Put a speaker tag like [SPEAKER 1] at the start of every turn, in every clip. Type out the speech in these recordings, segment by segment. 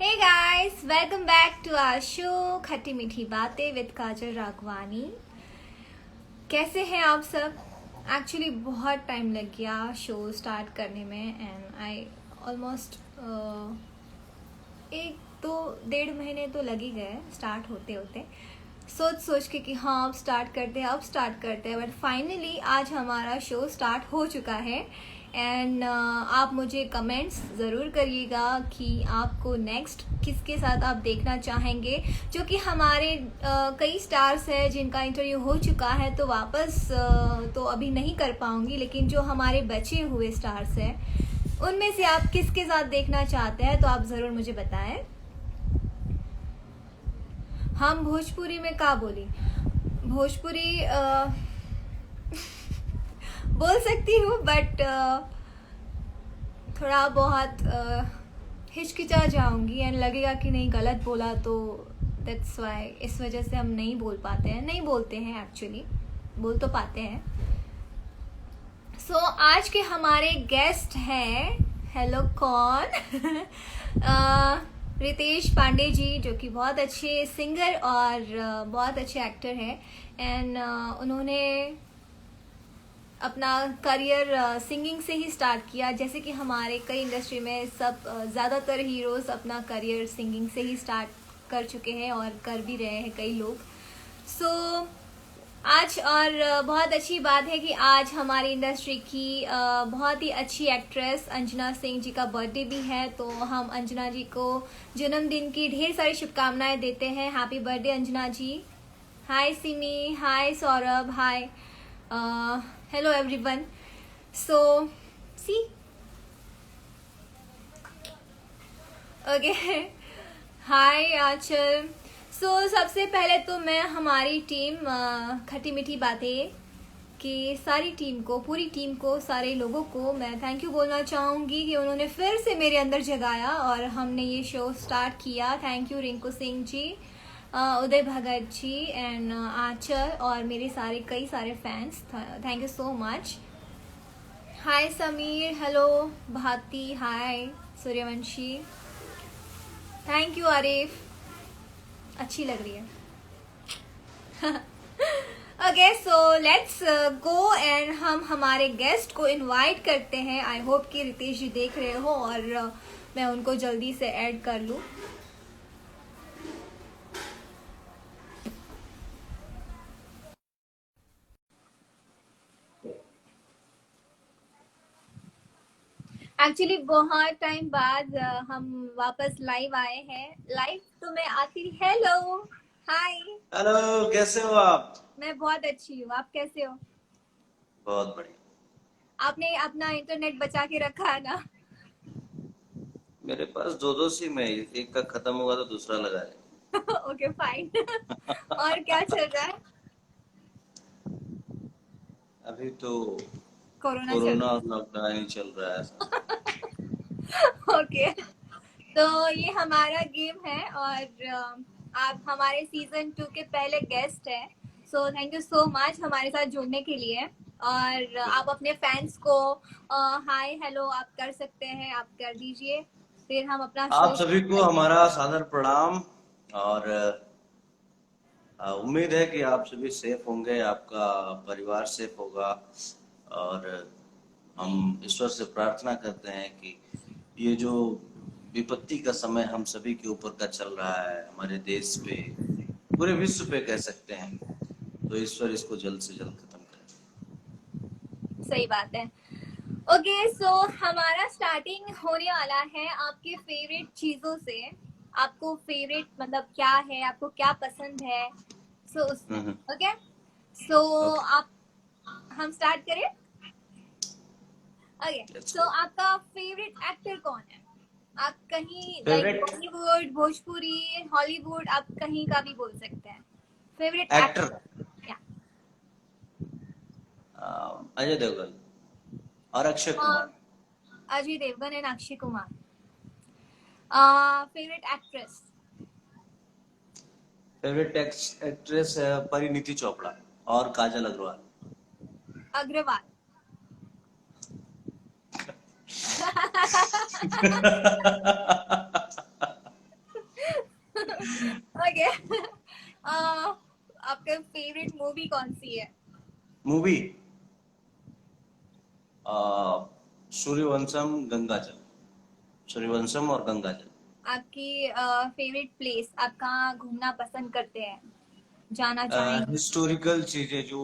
[SPEAKER 1] Hey guys, welcome back to our show खट्टी मीठी बातें विद काजल राघवानी। कैसे हैं आप सब? एक्चुअली बहुत टाइम लग गया शो स्टार्ट करने में एंड आई ऑलमोस्ट 1-2 महीने तो लग ही गए स्टार्ट होते होते, सोच के कि हाँ अब स्टार्ट करते हैं बट फाइनली आज हमारा शो स्टार्ट हो चुका है। एंड आप मुझे कमेंट्स ज़रूर करिएगा कि आपको नेक्स्ट किसके साथ आप देखना चाहेंगे, जो कि हमारे कई स्टार्स हैं जिनका इंटरव्यू हो चुका है तो वापस तो अभी नहीं कर पाऊंगी, लेकिन जो हमारे बचे हुए स्टार्स हैं उनमें से आप किसके साथ देखना चाहते हैं तो आप ज़रूर मुझे बताएं। हम भोजपुरी में क्या बोली, भोजपुरी बोल सकती हूँ बट थोड़ा बहुत हिचकिचा जाऊंगी एंड लगेगा कि नहीं गलत बोला, तो दैट्स वाई इस वजह से हम नहीं बोलते हैं एक्चुअली, बोल तो पाते हैं। सो आज के हमारे गेस्ट हैं, हेलो कौन रितेश पांडे जी, जो कि बहुत अच्छे सिंगर और बहुत अच्छे एक्टर हैं एंड उन्होंने अपना करियर सिंगिंग से ही स्टार्ट किया, जैसे कि हमारे कई इंडस्ट्री में सब ज़्यादातर हीरोज़ अपना करियर सिंगिंग से ही स्टार्ट कर चुके हैं और कर भी रहे हैं कई लोग। सो आज और बहुत अच्छी बात है कि आज हमारी इंडस्ट्री की बहुत ही अच्छी एक्ट्रेस अंजना सिंह जी का बर्थडे भी है, तो हम अंजना जी को जन्मदिन की ढेर सारी शुभकामनाएं देते हैं। हैप्पी बर्थडे अंजना जी। हाय सिमी, हाय सौरभ, हाय hello everyone. So see, okay. Hi आंचल। सो सबसे पहले तो मैं हमारी टीम खट्टी मीठी बातें की सारी टीम को, पूरी टीम को, सारे लोगों को मैं थैंक यू बोलना चाहूँगी कि उन्होंने फिर से मेरे अंदर जगाया और हमने ये शो स्टार्ट किया। Thank you Rinku Singh ji, Uday Bhagat ji and Anchal और मेरे कई सारे fans, thank you so much. Hi Sameer, hello Bhati, hi Suryavanshi, thank you Arif, अच्छी लग रही है। Okay so let's go and हम हमारे गेस्ट को इनवाइट करते हैं। आई होप कि रितेश जी देख रहे हो और मैं उनको जल्दी से ऐड कर लूँ। एक्चुअली बहुत टाइम बाद हम वापस लाइव आए हैं। लाइव तो मैं आती, हेलो हाय।
[SPEAKER 2] हेलो, कैसे हो आप?
[SPEAKER 1] मैं बहुत अच्छी हूँ, आप कैसे हो?
[SPEAKER 2] बहुत बढ़िया।
[SPEAKER 1] आपने अपना इंटरनेट बचा के रखा है ना?
[SPEAKER 2] मेरे पास दो दो सिम है, एक का खत्म हुआ तो दूसरा लगा है।
[SPEAKER 1] Okay fine. और क्या चल रहा है?
[SPEAKER 2] अभी तो
[SPEAKER 1] कोरोना चल
[SPEAKER 2] कोरोना और लॉकडाउन ही चल रहा है सब।
[SPEAKER 1] रहा है। ओके तो ये हमारा गेम है और आप हमारे सीजन 2 के पहले गेस्ट हैं। So thank you so much हमारे साथ जुड़ने के लिए। और आप अपने फैंस को हाय हेलो आप कर सकते हैं, आप कर दीजिए, फिर हम अपना
[SPEAKER 2] आप
[SPEAKER 1] शो
[SPEAKER 2] सभी
[SPEAKER 1] शुरू
[SPEAKER 2] को
[SPEAKER 1] करेंगे।
[SPEAKER 2] हमारा सादर प्रणाम और उम्मीद है कि आप सभी सेफ होंगे, आपका परिवार सेफ होगा और हम ईश्वर से प्रार्थना करते हैं कि ये जो विपत्ति का समय हम सभी के ऊपर का चल रहा है, हमारे देश पे, पूरे विश्व पे कह सकते हैं, तो ईश्वर इसको जल्द से जल्द खत्म करे।
[SPEAKER 1] सही बात है। ओके सो हमारा स्टार्टिंग होने वाला है आपके फेवरेट चीजों से। आपको फेवरेट मतलब क्या है, आपको क्या पसंद है, सो उससे।
[SPEAKER 2] हम्म।
[SPEAKER 1] ओके सो
[SPEAKER 2] ओके,
[SPEAKER 1] आप, हम स्टार्ट करें। ओके
[SPEAKER 2] लेट्स
[SPEAKER 1] सो
[SPEAKER 2] गो।
[SPEAKER 1] आपका फेवरेट एक्टर कौन है? आप कहीं like
[SPEAKER 2] favourite
[SPEAKER 1] Bollywood, Bhojpuri, Hollywood, आप कहीं का भी बोल सकते हैं। फेवरेट
[SPEAKER 2] एक्टर
[SPEAKER 1] एक्टर या
[SPEAKER 2] अजय देवगन और Akshay Kumar.
[SPEAKER 1] Ajay Devgan and Akshay Kumar. Favourite actress?
[SPEAKER 2] Favourite actress है परिणीति चोपड़ा और काजल अग्रवाल।
[SPEAKER 1] अग्रवाल।
[SPEAKER 2] मूवी सूर्यवंशम गंगाजल, सूर्यवंशम और गंगाजल।
[SPEAKER 1] आपकी फेवरेट प्लेस, आप कहाँ घूमना पसंद करते हैं, जाना चाहेंगे?
[SPEAKER 2] हिस्टोरिकल चीजें जो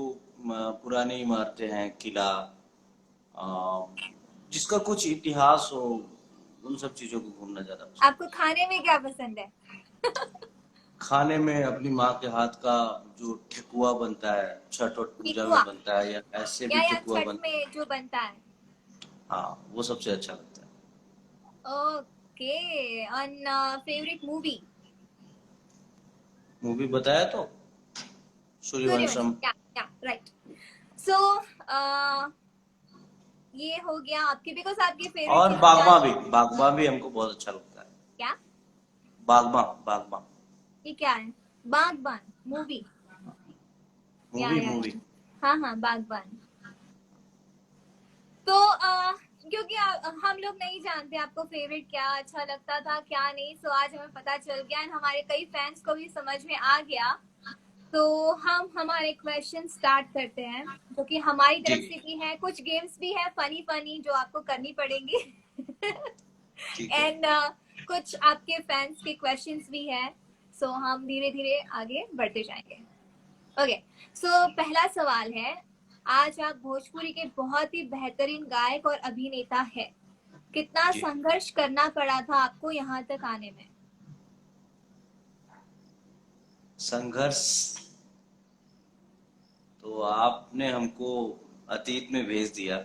[SPEAKER 2] पुरानी इमारतें हैं, किला, अ, जिसका कुछ इतिहास हो, उन सब चीजों को घूमना ज्यादा पसंद।
[SPEAKER 1] आपको खाने में क्या पसंद है?
[SPEAKER 2] खाने में अपनी माँ के हाथ का जो ठेकुआ बनता है, छठ और पूजा में
[SPEAKER 1] ठेकुआ,
[SPEAKER 2] बनता है, या ऐसे भी
[SPEAKER 1] या
[SPEAKER 2] ठेकुआ
[SPEAKER 1] छठ
[SPEAKER 2] बनता है।
[SPEAKER 1] में जो बनता है?
[SPEAKER 2] हाँ, वो सबसे अच्छा लगता है।
[SPEAKER 1] Okay. On favourite movie?
[SPEAKER 2] Movie बताया तो,
[SPEAKER 1] सूर्यवंशम,
[SPEAKER 2] सूर्यवंशम।
[SPEAKER 1] या राइट। सो ये हो गया आपकी, बिकॉज आपकी फेवरेट
[SPEAKER 2] और
[SPEAKER 1] चीज
[SPEAKER 2] बागबां
[SPEAKER 1] जानी
[SPEAKER 2] भी,
[SPEAKER 1] है।
[SPEAKER 2] बागबां भी हमको बहुत अच्छा लगता है।
[SPEAKER 1] क्या?
[SPEAKER 2] बागबां, बागबां।
[SPEAKER 1] ये क्या है? बागबान मूवी?
[SPEAKER 2] मूवी,
[SPEAKER 1] या
[SPEAKER 2] मूवी।
[SPEAKER 1] हाँ हाँ, बागबान। तो क्योंकि हम लोग नहीं जानते आपको फेवरेट क्या अच्छा लगता था क्या नहीं, सो आज हमें पता चल गया एंड हमारे कई फैंस को भी समझ में आ गया। तो हम हमारे क्वेश्चन स्टार्ट करते हैं, जो कि हमारी
[SPEAKER 2] जी,
[SPEAKER 1] तरफ से भी है, कुछ गेम्स भी है फनी फनी जो आपको करनी पड़ेंगी।
[SPEAKER 2] ठीक है।
[SPEAKER 1] एंड कुछ आपके फैंस के क्वेश्चंस भी है। सो हम धीरे धीरे आगे बढ़ते जाएंगे। ओके। सो पहला सवाल है, आज आप भोजपुरी के बहुत ही बेहतरीन गायक और अभिनेता है, कितना
[SPEAKER 2] जी,
[SPEAKER 1] संघर्ष करना पड़ा था आपको यहाँ तक आने में?
[SPEAKER 2] संघर्ष तो आपने हमको अतीत में भेज दिया।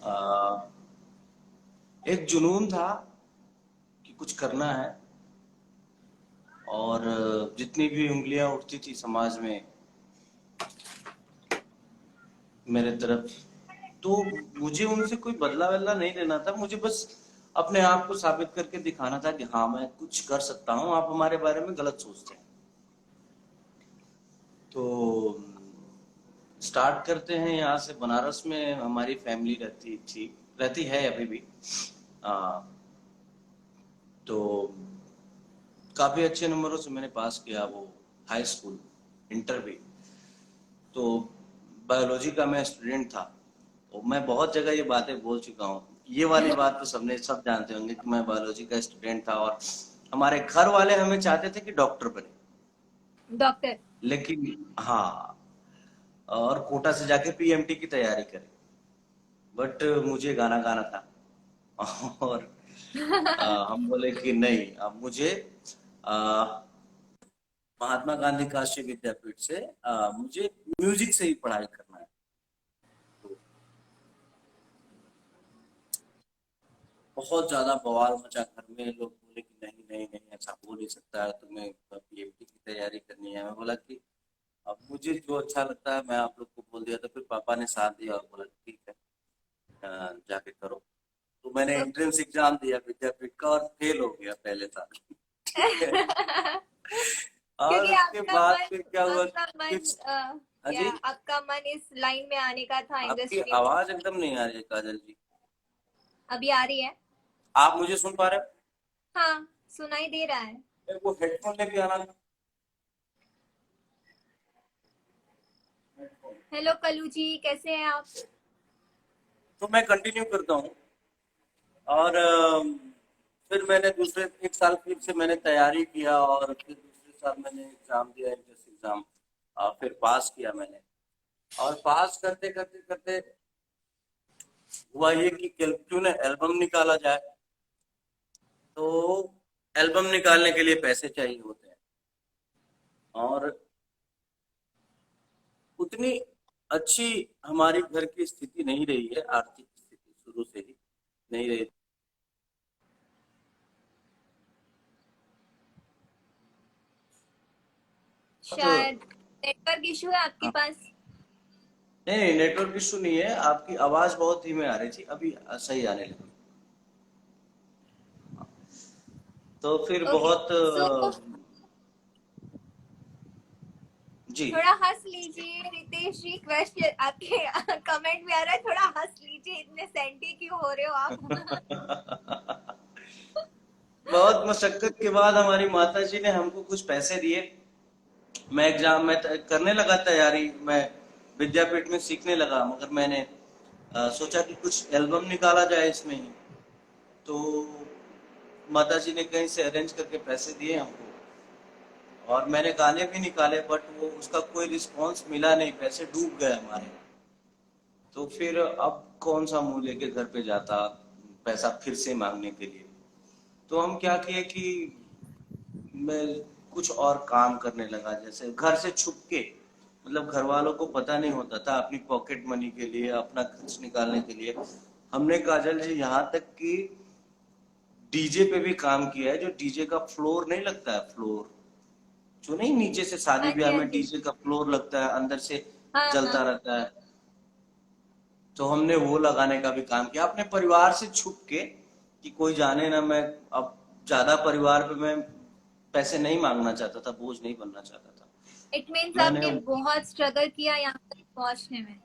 [SPEAKER 2] आ, एक जुनून था कि कुछ करना है, और जितनी भी उंगलियां उठती थी समाज में मेरे तरफ, तो मुझे उनसे कोई बदला वदला नहीं लेना था। मुझे बस अपने आप को साबित करके दिखाना था कि हाँ, मैं कुछ कर सकता हूँ, आप हमारे बारे में गलत सोचते हैं। तो स्टार्ट करते हैं यहाँ से। बनारस में हमारी फैमिली रहती थी, रहती है अभी भी। आ, तो काफी अच्छे नंबरों से मैंने पास किया वो हाई स्कूल, इंटर भी। तो बायोलॉजी का मैं स्टूडेंट था। तो मैं बहुत जगह ये बातें बोल चुका हूँ, ये वाली बात तो सबने सब जानते होंगे कि मैं बायोलॉजी का स्टूडेंट था, और हमारे घर वाले हमें चाहते थे कि डॉक्टर बने।
[SPEAKER 1] डॉक्टर?
[SPEAKER 2] लेकिन हाँ, और कोटा से जाके पीएमटी की तैयारी करें, बट मुझे गाना गाना था। और हम बोले कि नहीं, अब मुझे अ, महात्मा गांधी काशी विद्यापीठ से मुझे म्यूजिक से ही पढ़ाई करना है। तो बहुत ज्यादा बवाल मचा घर में। लोग बोले कि नहीं नहीं नहीं, ऐसा हो नहीं सकता है, तुम्हें पीएमटी की तैयारी करनी है। मैं बोला कि अब मुझे जो अच्छा लगता है मैं आप लोग को बोल दिया। तो फिर पापा ने साथ दिया और बोला ठीक है, जाके करो। तो मैंने एंट्रेंस एग्जाम दिया विद्यापीठ का और फेल हो गया पहले साल। ठीक है। और
[SPEAKER 1] क्योंकि
[SPEAKER 2] उसके बाद फिर क्या हुआ
[SPEAKER 1] आपका मन
[SPEAKER 2] कुछ। हाँ
[SPEAKER 1] या
[SPEAKER 2] जी।
[SPEAKER 1] आपका मन इस लाइन में आने का था,
[SPEAKER 2] आपकी
[SPEAKER 1] इंडस्ट्री में?
[SPEAKER 2] आवाज एकदम नहीं आ रही है काजल जी।
[SPEAKER 1] अभी आ रही है?
[SPEAKER 2] आप मुझे सुन पा रहे हो?
[SPEAKER 1] हाँ, सुनाई दे रहा है।
[SPEAKER 2] मेरे को हेडफोन लेके आना था।
[SPEAKER 1] हेलो कलू जी, कैसे हैं आप?
[SPEAKER 2] तो मैं कंटिन्यू करता हूँ। और फिर मैंने दूसरे एक साल फिर से मैंने तैयारी किया, और फिर दूसरे साल मैंने एग्जाम दिया, एंट्रेंस एग्जाम। फिर पास किया मैंने। और पास करते करते करते हुआ ये कि क्यों ना एल्बम निकाला जाए। तो एल्बम निकालने के लिए पैसे चाहिए होते हैं, और उतनी अच्छी हमारी घर की स्थिति नहीं रही है, आर्थिक स्थिति शुरू से ही नहीं रही। तो
[SPEAKER 1] शायद नेटवर्क इशू है आपके
[SPEAKER 2] हाँ,
[SPEAKER 1] पास।
[SPEAKER 2] नहीं नहीं, नेटवर्क इशू नहीं है। आपकी आवाज बहुत धीमे आ रही थी, अभी सही आने लगी। तो फिर
[SPEAKER 1] ओके।
[SPEAKER 2] बहुत
[SPEAKER 1] सो
[SPEAKER 2] जी।
[SPEAKER 1] थोड़ा हंस लीजिए रितेश जी, क्वेश्चन आपके कमेंट में आ रहा है, थोड़ा हंस लीजिए, इतने सेंटी क्यों हो रहे हो आप?
[SPEAKER 2] बहुत मशक्कत के बाद हमारी माता जी ने हमको कुछ पैसे दिए। मैं एग्जाम में करने लगा तैयारी। मैं विद्यापीठ में सीखने लगा, मगर मैंने सोचा कि कुछ एल्बम निकाला जाए इसमें ही। तो माताजी ने कहीं से अरेंज करके पैसे दिए हमको, और मैंने गाने भी निकाले, बट वो उसका कोई रिस्पॉन्स मिला नहीं, पैसे डूब गए हमारे। तो फिर अब कौन सा मुंह लेके घर पे जाता पैसा फिर से मांगने के लिए। तो हम क्या किए कि मैं कुछ और काम करने लगा, जैसे घर से छुप के, मतलब घर वालों को पता नहीं होता था, अपनी पॉकेट मनी के लिए, अपना खर्च निकालने के लिए हमने, काजल जी, यहाँ तक कि डीजे पे भी काम किया है। जो डीजे का फ्लोर नहीं लगता है, फ्लोर जो नहीं, नीचे से शादी
[SPEAKER 1] हाँ जी,
[SPEAKER 2] ब्याह
[SPEAKER 1] हाँ
[SPEAKER 2] में
[SPEAKER 1] जी।
[SPEAKER 2] डीजे का फ्लोर लगता है, अंदर से
[SPEAKER 1] हाँ हाँ।
[SPEAKER 2] जलता रहता है, तो हमने वो लगाने का भी काम किया अपने परिवार से छुप के, कि कोई जाने ना। मैं अब ज्यादा परिवार पे मैं पैसे नहीं मांगना चाहता था, बोझ नहीं बनना चाहता था।
[SPEAKER 1] इट मीन्स
[SPEAKER 2] मैंने
[SPEAKER 1] आपने बहुत स्ट्रगल किया यहाँ तक पहुंचने में।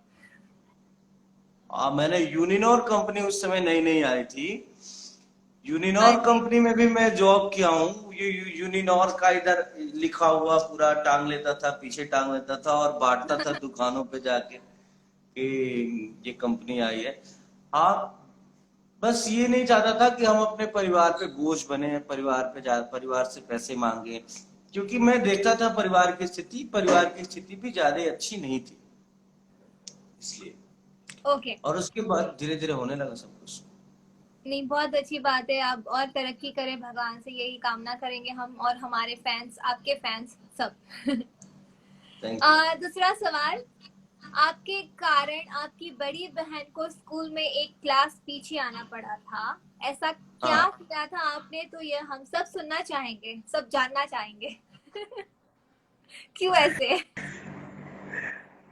[SPEAKER 2] मैंने यूनिनोर कंपनी उस समय नई नई आई थी,
[SPEAKER 1] हाँ
[SPEAKER 2] यूनिनोर
[SPEAKER 1] जी।
[SPEAKER 2] कंपनी में भी मैं जॉब किया हूँ। ये यूनिनोर का इधर लिखा हुआ पूरा टांग लेता था, पीछे टांग लेता था, और बांटता था दुकानों पे जाके कि ये कंपनी आई है। आप, बस ये नहीं चाहता था कि हम अपने परिवार पे बोझ बने, परिवार से पैसे मांगे, क्योंकि मैं देखता था परिवार की स्थिति भी ज्यादा अच्छी नहीं थी, इसलिए।
[SPEAKER 1] ओके।
[SPEAKER 2] और उसके बाद धीरे धीरे होने लगा सब कुछ।
[SPEAKER 1] नहीं, बहुत अच्छी बात है, आप और तरक्की करें, भगवान से यही कामना करेंगे हम और हमारे फैंस, आपके फैंस सब।
[SPEAKER 2] Thank you.
[SPEAKER 1] दूसरा सवाल, आपके कारण आपकी बड़ी बहन को स्कूल में एक क्लास पीछे आना पड़ा था, ऐसा क्या
[SPEAKER 2] हाँ,
[SPEAKER 1] किया था आपने? तो ये हम सब सुनना चाहेंगे, सब जानना चाहेंगे। क्यों ऐसे?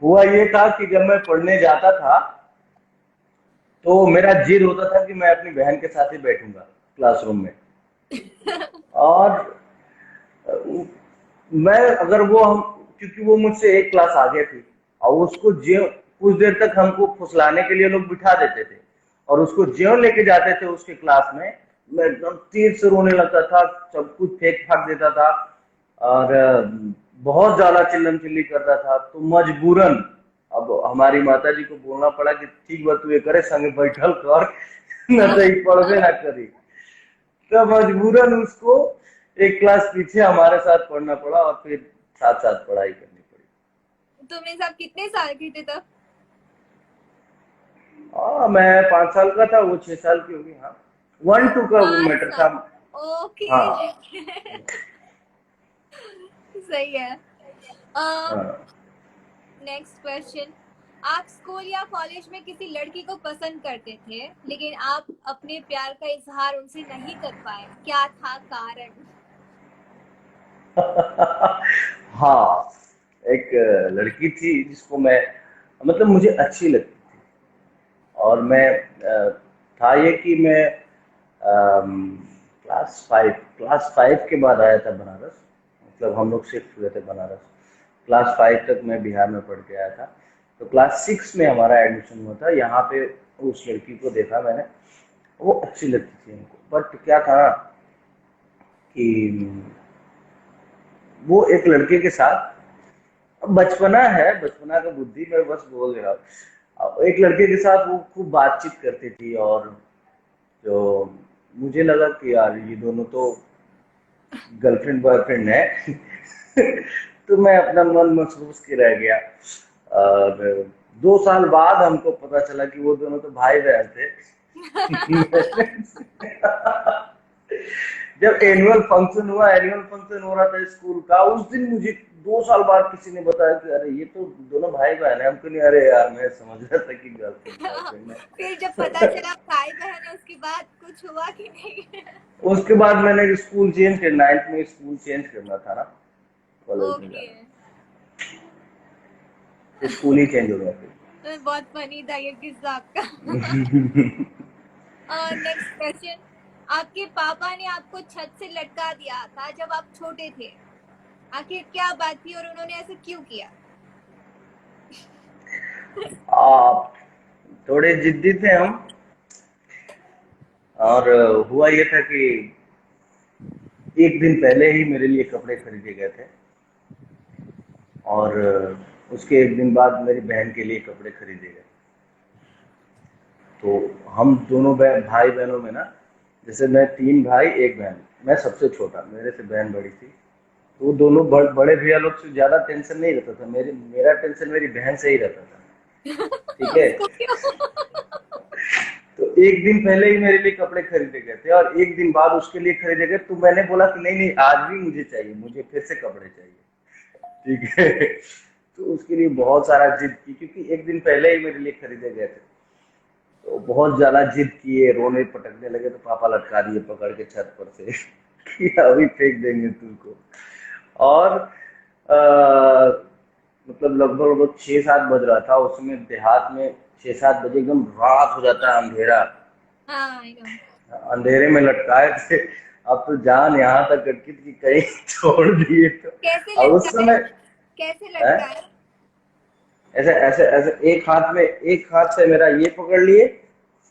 [SPEAKER 3] हुआ ये था कि जब मैं पढ़ने जाता था तो मेरा जिद होता था कि मैं अपनी बहन के साथ ही बैठूंगा क्लासरूम में। और मैं अगर वो हम क्योंकि वो मुझसे एक क्लास आगे थी, और उसको ज्यों कुछ देर तक हमको फुसलाने के लिए लोग बिठा देते थे, और उसको ज्यों लेके जाते थे उसके क्लास में, मैं एकदम तीर से रोने लगता था, सब कुछ फेंक फाक देता था, और बहुत ज्यादा चिल्लम चिल्ली करता था। तो मजबूरन अब हमारी माता जी को बोलना पड़ा कि ठीक बात तू ये करे, संगे बैठल कर, न तो पढ़वे ना करी। तो मजबूरन उसको एक क्लास पीछे हमारे साथ पढ़ना पड़ा, और फिर साथ साथ पढ़ाई करनी पड़ी।
[SPEAKER 1] तुम सब कितने साल के थे तब?
[SPEAKER 3] मैं 5 साल का था, वो 6 साल की होगी। हाँ, 1-2 का वो
[SPEAKER 1] पांच
[SPEAKER 3] मैटर था।
[SPEAKER 1] साल ओके।
[SPEAKER 3] हाँ।
[SPEAKER 1] सही है।
[SPEAKER 3] हाँ।
[SPEAKER 1] नेक्स्ट क्वेश्चन, आप स्कूल या कॉलेज में किसी लड़की को पसंद करते थे, लेकिन आप अपने प्यार का इजहार उनसे नहीं कर पाए, क्या था कारण?
[SPEAKER 3] हाँ, एक लड़की थी जिसको मैं, मतलब मुझे अच्छी लगती थी। और मैं था ये कि मैं क्लास 5 के बाद आया था बनारस, मतलब हम लोग शिफ्ट हुए थे बनारस। क्लास 5 तक मैं बिहार में पढ़ के आया था। तो क्लास 6 में हमारा एडमिशन हुआ था यहाँ पे। उस लड़की को देखा मैंने, वो अच्छी लगती थी हमको, बट क्या था ना कि वो एक लड़के के साथ, अब बचपना है, बचपना का बुद्धि मैं बस बोल दे रहा हूँ। अब एक लड़के के साथ वो खूब बातचीत करती थी, और जो मुझे लगा कि यार ये दोनों तो गर्लफ्रेंड बॉयफ्रेंड है। तो मैं अपना मन महसूस के रह गया। और 2 साल बाद हमको पता चला कि वो दोनों तो भाई बहन थे। जब एनुअल फंक्शन हो रहा था स्कूल का, उस दिन मुझे 2 साल बाद किसी ने बताया कि अरे ये तो दोनों भाई बहन है। हमको नहीं, अरे यार मैं समझ रहा था कि गर्लफ्रेंड बॉयफ्रेंड
[SPEAKER 1] फिर जब पता
[SPEAKER 3] है।
[SPEAKER 1] चला भाई बहन है, उसके बाद कुछ हुआ कि नहीं?
[SPEAKER 3] उसके बाद मैंने स्कूल चेंज कर, 9th में स्कूल चेंज करना था ना, कॉलेज में
[SPEAKER 1] ओके।
[SPEAKER 3] जाना, स्कूल ही चेंज हो गया फिर।
[SPEAKER 1] बहुत फनी था ये किस्सा आपका। नेक्स्ट क्वेश्चन, आपके पापा ने आपको छत से लटका दिया था जब आप छोटे थे, आखिर क्या बात थी और उन्होंने ऐसे क्यों किया?
[SPEAKER 3] आप थोड़े जिद्दी थे हम, और हुआ ये था कि एक दिन पहले ही मेरे लिए कपड़े खरीदे गए थे, और उसके एक दिन बाद मेरी बहन के लिए कपड़े खरीदे गए। तो हम दोनों भाई बहनों में ना, जैसे मैं 3 भाई 1 बहन, मैं सबसे छोटा, मेरे से बहन बड़ी थी। तो वो दोनों बड़े भैया लोग से ज्यादा टेंशन नहीं रहता था, मेरा टेंशन मेरी बहन से ही रहता था। ठीक है।
[SPEAKER 1] उसको क्यों?
[SPEAKER 3] तो एक दिन पहले ही मेरे लिए कपड़े खरीदे गए थे और एक दिन बाद उसके लिए खरीदे गए। तो मैंने बोला कि नहीं नहीं, आज भी मुझे चाहिए, मुझे फिर से कपड़े चाहिए। ठीक है। तो उसके लिए बहुत सारा जिद की, क्योंकि एक दिन पहले ही मेरे लिए खरीदे गए थे। तो बहुत ज्यादा जिद किए, रोने पटकने लगे, तो पापा लटका दिए पकड़ के छत पर से कि अभी फेंक देंगे तुमको। और मतलब लगभग लगभग 6-7 बज रहा था उसमें, देहात में 6-7 बजे एकदम रात हो जाता है, अंधेरा।
[SPEAKER 1] हाँ, I know।
[SPEAKER 3] अंधेरे में लटकाए थे। अब तो जान यहाँ तक अटकी थी कि कहीं छोड़ दिए तो।
[SPEAKER 1] कैसे
[SPEAKER 3] और उस
[SPEAKER 1] लटका है?
[SPEAKER 3] समय
[SPEAKER 1] कैसे
[SPEAKER 3] है,
[SPEAKER 1] लटका है?
[SPEAKER 3] ऐसे ऐसे ऐसे एक हाथ से मेरा ये पकड़ लिए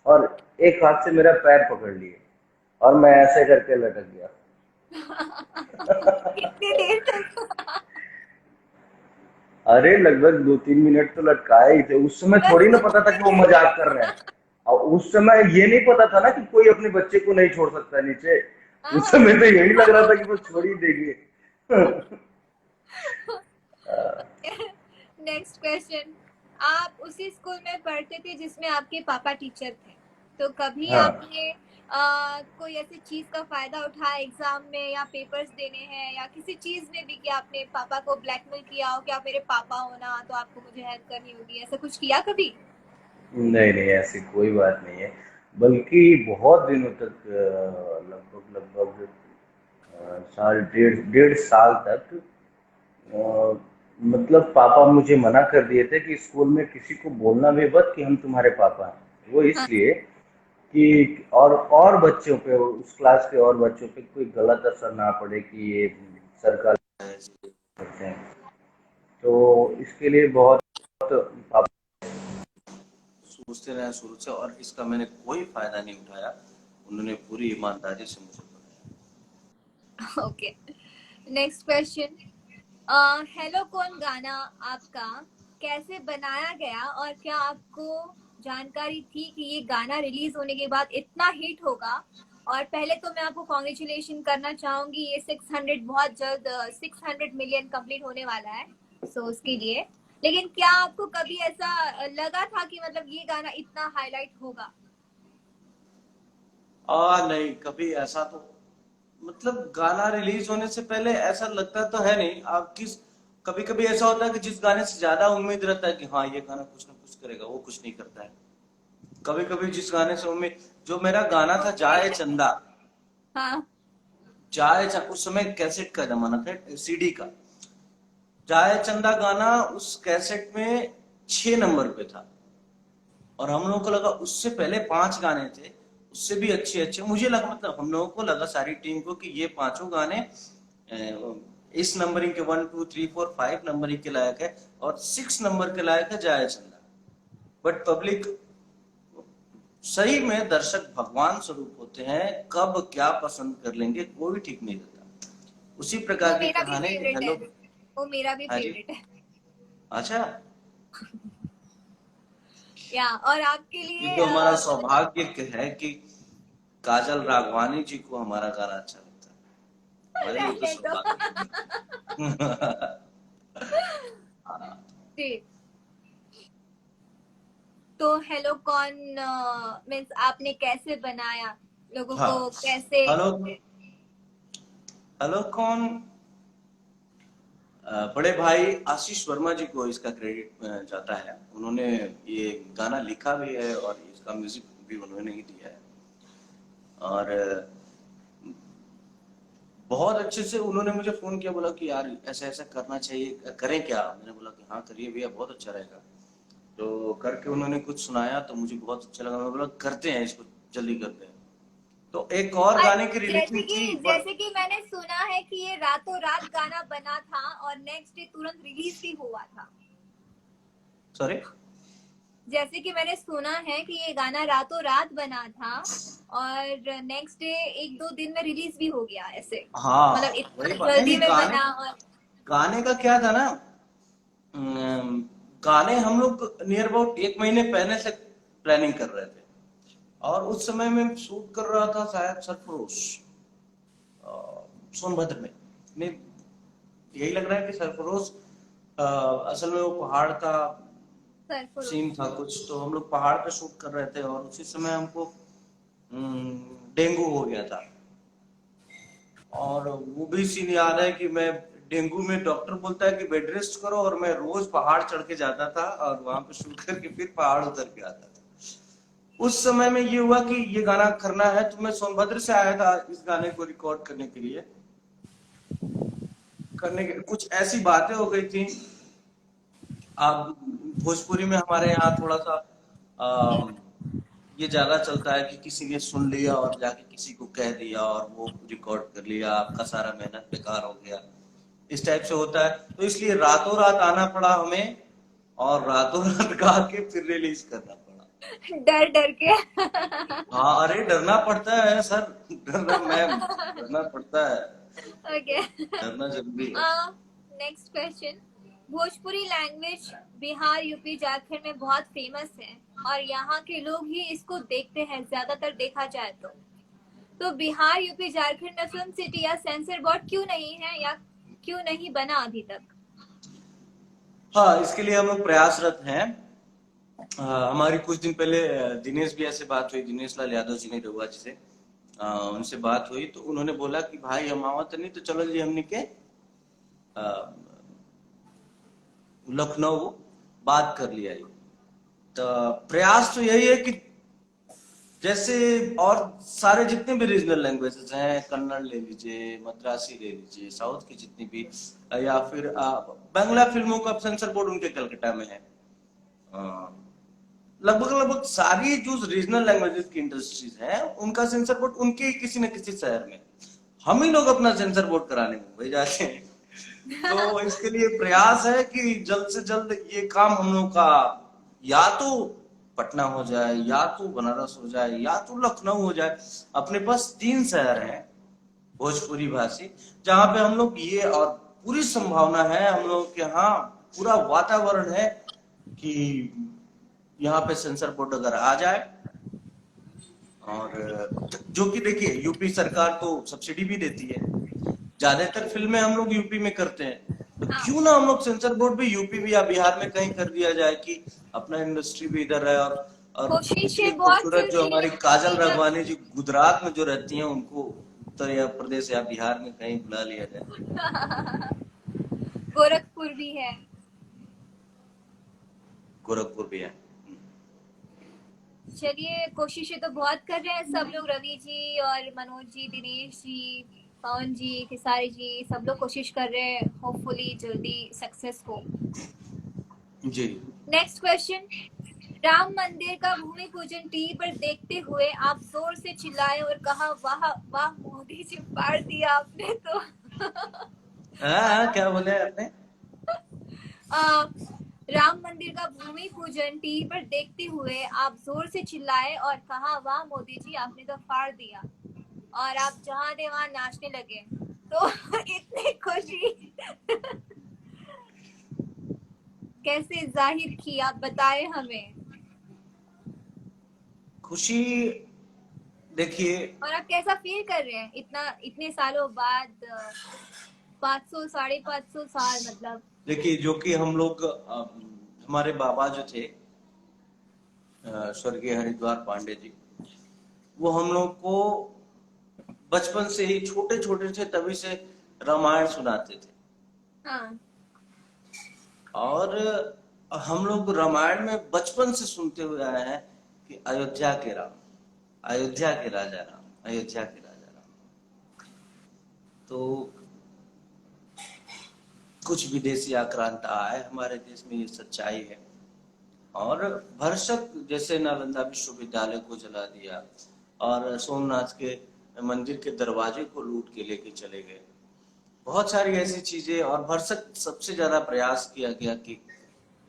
[SPEAKER 3] और एक हाथ से मेरा पैर पकड़ लिए और मैं ऐसे करके लटक गया।
[SPEAKER 1] कितनी देर तक?
[SPEAKER 3] अरे लगभग 2-3 मिनट तो लटकाए ही थे। उस समय
[SPEAKER 1] बस
[SPEAKER 3] थोड़ी ना पता था कि वो
[SPEAKER 1] उतने
[SPEAKER 3] मजाक कर रहे हैं। और उस समय ये नहीं पता था ना कि कोई अपने बच्चे को नहीं छोड़ सकता नीचे। उस
[SPEAKER 1] हाँ।
[SPEAKER 3] समय तो यही लग रहा था कि वो छोड़ ही देंगे।
[SPEAKER 1] Next question. आप उसी स्कूल में पढ़ते थे जिसमें आपके पापा टीचर थे, तो कभी
[SPEAKER 3] हाँ,
[SPEAKER 1] आपने कोई ऐसी चीज का फायदा उठाया एग्जाम में या पेपर्स देने हैं या किसी चीज में भी कि आपने पापा को ब्लैकमेल किया हो कि आप मेरे पापा हो ना तो आपको मुझे हेल्प करनी होगी, ऐसा कुछ किया कभी?
[SPEAKER 3] नहीं नहीं, ऐसी कोई बात नहीं है। बल्कि बहुत दिनों तक, लगभग लगभग साल, डेढ़ डेढ़ साल तक, अ, मतलब पापा मुझे मना कर दिए थे कि स्कूल में किसी को बोलना भी मत कि हम तुम्हारे पापा हैं। वो
[SPEAKER 1] हाँ।
[SPEAKER 3] इसलिए कि और बच्चों पे, उस क्लास के और बच्चों पे कोई गलत असर ना पड़े कि ये सरकार करते हैं। तो इसके लिए बहुत पापा।
[SPEAKER 2] सोचते रहे शुरू से, और इसका मैंने कोई फायदा नहीं उठाया। उन्होंने पूरी ईमानदारी से मुझे पढ़ाया।
[SPEAKER 1] ओके। Next question. हेलो कौन गाना आपका कैसे बनाया गया और क्या आपको जानकारी थी कि ये गाना रिलीज होने के बाद इतना हिट होगा? और पहले तो मैं आपको कॉन्ग्रेचुलेशन करना चाहूंगी, ये 600 बहुत जल्द 600 मिलियन कंप्लीट होने वाला है, सो उसके लिए। लेकिन क्या आपको कभी ऐसा लगा था कि मतलब ये गाना इतना हाईलाइट होगा?
[SPEAKER 2] नहीं, कभी ऐसा तो, मतलब गाना रिलीज होने से पहले ऐसा लगता तो है नहीं। आप किस, कभी कभी ऐसा होता है कि जिस गाने से ज्यादा उम्मीद रहता है कि हाँ ये गाना कुछ ना कुछ करेगा, वो कुछ नहीं करता है। कभी कभी जिस गाने से उम्मीद, जो मेरा गाना था
[SPEAKER 1] ओके।
[SPEAKER 2] जाए चंदा,
[SPEAKER 1] हाँ।
[SPEAKER 2] उस समय कैसेट का जमाना था, सीडी का। जाए चंदा गाना उस कैसेट में 6 नंबर पे था, और हम लोगों को लगा उससे पहले 5 गाने थे उससे भी अच्छे अच्छे। मुझे लगा, मतलब हम लोगों को लगा, सारी टीम को, कि ये 5 गाने इस नंबरिंग के 1 2 3 4 5 नंबरिंग के लायक है और 6 नंबर के लायक है जाए चंदा। बट पब्लिक, सही में दर्शक भगवान स्वरूप होते हैं, कब क्या पसंद कर लेंगे कोई ठीक नहीं रहता। उसी
[SPEAKER 1] वो
[SPEAKER 2] प्रकार की
[SPEAKER 1] मेरा भी
[SPEAKER 2] कहानी
[SPEAKER 1] फेवरेट है।
[SPEAKER 2] हेलो।
[SPEAKER 1] वो मेरा भी
[SPEAKER 2] हाँ जी।
[SPEAKER 1] फेवरेट है।
[SPEAKER 2] अच्छा।
[SPEAKER 1] या और आपके
[SPEAKER 2] ये
[SPEAKER 1] लिए
[SPEAKER 2] तो हमारा सौभाग्य है कि काजल राघवानी जी को हमारा गाना अच्छा लगता है। हमारे लिए तो
[SPEAKER 1] रहने दो।
[SPEAKER 2] सौभाग्य।
[SPEAKER 1] जी। तो हेलो कौन मीन्स आपने कैसे बनाया, लोगों
[SPEAKER 2] हाँ,
[SPEAKER 1] को कैसे?
[SPEAKER 2] हेलो, हेलो कौन, बड़े भाई आशीष वर्मा जी को इसका क्रेडिट जाता है। उन्होंने ये गाना लिखा भी है और इसका म्यूजिक भी उन्होंने ही दिया है। और बहुत अच्छे से उन्होंने मुझे फोन किया, बोला कि यार ऐसा ऐसा करना चाहिए, करें क्या? मैंने बोला कि हाँ करिए भैया, बहुत अच्छा रहेगा। तो करके उन्होंने कुछ सुनाया तो मुझे बहुत अच्छा लगा। मैं बोला करते हैं इसको, जल्दी करते हैं। तो एक और गाने की
[SPEAKER 1] जैसे
[SPEAKER 2] रिलीजिंग थी,
[SPEAKER 1] कि
[SPEAKER 2] बट
[SPEAKER 1] जैसे कि मैंने सुना है कि ये रातों रात गाना बना था और नेक्स्ट डे तुरंत रिलीज भी हुआ था।
[SPEAKER 2] सॉरी।
[SPEAKER 1] जैसे कि मैंने सुना है कि ये गाना रातों रात बना था और नेक्स्ट डे 1-2 दिन में रिलीज भी हो गया, ऐसे
[SPEAKER 2] हाँ,
[SPEAKER 1] मतलब
[SPEAKER 2] वही
[SPEAKER 1] इतना
[SPEAKER 2] बात नहीं
[SPEAKER 1] जल्दी
[SPEAKER 2] नहीं,
[SPEAKER 1] में
[SPEAKER 2] गाने,
[SPEAKER 1] बना। और
[SPEAKER 2] गाने का क्या था ना, गाने हम लोग नियर अबाउट 1 महीने पहले से प्लानिंग कर रहे थे, और उस समय में शूट कर रहा था शायद सरफरोश, सोनभद्र में। यही लग रहा है कि सरफरोश असल में वो पहाड़ का
[SPEAKER 1] सरफरोश।
[SPEAKER 2] सीन था कुछ, तो हम लोग पहाड़ पे शूट कर रहे थे, और उसी समय हमको डेंगू हो गया था। और वो भी सीन याद है कि मैं डेंगू में डॉक्टर बोलता है कि बेड रेस्ट करो, और मैं रोज पहाड़ चढ़ के जाता था और वहां पे शूट करके फिर पहाड़ उतर के आता था। उस समय में ये हुआ कि ये गाना करना है, तो मैं सोनभद्र से आया था इस गाने को रिकॉर्ड करने के लिए। कुछ ऐसी बातें हो गई थी। आप भोजपुरी में हमारे यहाँ थोड़ा सा ये ज्यादा चलता है कि किसी ने सुन लिया और जाके किसी को कह दिया और वो रिकॉर्ड कर लिया, आपका सारा मेहनत बेकार हो गया, इस टाइप से होता है। तो इसलिए रातों रात आना पड़ा हमें, और रातों रात गा के फिर रिलीज करना पड़ा।
[SPEAKER 1] डर डर के।
[SPEAKER 2] हाँ, अरे डरना पड़ता है सर, डरना मैम, डरना पड़ता है,
[SPEAKER 1] ओके।
[SPEAKER 2] डरना जरूरी है।
[SPEAKER 1] Next question. Bhojpuri language Bihar, UP, Jharkhand में बहुत फेमस है और यहाँ के लोग ही इसको देखते हैं ज्यादातर, देखा जाए तो बिहार, यूपी, झारखंड में फिल्म सिटी या सेंसर बोर्ड क्यों नहीं है, या क्यों नहीं बना अभी तक?
[SPEAKER 2] हाँ, इसके लिए हम लोग प्रयासरत हैं। हमारी कुछ दिन पहले दिनेश भैया से बात हुई, दिनेश लाल यादव जी ने रहुआ जी से, उनसे बात हुई, तो उन्होंने बोला कि भाई हम आवत नहीं, तो चलो जी हमने के लखनऊ बात कर लिया। तो प्रयास तो यही है कि जैसे और सारे जितने भी रीजनल लैंग्वेजेस हैं, कन्नड़ ले लीजिए, मद्रासी ले लीजिए, साउथ की जितनी भी, या फिर बांग्ला फिल्मों का सेंसर बोर्ड उनके कलकत्ता में है। लगभग लगभग सारी जो रीजनल लैंग्वेजेस की इंडस्ट्रीज हैं उनका सेंसर बोर्ड उनके किसी न किसी शहर में, हम ही लोग अपना सेंसर बोर्ड कराने मुंबई जाते हैं। तो इसके लिए प्रयास है कि जल्द से जल्द ये काम हम लोग का या तो पटना हो जाए, या तो बनारस हो जाए, या तो लखनऊ हो जाए। अपने पास 3 शहर हैं भोजपुरी भाषी जहां पे हम लोग ये, और पूरी संभावना है हम लोग के यहाँ, पूरा वातावरण है कि यहाँ पे सेंसर बोर्ड अगर आ जाए, और जो कि देखिए यूपी सरकार तो सब्सिडी भी देती है, ज्यादातर फिल्में हम लोग यूपी में करते हैं, तो क्यों ना हम लोग सेंसर बोर्ड भी यूपी भी या बिहार में कहीं कर दिया जाए कि अपना इंडस्ट्री भी इधर है। और
[SPEAKER 1] कोशिशें बहुत
[SPEAKER 2] खूबसूरत जो
[SPEAKER 1] चल रही
[SPEAKER 2] हमारी
[SPEAKER 1] है।
[SPEAKER 2] काजल राघवानी जी गुजरात में जो रहती हैं, उनको उत्तर या प्रदेश या बिहार में कहीं बुला लिया जाए।
[SPEAKER 1] गोरखपुर भी है।
[SPEAKER 2] गोरखपुर भी है।
[SPEAKER 1] चलिए, कोशिशें तो बहुत कर रहे हैं सब लोग, रवि जी और मनोज जी, दिनेश जी, पवन जी, खेसारी जी, सब लोग कोशिश कर रहे हैं, होपफुली जल्दी सक्सेस हो।
[SPEAKER 2] जी।
[SPEAKER 1] Next question. राम मंदिर का भूमि पूजन टीवी पर देखते हुए आप जोर से चिल्लाए और कहा, वाह वाह मोदी जी, फाड़ दिया आपने तो।
[SPEAKER 2] क्या बोले आपने?
[SPEAKER 1] राम मंदिर का भूमि पूजन टीवी पर देखते हुए आप जोर से चिल्लाए और कहा, वाह मोदी जी, आपने तो फाड़ दिया, और आप जहां थे वहां नाचने लगे, तो इतनी खुशी कैसे जाहिर की, आप बताए हमें।
[SPEAKER 2] खुशी देखिए,
[SPEAKER 1] और आप कैसा फील कर रहे हैं इतने सालों बाद, 500 550 साल, मतलब।
[SPEAKER 2] देखिए जो कि हम लोग हमारे बाबा जो थे स्वर्गीय हरिद्वार पांडे जी, वो हम लोग को बचपन से ही, छोटे छोटे थे तभी से रामायण सुनाते थे।
[SPEAKER 1] हाँ।
[SPEAKER 2] और हम लोग रामायण में बचपन से सुनते हुए आए हैं कि अयोध्या के राम, अयोध्या के राजा राम, अयोध्या के राजा राम। तो कुछ विदेशी आक्रांता आए हमारे देश में, ये सच्चाई है। और भरसक जैसे नालंदा विश्वविद्यालय को जला दिया, और सोमनाथ के मंदिर के दरवाजे को लूट के लेके चले गए, बहुत सारी ऐसी चीजें। और भरसक सबसे ज्यादा प्रयास किया गया कि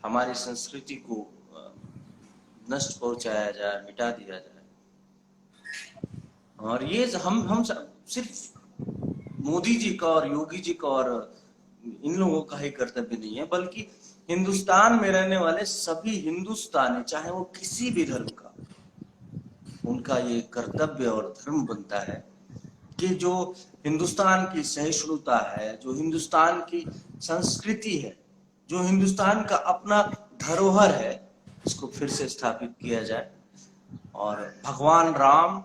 [SPEAKER 2] हमारी संस्कृति को नष्ट पहुंचाया जाए, मिटा दिया जाए। और ये हम सिर्फ मोदी जी का और योगी जी का और इन लोगों का ही कर्तव्य नहीं है, बल्कि हिंदुस्तान में रहने वाले सभी हिंदुस्तानी, चाहे वो किसी भी धर्म का, उनका ये कर्तव्य और धर्म बनता है कि जो हिंदुस्तान की सहिष्णुता है, जो हिंदुस्तान की संस्कृति है, जो हिंदुस्तान का अपना धरोहर है, इसको फिर से स्थापित किया जाए। और भगवान राम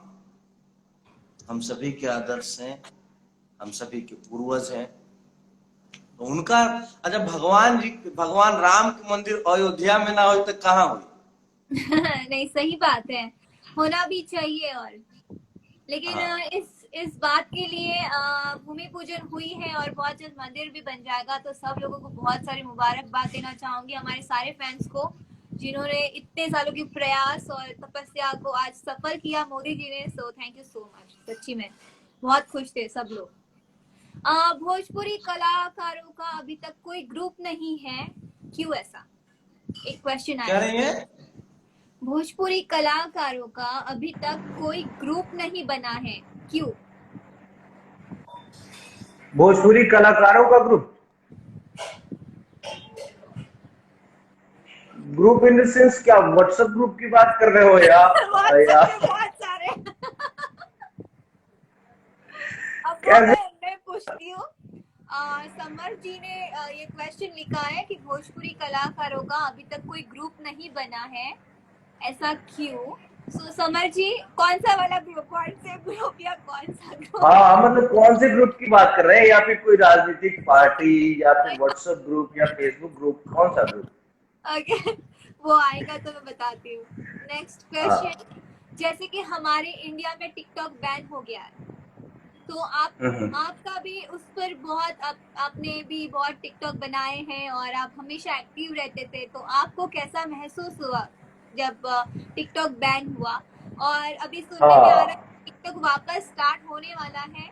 [SPEAKER 2] हम सभी के आदर्श हैं, हम सभी के पूर्वज हैं, तो उनका, अच्छा भगवान राम के मंदिर अयोध्या में ना हो तो कहाँ हुई?
[SPEAKER 1] नहीं, सही बात है, होना भी चाहिए। और लेकिन
[SPEAKER 2] हाँ।
[SPEAKER 1] इस बात के लिए भूमि पूजन हुई है और बहुत जल्द मंदिर भी बन जाएगा, तो सब लोगों को बहुत सारी मुबारकबाद देना चाहूंगी, हमारे सारे फैंस को, जिन्होंने इतने सालों की प्रयास और तपस्या को आज सफल किया मोदी जी ने। So thank you so much, सच्ची में बहुत खुश थे सब लोग। भोजपुरी कलाकारों का अभी तक कोई ग्रुप नहीं है, क्यों ऐसा? एक क्वेश्चन
[SPEAKER 2] क्या
[SPEAKER 1] आया।
[SPEAKER 2] रही है?
[SPEAKER 1] भोजपुरी कलाकारों का अभी तक कोई ग्रुप नहीं बना है, क्यों?
[SPEAKER 3] भोजपुरी कलाकारों का ग्रुप इन द सेंस क्या व्हाट्सएप ग्रुप की बात कर रहे हो या
[SPEAKER 1] बहुत सारे अब
[SPEAKER 3] कैसे?
[SPEAKER 1] मैं पूछती हूँ। समर जी ने ये क्वेश्चन लिखा है कि भोजपुरी कलाकारों का अभी तक कोई ग्रुप नहीं बना है, ऐसा क्यों? समर जी, कौन सा वाला ग्रुप, कौन से ग्रुप या कौन सा ग्रुप?
[SPEAKER 3] हाँ, मतलब कौन से ग्रुप की बात कर रहे हैं, या फिर कोई राजनीतिक पार्टी या फिर व्हाट्सएप ग्रुप या फेसबुक ग्रुप, कौन सा ग्रुप?
[SPEAKER 1] ओके, वो आएगा तो मैं बताती हूँ। नेक्स्ट क्वेश्चन, जैसे कि हमारे इंडिया में टिकटॉक बैन हो गया है, तो आपका भी उस पर बहुत आपने भी बहुत टिकटॉक बनाए हैं और आप हमेशा एक्टिव रहते थे, तो आपको कैसा महसूस हुआ जब टिकटॉक बैन हुआ? और अभी सुनने में आ रहा है टिकटॉक वापस स्टार्ट होने वाला है,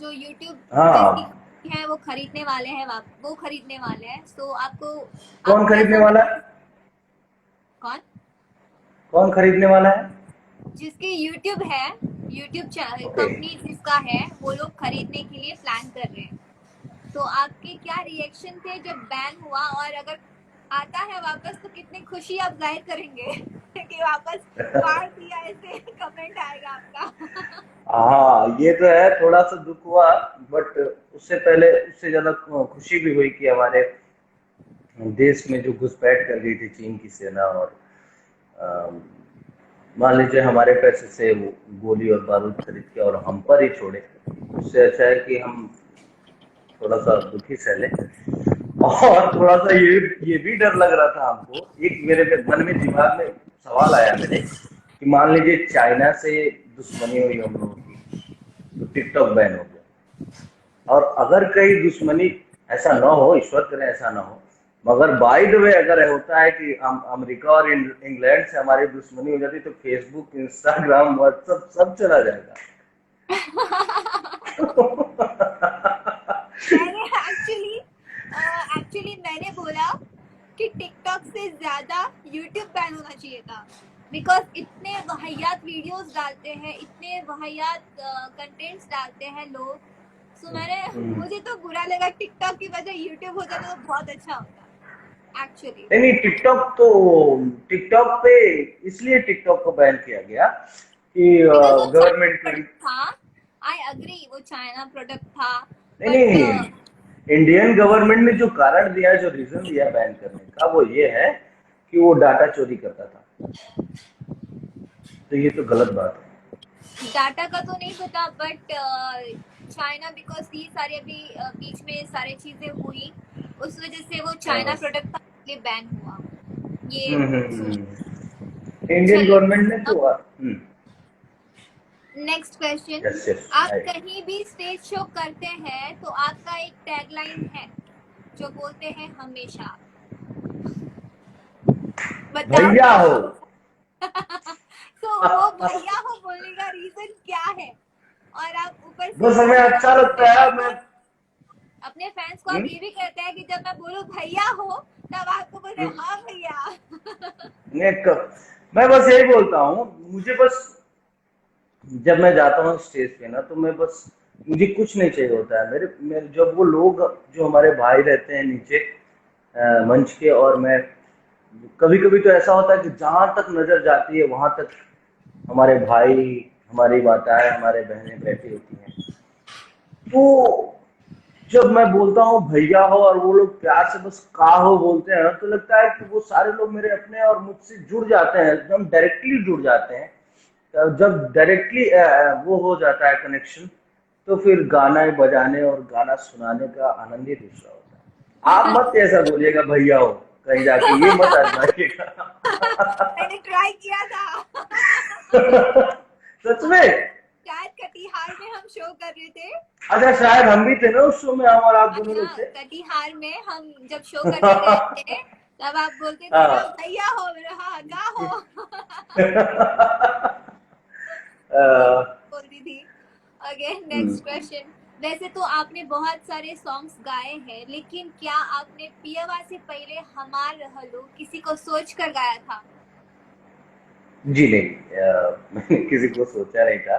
[SPEAKER 1] जो यूट्यूब जैसी है वो खरीदने वाले हैं, वो खरीदने वाले हैं। तो आपको
[SPEAKER 3] कौन खरीदने वाला है? कौन खरीदने वाला है?
[SPEAKER 1] जिसकी यूट्यूब है, यूट्यूब कंपनी जिसका है, वो लोग खरीदने के लिए प्लान कर रहे हैं। तो आपके क्या रिएक्शन थे जब बैन हुआ, और अगर आता है वापस तो कितनी खुशी आप जाहिर करेंगे कि वापस मार दिया, ऐसे कमेंट आएगा आपका?
[SPEAKER 3] हाँ, ये तो है, थोड़ा सा दुख हुआ, बट उससे पहले उससे ज्यादा खुशी भी हुई कि हमारे देश में जो घुसपैठ कर गई थी चीन की सेना, और मान लीजिए हमारे पैसे से वो गोली और बारूद खरीद के और हम पर ही छोड़े, उससे अच्छा है कि हम थोड़ा सा दुखी सहले। और थोड़ा सा ये भी डर लग रहा था हमको, एक मेरे मन में दिमाग में सवाल आया मेरे कि मान लीजिए चाइना से दुश्मनी हुई हम लोगों की, तो टिकटॉक बैन हो गया, और अगर कहीं दुश्मनी ऐसा ना हो, ईश्वर करे ऐसा ना हो, मगर बाय द वे अगर होता है कि अमेरिका और इंग्लैंड से हमारी दुश्मनी हो जाती, तो फेसबुक, इंस्टाग्राम, व्हाट्सएप सब चला जाएगा।
[SPEAKER 1] एक्चुअली मैंने बोला कि टिकटॉक से ज्यादा यूट्यूब बैन होना चाहिए था, बिकॉज इतने वाहियात वीडियोस डालते हैं, इतने वाहियात कंटेंट्स डालते हैं लोग। सो मुझे तो बुरा लगा, टिकटॉक की वजह यूट्यूब हो जाता तो बहुत अच्छा होता एक्चुअली।
[SPEAKER 3] नहीं, टिकटॉक पे इसलिए टिकटॉक को बैन किया गया कि गवर्नमेंट
[SPEAKER 1] था, आई अग्री, वो चाइना प्रोडक्ट था।
[SPEAKER 3] नहीं, इंडियन गवर्नमेंट ने जो कारण दिया, जो रीजन दिया बैन करने का, वो ये है कि वो डाटा चोरी करता था, तो ये तो गलत बात है।
[SPEAKER 1] डाटा का तो नहीं पता, बट चाइना, बिकॉज ये सारे अभी बीच में सारी चीजें हुई, उस वजह से वो चाइना प्रोडक्ट था, इसलिए बैन हुआ ये।
[SPEAKER 3] इंडियन गवर्नमेंट ने तो
[SPEAKER 1] नेक्स्ट क्वेश्चन, आप कहीं भी स्टेज शो करते हैं तो आपका एक टैगलाइन है जो बोलते हैं हमेशा,
[SPEAKER 3] भैया हो।
[SPEAKER 1] तो वो भैया हो बोलने का रीजन क्या है? और आप ऊपर से
[SPEAKER 3] बस हमें अच्छा लगता है, मैं
[SPEAKER 1] अपने फैंस को आप ये भी कहते हैं कि जब मैं बोलूं भैया हो तब आपको बोलते हैं हाँ भैया।
[SPEAKER 3] मैं बस यही बोलता हूँ, मुझे बस जब मैं जाता हूँ स्टेज पे ना, तो मुझे कुछ नहीं चाहिए होता है। मेरे जब वो लोग जो हमारे भाई रहते हैं नीचे, मंच के, और मैं कभी कभी तो ऐसा होता है कि जहां तक नजर जाती है वहां तक हमारे भाई, हमारी माताएं, हमारे बहनें बैठी होती हैं। तो जब मैं बोलता हूँ भैया हो और वो लोग प्यार से बस का हो बोलते हैं, तो लगता है कि वो सारे लोग मेरे अपने और मुझसे जुड़ जाते हैं, एकदम डायरेक्टली जुड़ जाते हैं। जब डायरेक्टली वो हो जाता है कनेक्शन, तो फिर गाना बजाने और गाना सुनाने का आनंद ही दूसरा होता है। आप मत ऐसा बोलिएगा भैया हो कहीं जाके, ये मत आजमाइएगा।
[SPEAKER 1] मैंने ट्राई किया था।
[SPEAKER 3] सच में?
[SPEAKER 1] शायद कटिहार में हम शो कर रहे थे।
[SPEAKER 3] अच्छा, शायद हम भी थे ना उस शो में, हम और आप दोनों लोग
[SPEAKER 1] हाँ,
[SPEAKER 3] थे।
[SPEAKER 1] कटिहार में हम जब शो करने गए थे, तब आप बोलते थे ना
[SPEAKER 3] हाँ।
[SPEAKER 1] भैया हो, मेरा हाँ गा हो। बोलती थी। Okay, next question. वैसे तो आपने बहुत सारे सॉन्ग्स गाए हैं, लेकिन क्या आपने पियावा से पहले हमार रहलो किसी को सोच कर गाया था?
[SPEAKER 3] जी नहीं, मैंने किसी को सोचा नहीं था।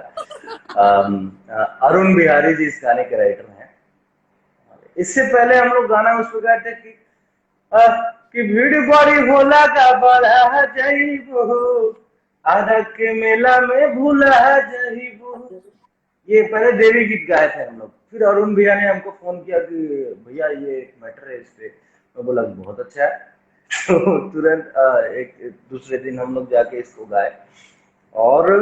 [SPEAKER 3] अरुण बिहारी जी इस गाने के राइटर हैं। इससे पहले हम लोग गाना उस पर गाए थे अ, कि भीड़ बड़ी होला का बड़ा जईबो, आधा के मेला में भूला जईबो। ये पहले देवी गीत गाए थे हम लोग। फिर अरुण भैया ने हमको फोन किया कि भैया ये एक मैटर है इस पे। मैं बोला बहुत अच्छा है। तो तुरंत एक दूसरे दिन हम लोग जाके इसको गाए। और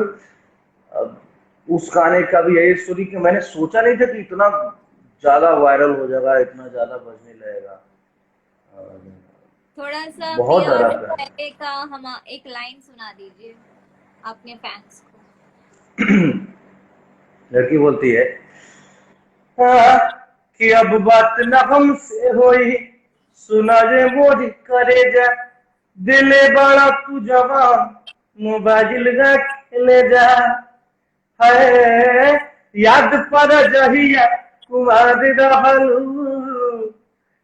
[SPEAKER 3] उस गाने का भी यही स्टोरी कि मैंने सोचा नहीं था कि इतना ज्यादा वायरल हो जाएगा, इतना ज्यादा बजने लगेगा।
[SPEAKER 1] थोड़ा सा
[SPEAKER 3] बहुत
[SPEAKER 1] पियावा
[SPEAKER 3] डरा
[SPEAKER 1] से
[SPEAKER 3] था।
[SPEAKER 1] पहले का हम एक लाइन सुना दीजिए अपने फैंस को।
[SPEAKER 3] लड़की बोलती है कि अब बात न हमसे होई, सुना जे मोरी करे जा, दिले बड़ा तू जवान, मोबाइल गा खेले जा। है याद पर जहिया कुमार रहलू,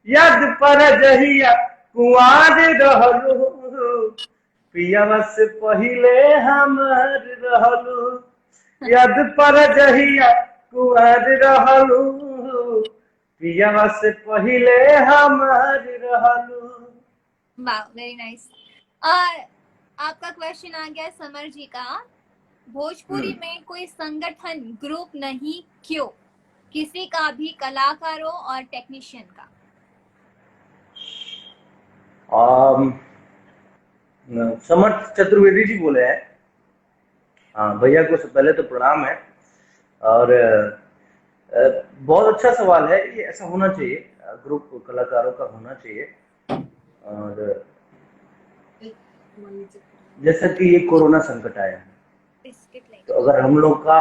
[SPEAKER 3] याद पर जहिया कुमार रहलू, पियावा से पहिले हमार रहलू, याद पर जहिया कुमार रहलू, पियावा से पहिले हमार रहलू।
[SPEAKER 1] वाह, वेरी नाइस। और आपका क्वेश्चन आ गया समर जी का। भोजपुरी में कोई संगठन ग्रुप नहीं क्यों? किसी का भी कलाकारों और टेक्नीशियन का।
[SPEAKER 3] समर्थ चतुर्वेदी जी बोले हैं। हाँ, भैया को से पहले तो प्रणाम है। और बहुत अच्छा सवाल है ये। ऐसा होना चाहिए, ग्रुप कलाकारों का होना चाहिए। और जैसा कि ये कोरोना संकट आया है, तो अगर हम लोग का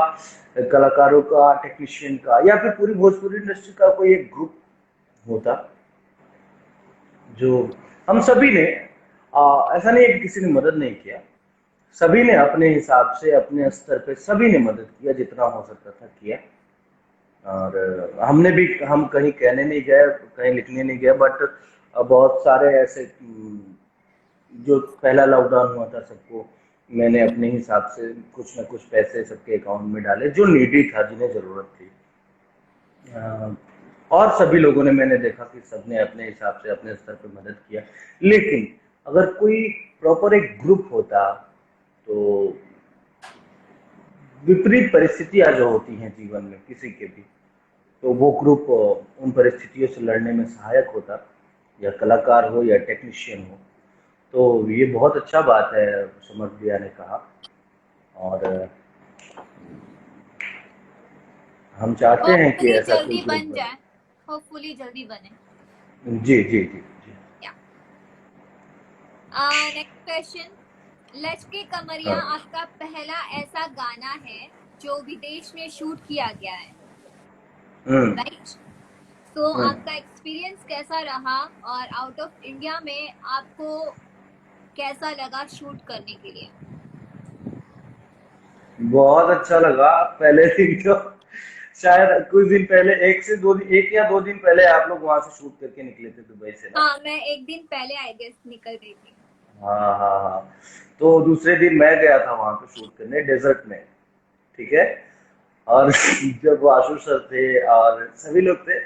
[SPEAKER 3] कलाकारों का, टेक्नीशियन का, या फिर पूरी भोजपुरी इंडस्ट्री का कोई एक ग्रुप होता, जो हम सभी ने, ऐसा नहीं है कि किसी ने मदद नहीं किया, सभी ने अपने हिसाब से, अपने स्तर पे सभी ने मदद किया, जितना हो सकता था किया। और हमने भी, हम कहीं कहने नहीं गए, कहीं लिखने नहीं गए, बट बहुत सारे ऐसे जो पहला लॉकडाउन हुआ था सबको, मैंने अपने हिसाब से कुछ ना कुछ पैसे सबके अकाउंट में डाले, जो नीडी था, जिन्हें जरूरत थी। और सभी लोगों ने, मैंने देखा कि सबने अपने हिसाब से अपने स्तर पर मदद किया। लेकिन अगर कोई प्रॉपर एक ग्रुप होता, तो विपरीत परिस्थितियां जो होती हैं जीवन में किसी के भी, तो वो ग्रुप उन परिस्थितियों से लड़ने में सहायक होता, या कलाकार हो या टेक्नीशियन हो। तो ये बहुत अच्छा बात है समर्थ भैया ने कहा। और हम चाहते हैं कि
[SPEAKER 1] होपफुली
[SPEAKER 3] ऐसा कोई
[SPEAKER 1] जल्दी
[SPEAKER 3] ग्रुप
[SPEAKER 1] बन
[SPEAKER 3] बने।
[SPEAKER 1] जाए, होपफुली जल्दी बने।
[SPEAKER 3] जी जी जी जी।
[SPEAKER 1] Next question. लचके कमरिया
[SPEAKER 3] हाँ।
[SPEAKER 1] आपका पहला ऐसा गाना है जो विदेश में शूट किया गया है, राइट? तो आपका एक्सपीरियंस कैसा रहा, और आउट ऑफ इंडिया में आपको कैसा लगा शूट करने के लिए?
[SPEAKER 3] बहुत अच्छा लगा। पहले दिन तो शायद कुछ दिन पहले, एक या दो दिन पहले आप लोग वहां से शूट करके निकले थे दुबई से ना?
[SPEAKER 1] हाँ, मैं एक दिन पहले आई गेस निकल गई थी।
[SPEAKER 3] हाँ हाँ हाँ। तो दूसरे दिन मैं गया था वहां पे शूट करने, डेजर्ट में। ठीक है। और जब आशु सर थे और सभी लोग थे,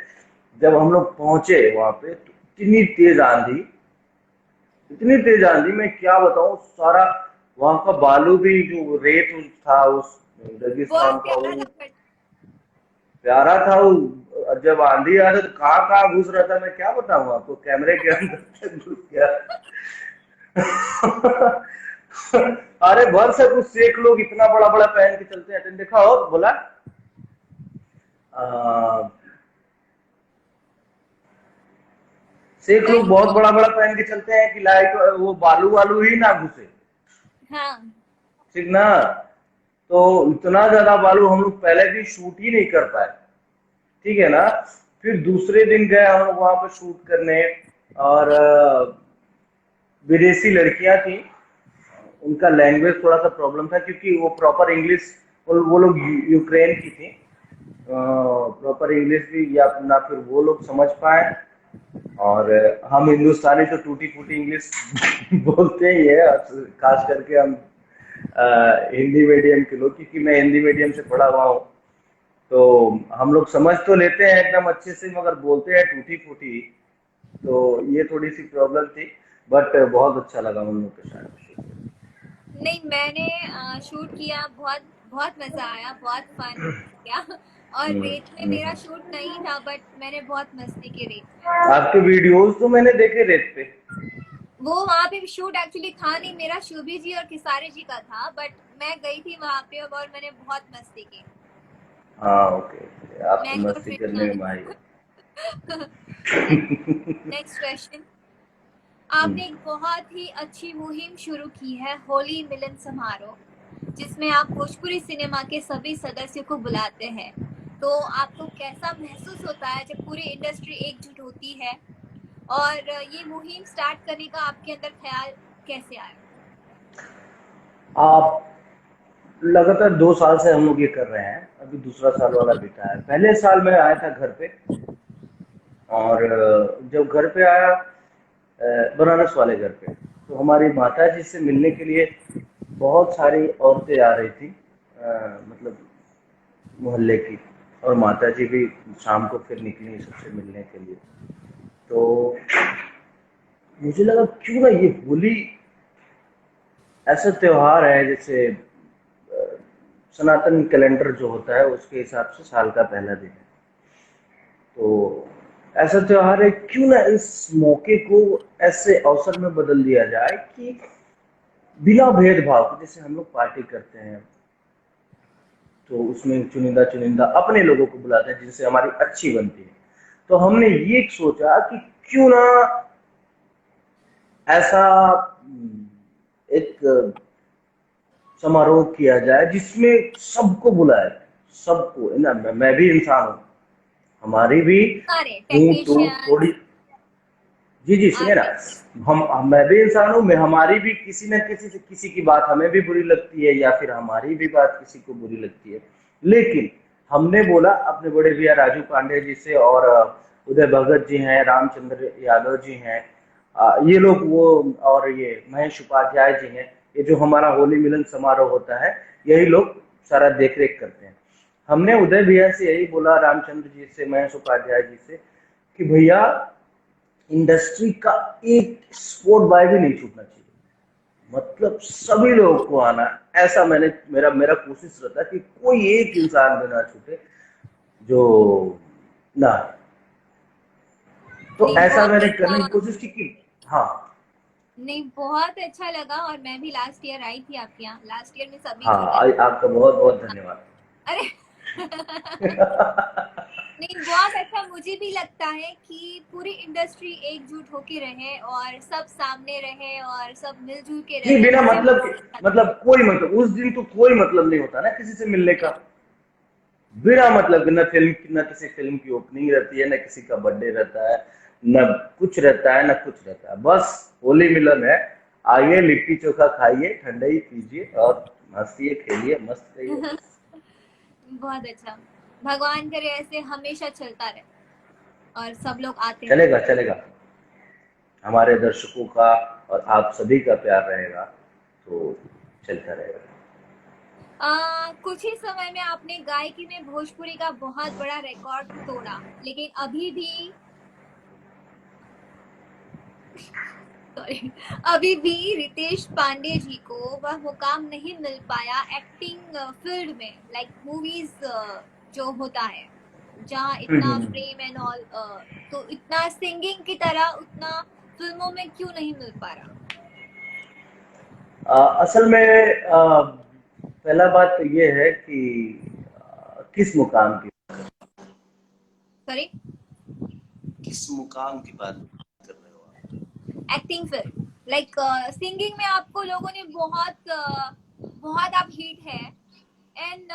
[SPEAKER 3] जब हम लोग पहुंचे वहां पे, तो इतनी तेज आंधी, मैं क्या बताऊं, सारा वहां का बालू भी, जो रेत था उस रेगिस्तान
[SPEAKER 1] बहुत
[SPEAKER 3] का,
[SPEAKER 1] प्यारा
[SPEAKER 3] वो
[SPEAKER 1] था but
[SPEAKER 3] प्यारा था वो। जब आंधी आ रही तो कहाँ कहाँ घुस रहा था, मैं क्या बताऊं आपको, कैमरे के अंदर तक घुस गया। अरे भर से कुछ शेख लोग इतना बड़ा बड़ा पहन के चलते हैं, तुमने देखा हो, बोला आ, शेख लोग
[SPEAKER 1] नहीं
[SPEAKER 3] बहुत बड़ा बड़ा पहन के चलते हैं कि लाइट वो बालू वालू ही ना घुसे,
[SPEAKER 1] हाँ
[SPEAKER 3] ठीक ना। तो इतना ज्यादा बालू हम लोग पहले भी शूट ही नहीं कर पाए, ठीक है ना। फिर दूसरे दिन गए हम लोग वहां पर शूट करने, और विदेशी लड़कियां थी, उनका लैंग्वेज थोड़ा सा प्रॉब्लम था, क्योंकि वो प्रॉपर इंग्लिश, वो लोग यूक्रेन की थी, प्रॉपर इंग्लिश भी या ना फिर वो लोग समझ पाए, और हम हिंदुस्तानी तो टूटी फूटी इंग्लिश बोलते ही है, खास करके हम हिंदी मीडियम के लोग, क्योंकि मैं हिंदी मीडियम से पढ़ा हुआ हूँ, तो हम लोग समझ तो लेते हैं एकदम अच्छे से, मगर बोलते हैं टूटी फूटी। तो ये थोड़ी सी प्रॉब्लम थी, बट बहुत अच्छा लगा उन लोग के साथ शूट करके।
[SPEAKER 1] नहीं, मैंने शूट किया, बहुत बहुत मजा आया, बहुत फन किया। और रेत में मेरा
[SPEAKER 3] हम्म।
[SPEAKER 1] शूट नहीं था बट मैंने बहुत मस्ती की रेत में।
[SPEAKER 3] आपके वीडियोस तो मैंने देखे रेत पे।
[SPEAKER 1] वो वहाँ पे शूट एक्चुअली था नहीं, मेरा शुभी जी और किसारी जी का था, बट मैं गई थी वहाँ पे और मैंने बहुत मस्ती की।
[SPEAKER 3] हाँ, ओके ओके, आप तो
[SPEAKER 1] मैंने और
[SPEAKER 3] मस्ती करने में माहिर
[SPEAKER 1] नेक्स्ट क्वेश्चन।
[SPEAKER 3] हैं।
[SPEAKER 1] आपने एक बहुत ही अच्छी मुहिम शुरू की है, होली मिलन समारोह, जिसमें आप भोजपुरी सिनेमा के सभी सदस्यों को बुलाते हैं। तो आपको कैसा महसूस होता है जब पूरी इंडस्ट्री एकजुट होती है, और ये मुहिम स्टार्ट करने का आपके अंदर ख्याल कैसे आया?
[SPEAKER 3] आप लगातार 2 साल से हम लोग ये कर रहे हैं, अभी दूसरा साल वाला बीता है। पहले साल में आया था घर पे, और जब घर पे आया, बनारस वाले घर पे, तो हमारी माता जी से मिलने के लिए बहुत सारी औरतें आ रही थी, मतलब मोहल्ले की, और माता जी भी शाम को फिर निकली सबसे मिलने के लिए। तो मुझे लगा क्यों ना ये होली ऐसा त्योहार है, जैसे सनातन कैलेंडर जो होता है उसके हिसाब से साल का पहला दिन है, तो ऐसा त्योहार है, क्यों ना इस मौके को ऐसे अवसर में बदल दिया जाए कि बिना भेदभाव के, जैसे हम लोग पार्टी करते हैं तो उसमें चुनिंदा चुनिंदा अपने लोगों को बुलाते हैं जिनसे हमारी अच्छी बनती है। तो हमने ये सोचा कि क्यों ना ऐसा एक समारोह किया जाए जिसमें सबको बुलाया जाए, सबको है ना। मैं भी इंसान हूँ, हमारी भी
[SPEAKER 1] सारे
[SPEAKER 3] मुंह टूट
[SPEAKER 1] टेक्नीशियंस,
[SPEAKER 3] थोड़ी, जी जी सुनिए ना,
[SPEAKER 1] आर्टिस्ट।
[SPEAKER 3] हम मैं भी इंसान हूँ, मैं हमारी भी किसी न किसी से किसी की बात हमें भी बुरी लगती है, या फिर हमारी भी बात किसी को बुरी लगती है। लेकिन हमने बोला अपने बड़े भैया राजू पांडे जी से, और उदय भगत जी हैं, रामचंद्र यादव जी हैं, ये लोग वो, और ये महेश उपाध्याय जी हैं, ये जो हमारा होली मिलन समारोह होता है, यही लोग सारा देख रेख करते हैं। हमने उदय भैया से यही बोला, रामचंद्र जी से, महेश उपाध्याय जी से, कि भैया इंडस्ट्री का एक स्पोर्ट बाय भी नहीं छूटना चाहिए, मतलब सभी लोगों को आना, ऐसा मैंने मेरा मेरा कोशिश रहता है कि कोई एक इंसान भी ना छूटे जो ना। तो
[SPEAKER 1] नहीं,
[SPEAKER 3] ऐसा
[SPEAKER 1] बहुत
[SPEAKER 3] मैंने करने की
[SPEAKER 1] अच्छा।
[SPEAKER 3] कोशिश की कि हाँ,
[SPEAKER 1] नहीं, बहुत अच्छा लगा, और मैं भी लास्ट ईयर आई थी आपके यहाँ, लास्ट ईयर में सभी
[SPEAKER 3] हाँ,
[SPEAKER 1] जुड़े।
[SPEAKER 3] आपका बहुत बहुत धन्यवाद।
[SPEAKER 1] अरे नहीं, बहुत अच्छा, मुझे भी लगता है कि पूरी इंडस्ट्री एकजुट होके रहे और सब सामने रहे और सब मिलजुल के
[SPEAKER 3] नहीं,
[SPEAKER 1] रहे,
[SPEAKER 3] बिना
[SPEAKER 1] इससे
[SPEAKER 3] मतलब
[SPEAKER 1] बहुत
[SPEAKER 3] के,
[SPEAKER 1] अच्छा लगता
[SPEAKER 3] मतलब कोई मतलब उस दिन तो कोई मतलब नहीं होता ना किसी से मिलने का, बिना मतलब के, न किसी फिल्म की ओपनिंग रहती है, न किसी का बर्थडे रहता है, न कुछ रहता है, न कुछ रहता है, बस होली मिलन है। आइए, लिट्टी चोखा खाइए, ठंडाई पीजिए, और हंसिए, खेलिए, मस्त रहिए,
[SPEAKER 1] है।
[SPEAKER 3] बस।
[SPEAKER 1] बहुत अच्छा। भगवान करे ऐसे हमेशा चलता रहे और सब लोग आते रहे।
[SPEAKER 3] चलेगा चलेगा, हमारे दर्शकों का और आप सभी का प्यार रहेगा तो चलता रहेगा।
[SPEAKER 1] कुछ ही समय में आपने गायकी में भोजपुरी का बहुत बड़ा रिकॉर्ड तोड़ा, लेकिन अभी भी सॉरी, अभी भी रितेश पांडे जी को वह मुकाम नहीं मिल पाया एक्टिंग फील्ड में, लाइक मूवीज जो होता है जहाँ इतना
[SPEAKER 3] हम्म।
[SPEAKER 1] फ्रेम एंड ऑल, तो इतना सिंगिंग की तरह उतना फिल्मों में क्यों नहीं मिल पा रहा?
[SPEAKER 3] असल में पहला बात तो ये है कि किस मुकाम की।
[SPEAKER 1] सॉरी,
[SPEAKER 2] किस मुकाम की बात कर रहे हो आप?
[SPEAKER 1] एक्टिंग फिल्म, लाइक सिंगिंग में आपको लोगों ने बहुत आप हिट है एंड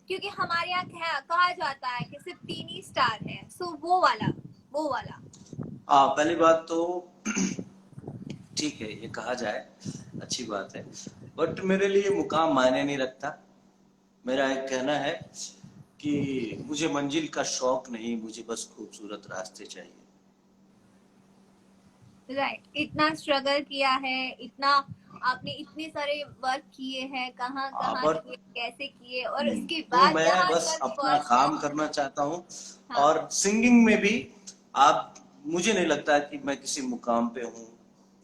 [SPEAKER 1] क्योंकि हमारे यहाँ कहा जाता है कि सिर्फ 3 ही स्टार है, सो वो वाला।
[SPEAKER 2] पहली बात तो ठीक है, ये कहा जाए अच्छी बात है, बट मेरे लिए मुकाम मायने नहीं रखता। मेरा एक कहना है कि मुझे मंजिल का शौक नहीं, मुझे बस खूबसूरत रास्ते चाहिए।
[SPEAKER 1] राइट, इतना स्ट्रगल किया है, इतना आपने इतने सारे वर्क किए हैं, कहाँ कहाँ
[SPEAKER 2] बट
[SPEAKER 1] किए, कैसे किए, और उसके
[SPEAKER 2] तो
[SPEAKER 1] बाद
[SPEAKER 2] मैं
[SPEAKER 1] यहाँ
[SPEAKER 2] बस
[SPEAKER 1] तक
[SPEAKER 2] अपना
[SPEAKER 1] पहुंचना
[SPEAKER 2] काम
[SPEAKER 1] है।
[SPEAKER 2] करना चाहता हूँ।
[SPEAKER 1] हाँ,
[SPEAKER 2] और सिंगिंग में भी आप, मुझे नहीं लगता कि मैं किसी मुकाम पे हूँ।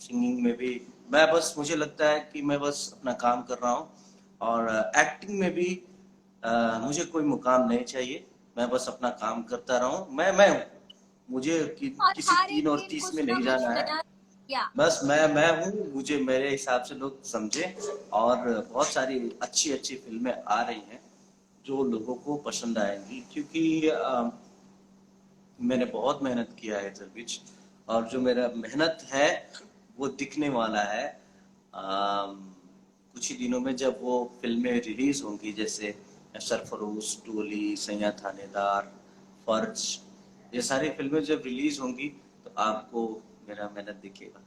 [SPEAKER 2] सिंगिंग में भी मैं बस, मुझे लगता है कि मैं बस अपना काम कर रहा हूँ। और एक्टिंग में भी मुझे कोई मुकाम नहीं चाहिए। मैं बस अपना काम करता रहूँ। मैं हूँ, मुझे
[SPEAKER 1] और
[SPEAKER 2] किसी
[SPEAKER 1] हर एक
[SPEAKER 2] 3 और
[SPEAKER 1] दिन
[SPEAKER 2] 30
[SPEAKER 1] कुछ
[SPEAKER 2] में
[SPEAKER 1] ना
[SPEAKER 2] नहीं
[SPEAKER 1] कुछ
[SPEAKER 2] जाना है।
[SPEAKER 1] नया। या
[SPEAKER 2] बस मैं हूँ, मुझे मेरे हिसाब से लोग समझे। और बहुत सारी अच्छी अच्छी फिल्में आ रही हैं जो लोगों को पसंद आएंगी, क्योंकि मैंने बहुत मेहनत किया है इधर बीच। और जो मेरा मेहनत है वो दिखने वाला है। कुछ ही दिनों में जब वो फिल्में रिलीज होंगी, जैसे सरफरोश, डोली, सैया थानेदार, फर्ज, ये सारी फिल्में जब रिलीज होंगी तो आपको मेरा मेहनत दिखेगा।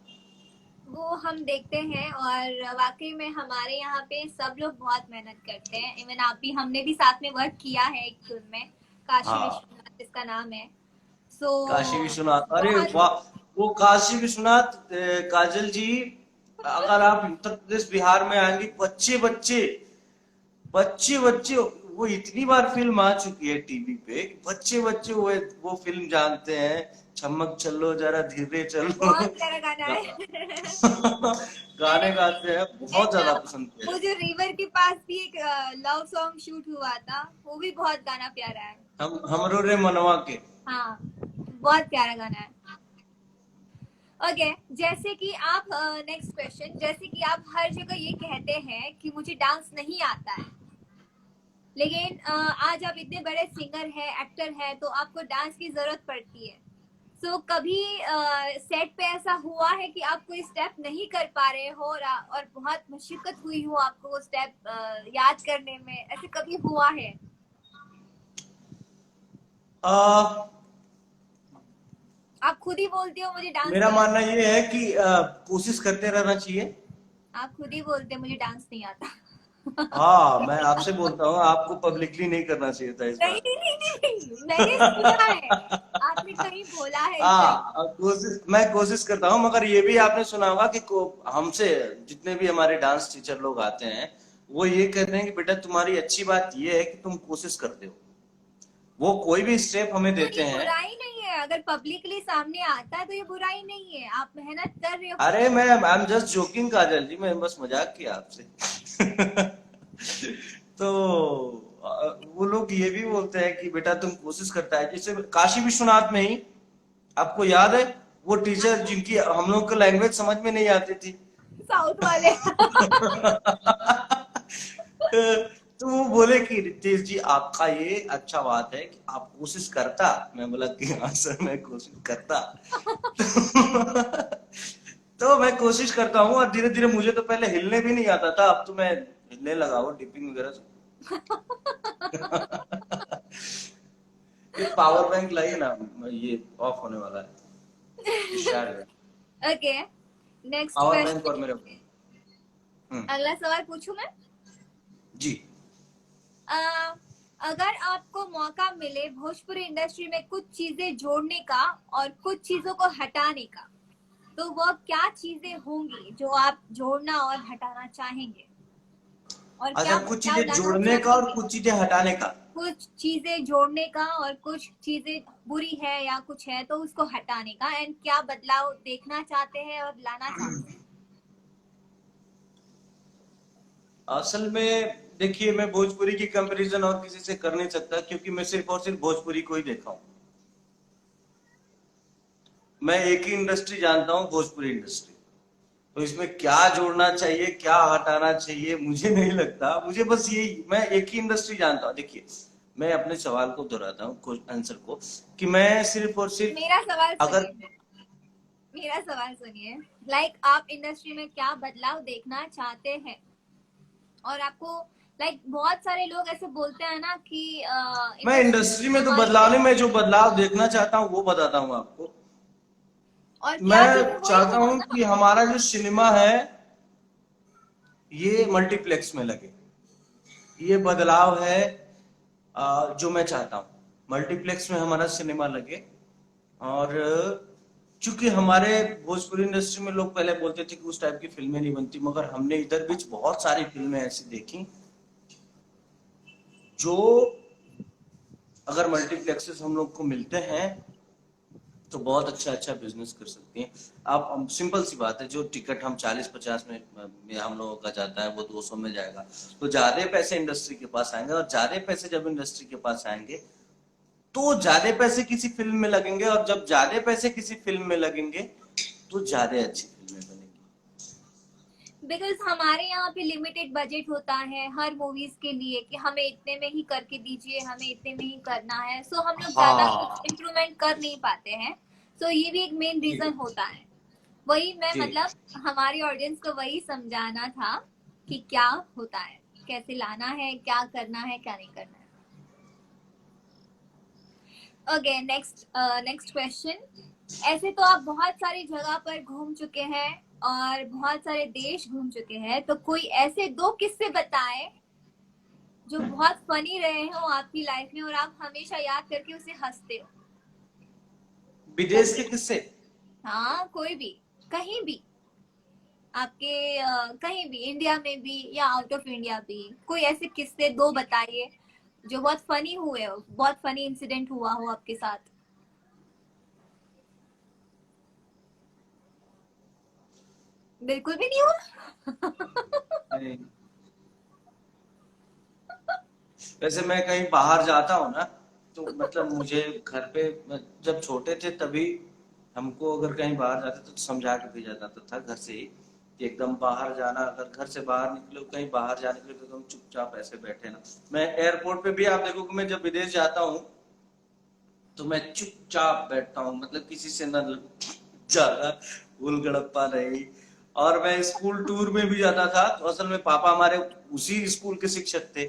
[SPEAKER 1] वो हम देखते हैं, और वाकई में हमारे यहाँ पे सब लोग बहुत मेहनत करते हैं, इवन आप भी, हमने भी साथ में वर्क किया है एक फिल्म में, काशी
[SPEAKER 2] हाँ,
[SPEAKER 1] विश्वनाथ जिसका नाम है। सो
[SPEAKER 2] काशी विश्वनाथ, अरे
[SPEAKER 1] बहुत।
[SPEAKER 2] वाह! वो काशी विश्वनाथ, काजल जी, अगर आप उत्तर प्रदेश बिहार में आएंगी, बच्चे बच्चे बच्चे बच्चे, वो इतनी बार फिल्म आ चुकी है टीवी पे, बच्चे बच्चे वो फिल्म जानते हैं। चमक चलो जरा धीरे चलो।
[SPEAKER 1] बहुत प्यारा गाना है।
[SPEAKER 2] गाने गाते हैं, बहुत
[SPEAKER 1] एंड
[SPEAKER 2] ज्यादा पसंद
[SPEAKER 1] वो
[SPEAKER 2] किया।
[SPEAKER 1] जो रिवर के पास भी एक लव सॉन्ग शूट हुआ था, वो भी बहुत गाना प्यारा है।
[SPEAKER 2] हम हमरो रे मनवा के।
[SPEAKER 1] हाँ, बहुत प्यारा गाना है। ओके, जैसे कि आप, नेक्स्ट क्वेश्चन, जैसे कि आप हर जगह ये कहते हैं कि मुझे डांस नहीं आता है, लेकिन आज आप इतने बड़े सिंगर हैं, एक्टर हैं, तो आपको डांस की जरूरत पड़ती है। सो कभी सेट पे ऐसा हुआ है कि आप कोई स्टेप नहीं कर पा रहे हो, और बहुत मुश्किल हुई हो आपको वो स्टेप याद करने में, ऐसे कभी हुआ है?
[SPEAKER 2] आ,
[SPEAKER 1] आप खुद ही बोलते हो मुझे डांस
[SPEAKER 2] मेरा
[SPEAKER 1] नहीं
[SPEAKER 2] मानना
[SPEAKER 1] आता।
[SPEAKER 2] ये है कि कोशिश करते रहना चाहिए।
[SPEAKER 1] आप खुद ही बोलते हो मुझे डांस नहीं आता।
[SPEAKER 2] हाँ, मैं आपसे बोलता हूँ, आपको पब्लिकली नहीं करना चाहिए था इस
[SPEAKER 1] नहीं
[SPEAKER 2] बात
[SPEAKER 1] नहीं
[SPEAKER 2] को।
[SPEAKER 1] नहीं नहीं, मैंने सुना है, आपने कहीं बोला है इस तरीके।
[SPEAKER 2] हाँ, मैं कोशिश करता हूँ, मगर ये भी आपने सुना होगा कि हमसे जितने भी हमारे डांस टीचर लोग आते हैं, वो ये कहते हैं कि बेटा तुम्हारी अच्छी बात ये है कि तुम कोशिश करते हो। वो कोई भी स्टेप हमें
[SPEAKER 1] तो
[SPEAKER 2] देते
[SPEAKER 1] ये
[SPEAKER 2] हैं।
[SPEAKER 1] बुराई नहीं है, अगर पब्लिकली सामने आता है तो ये बुराई नहीं है, आप मेहनत कर रहे हो।
[SPEAKER 2] अरे मैं आई एम जस्ट जोकिंग काजल जी, मैं बस मजाक किया आपसे। तो वो लोग ये भी बोलते हैं कि बेटा तुम कोशिश करता है, जैसे काशी विश्वनाथ में ही आपको याद है वो टीचर जिनकी हम लोग को लैंग्वेज समझ में नहीं आती थी।
[SPEAKER 1] साउथ वाले।
[SPEAKER 2] तो वो बोले कि रितेश जी आपका ये अच्छा बात है कि आप कोशिश करता। मैं बोला कि हाँ सर, मैं कोशिश करता। तो मैं कोशिश करता हूँ, और धीरे धीरे, मुझे तो पहले हिलने भी नहीं आता था, अब तो मैं हिलने लगा हूँ डिपिंग वगैरह से। ये पावर बैंक लाइए ना, ये ऑफ होने वाला है शायद।
[SPEAKER 1] ओके, नेक्स्ट
[SPEAKER 2] पावर बैंक और
[SPEAKER 1] क्वेश्चन।
[SPEAKER 2] मेरे। हम्म।
[SPEAKER 1] अगला सवाल पूछूं मैं?
[SPEAKER 2] जी।
[SPEAKER 1] अ, अगर आपको मौका मिले भोजपुरी इंडस्ट्री में कुछ चीजें जोड़ने का और कुछ चीजों को हटाने का, तो वह क्या चीजें होंगी जो आप जोड़ना और हटाना चाहेंगे? और
[SPEAKER 2] अच्छा,
[SPEAKER 1] क्या
[SPEAKER 2] कुछ
[SPEAKER 1] बदलाव
[SPEAKER 2] चीजें
[SPEAKER 1] लाना
[SPEAKER 2] जोड़ने का
[SPEAKER 1] चाहते
[SPEAKER 2] और
[SPEAKER 1] हैं?
[SPEAKER 2] कुछ चीजें हटाने का।
[SPEAKER 1] कुछ चीजें जोड़ने का और कुछ चीजें बुरी है या कुछ है तो उसको हटाने का, एंड क्या बदलाव देखना चाहते हैं और लाना चाहते हैं?
[SPEAKER 2] असल में देखिए, मैं भोजपुरी की कंपैरिजन और किसी से कर नहीं सकता, क्योंकि मैं सिर्फ और सिर्फ भोजपुरी को ही देखा हूँ। मैं एक ही इंडस्ट्री जानता हूँ, भोजपुरी इंडस्ट्री। तो इसमें क्या जोड़ना चाहिए, क्या हटाना चाहिए, मुझे नहीं लगता। मुझे बस यही, मैं एक ही इंडस्ट्री जानता हूँ। देखिए, मैं अपने सवाल को दोहराता हूँ, आंसर को, कि मैं सिर्फ और
[SPEAKER 1] मेरा सवाल
[SPEAKER 2] सिर्फ अगर
[SPEAKER 1] सुनिए, मेरा सवाल सुनिए। लाइक आप इंडस्ट्री में क्या बदलाव देखना चाहते हैं? और आपको बहुत सारे लोग ऐसे बोलते हैं ना कि
[SPEAKER 2] मैं
[SPEAKER 1] इंडस्ट्री
[SPEAKER 2] इंडस्ट्री में तो
[SPEAKER 1] हमारी
[SPEAKER 2] बदलाव नहीं, मैं
[SPEAKER 1] बेस्ट
[SPEAKER 2] जो
[SPEAKER 1] है,
[SPEAKER 2] बदलाव देखना चाहता हूँ वो बताता हूँ आपको।
[SPEAKER 1] और क्या चीजें
[SPEAKER 2] मैं
[SPEAKER 1] वही
[SPEAKER 2] चाहता
[SPEAKER 1] बोलो
[SPEAKER 2] हूँ
[SPEAKER 1] ना।
[SPEAKER 2] कि हमारा जो सिनेमा है ये मल्टीप्लेक्स में लगे। ये बदलाव है जो मैं चाहता हूँ, मल्टीप्लेक्स में हमारा सिनेमा लगे। और चूंकि हमारे भोजपुरी इंडस्ट्री में लोग पहले बोलते थे कि उस टाइप की फिल्में नहीं बनती, मगर हमने इधर बीच बहुत सारी फिल्में ऐसी देखी जो, अगर मल्टीप्लेक्सेस हम लोग को मिलते हैं तो बहुत अच्छा अच्छा बिजनेस कर सकती हैं आप। सिंपल सी बात है, जो टिकट हम 40-50 में हम लोगों का जाता है, वो 200 में जाएगा। तो ज्यादा पैसे इंडस्ट्री के पास आएंगे, और ज्यादा पैसे जब इंडस्ट्री के पास आएंगे तो ज्यादा पैसे किसी फिल्म में लगेंगे, और जब ज्यादा पैसे किसी फिल्म में लगेंगे तो ज्यादा अच्छी फिल्में बनेंगी।
[SPEAKER 1] बिकॉज हमारे यहाँ पे लिमिटेड बजट होता है हर मूवीज के लिए कि हमें इतने में ही करके दीजिए, हमें इतने में ही करना है, सो हम लोग ज्यादा कुछ
[SPEAKER 2] हाँ
[SPEAKER 1] इम्प्रूवमेंट कर नहीं पाते हैं। सो ये भी एक मेन
[SPEAKER 2] जी
[SPEAKER 1] रीजन होता है। वही मैं
[SPEAKER 2] जी।
[SPEAKER 1] मतलब हमारी ऑडियंस को वही समझाना था कि क्या होता है, कैसे लाना है, क्या करना है, क्या नहीं करना है। Okay, next next question. ऐसे तो आप बहुत सारी जगह पर घूम चुके हैं और बहुत सारे देश घूम चुके हैं, तो कोई ऐसे 2 किस्से बताएं जो बहुत फनी रहे हो आपकी लाइफ में और आप हमेशा याद करके उसे हंसते हो।
[SPEAKER 2] विदेश के किस्से।
[SPEAKER 1] हाँ, कोई भी, कहीं भी, आपके कहीं भी, इंडिया में भी या आउट ऑफ इंडिया भी, कोई ऐसे किस्से 2 बताइए जो बहुत फनी हुए हो, बहुत फनी इंसिडेंट हुआ हो आपके साथ। बिल्कुल भी नहीं हुआ?
[SPEAKER 2] नहीं, वैसे मैं कहीं बाहर जाता हूँ ना, तो मतलब मुझे घर पे, जब छोटे थे तभी हमको अगर कहीं बाहर जाते तो समझा के भेजा जाता था घर से ही, कि एकदम बाहर जाना, अगर घर से बाहर निकले हो, कहीं बाहर जाने के लिए, तो एकदम चुपचाप ऐसे बैठे ना। मैं एयरपोर्ट पे भी आप देखोगे, मैं जब विदेश जाता हूँ तो मैं चुपचाप बैठता हूँ, मतलब किसी से ना ज्यादा उल गड़प्पा नहीं। और मैं स्कूल टूर में भी जाता था, तो असल में पापा हमारे उसी स्कूल के शिक्षक थे।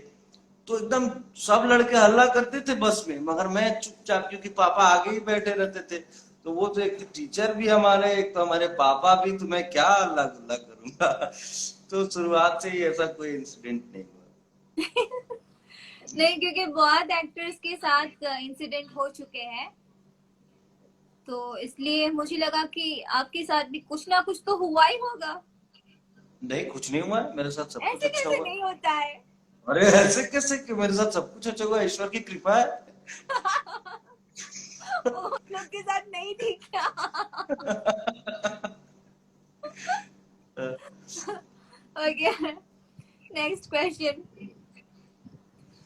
[SPEAKER 2] तो एकदम सब लड़के हल्ला करते थे बस में, मगर मैं चुपचाप, क्योंकि पापा आगे ही बैठे रहते थे। तो वो तो एक टीचर भी हमारे, एक तो हमारे पापा भी, तो मैं क्या हल्ला गुल्ला करूंगा। तो शुरुआत से ही ऐसा कोई इंसिडेंट नहीं हुआ।
[SPEAKER 1] नहीं, क्योंकि बहुत एक्टर्स के साथ इंसिडेंट हो चुके हैं, तो इसलिए मुझे लगा कि आपके साथ भी कुछ ना कुछ तो हुआ ही होगा।
[SPEAKER 2] नहीं, कुछ नहीं हुआ है, मेरे साथ सब कुछ
[SPEAKER 1] ऐसे
[SPEAKER 2] अच्छा
[SPEAKER 1] कैसे
[SPEAKER 2] हुआ।
[SPEAKER 1] नहीं होता है?
[SPEAKER 2] अरे ऐसे कैसे, कि मेरे साथ सब कुछ अच्छा हुआ, ईश्वर की कृपा है।
[SPEAKER 1] वो उन लोग के साथ नहीं थी क्या? Okay, next question.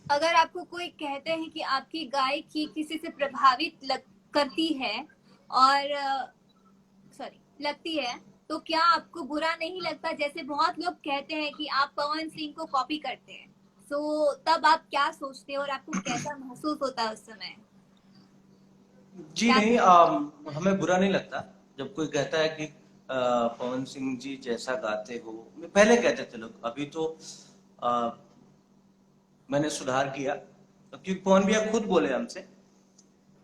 [SPEAKER 1] अगर आपको कोई कहते हैं कि आपकी गायकी किसी से प्रभावित करती है और सॉरी लगती है, तो क्या आपको बुरा नहीं लगता? जैसे बहुत लोग कहते हैं कि आप पवन सिंह को कॉपी करते हैं, सो तब आप क्या सोचते हो और आपको कैसा महसूस होता है उस समय?
[SPEAKER 2] जी
[SPEAKER 1] क्या
[SPEAKER 2] नहीं,
[SPEAKER 1] कहते हैं?
[SPEAKER 2] हमें बुरा नहीं लगता जब कोई कहता है कि पवन सिंह जी जैसा गाते हो। पहले कहते थे लोग, अभी तो आ, मैंने सुधार किया, क्योंकि पवन भैया खुद बोले हमसे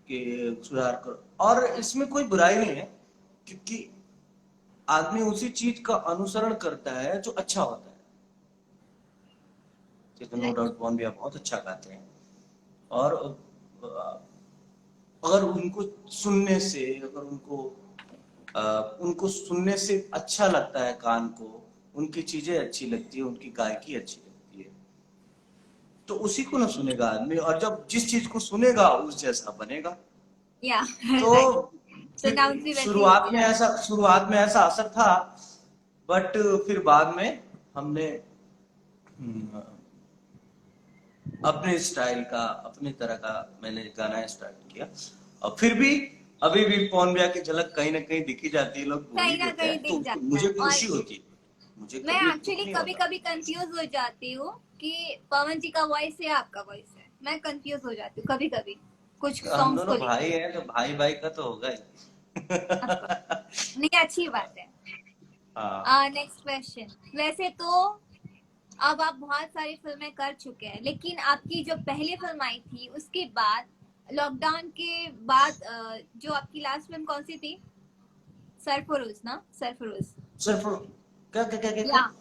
[SPEAKER 2] कि सुधार करो, और इसमें कोई बुराई नहीं है, क्योंकि आदमी उसी चीज का अनुसरण करता है जो अच्छा होता है। No
[SPEAKER 1] Right.
[SPEAKER 2] डाउट पवन भैया बहुत अच्छा गाते हैं, और अगर उनको सुनने से, अगर उनको सुनने से अच्छा लगता है कान को, उनकी चीजें अच्छी लगती है, उनकी गायकी अच्छी लगती है, तो उसी को ना सुनेगा आदमी, और जब जिस चीज को सुनेगा उस जैसा बनेगा।
[SPEAKER 1] या
[SPEAKER 2] तो
[SPEAKER 1] तो नाउन भी वैसे ही
[SPEAKER 2] शुरुआत
[SPEAKER 1] होते
[SPEAKER 2] में
[SPEAKER 1] हैं।
[SPEAKER 2] ऐसा असर था, बट फिर बाद में हमने अपने स्टाइल का, अपनी तरह का मैंने गाना स्टार्ट किया। और फिर भी अभी भी पवन भैया की झलक कहीं ना कहीं दिखी जाती है, लोग बोल ही
[SPEAKER 1] कहीं ना
[SPEAKER 2] देते
[SPEAKER 1] कहीं
[SPEAKER 2] हैं, तो
[SPEAKER 1] दिख जाता है।
[SPEAKER 2] मुझे खुशी
[SPEAKER 1] और
[SPEAKER 2] होती है, मुझे
[SPEAKER 1] मैं
[SPEAKER 2] कभी दुख
[SPEAKER 1] एक्चुअली
[SPEAKER 2] नहीं
[SPEAKER 1] कभी
[SPEAKER 2] होता।
[SPEAKER 1] कभी कंफ्यूज हो जाती हूँ कि पवन जी का वॉइस है आपका वॉइस है, मैं कंफ्यूज हो जाती हूँ कभी कभी कुछ
[SPEAKER 2] हम
[SPEAKER 1] सॉन्ग्स को
[SPEAKER 2] दोनों
[SPEAKER 1] लेकर।
[SPEAKER 2] भाई हैं तो भाई भाई का तो होगा ही।
[SPEAKER 1] नहीं, अच्छी बात है।
[SPEAKER 2] हाँ।
[SPEAKER 1] Next question. वैसे तो अब आप बहुत सारी फिल्में कर चुके हैं, लेकिन आपकी जो पहली फिल्म आई थी उसके बाद, लॉकडाउन के बाद, जो आपकी लास्ट फिल्म कौन सी थी? सरफरोश ना, सरफरोश।
[SPEAKER 2] सिर्फ क्या क्या क्या क्या क्या?
[SPEAKER 1] या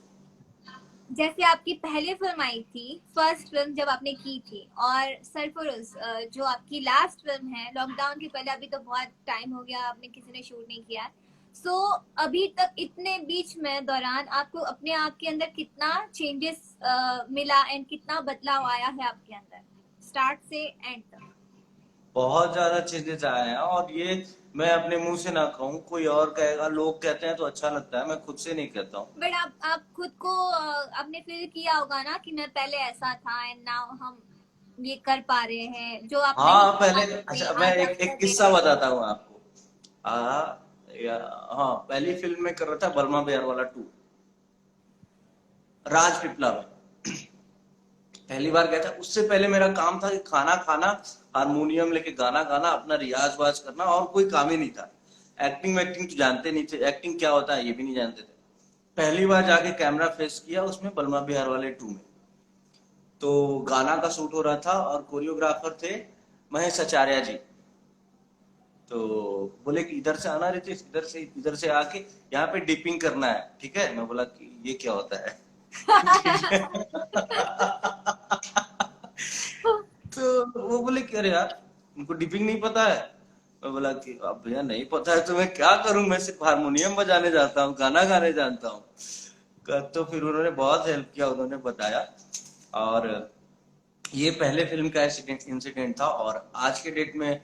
[SPEAKER 1] जैसे आपकी पहली फिल्म आई थी, फर्स्ट फिल्म जब आपने की थी, और सरफरोश जो आपकी लास्ट फिल्म है लॉकडाउन के पहले, अभी तो बहुत टाइम हो गया, आपने किसी ने शूट नहीं किया। सो अभी तक इतने बीच में दौरान आपको अपने आप के अंदर कितना चेंजेस मिला एंड कितना बदलाव आया है आपके अंदर स्टार्ट से एंड तक?
[SPEAKER 2] बहुत ज्यादा चेंजेस आए हैं, और ये मैं अपने मुंह से ना कहूँ, कोई और कहेगा, लोग कहते हैं तो अच्छा लगता है, मैं खुद से नहीं कहता हूँ।
[SPEAKER 1] बट आप खुद को आपने फील किया होगा ना कि मैं पहले ऐसा था एंड नाउ हम ये कर पा रहे हैं जो आप नहीं
[SPEAKER 2] हाँ
[SPEAKER 1] कर
[SPEAKER 2] पहले,
[SPEAKER 1] पाते थे,
[SPEAKER 2] अच्छा मैं
[SPEAKER 1] आज आप
[SPEAKER 2] एक
[SPEAKER 1] कर रहे
[SPEAKER 2] किस्सा
[SPEAKER 1] हैं।
[SPEAKER 2] बताता हूँ आपको। या, हाँ पहली फिल्म में कर रहा था बर्मा बिहार वाला 2, राज पिपला में। पहली बार गया था। उससे पहले मेरा काम था कि खाना खाना, हारमोनियम लेके गाना गाना, अपना रियाज वाज करना, और कोई काम ही नहीं था। एक्टिंग वैक्टिंग तो जानते नहीं थे, एक्टिंग क्या होता है ये भी नहीं जानते थे। पहली बार जाके कैमरा फेस किया उसमें बलमा बिहार वाले 2 में। तो गाना का शूट हो रहा था और कोरियोग्राफर थे महेश आचार्य जी। तो बोले कि इधर से आना रितेश, इधर से आके यहाँ पे डिपिंग करना है, ठीक है। मैं बोला कि ये क्या होता है। ठीक है। तो वो बोले कि अरे यार उनको डिपिंग नहीं पता है। मैं बोला कि अब भैया नहीं पता है तो मैं क्या करूं, मैं सिर्फ हारमोनियम बजाने जाता हूँ, गाना गाने जानता हूँ। तो फिर उन्होंने बहुत हेल्प किया, उन्होंने बताया। और ये पहले फिल्म का इंसिडेंट था। और आज के डेट में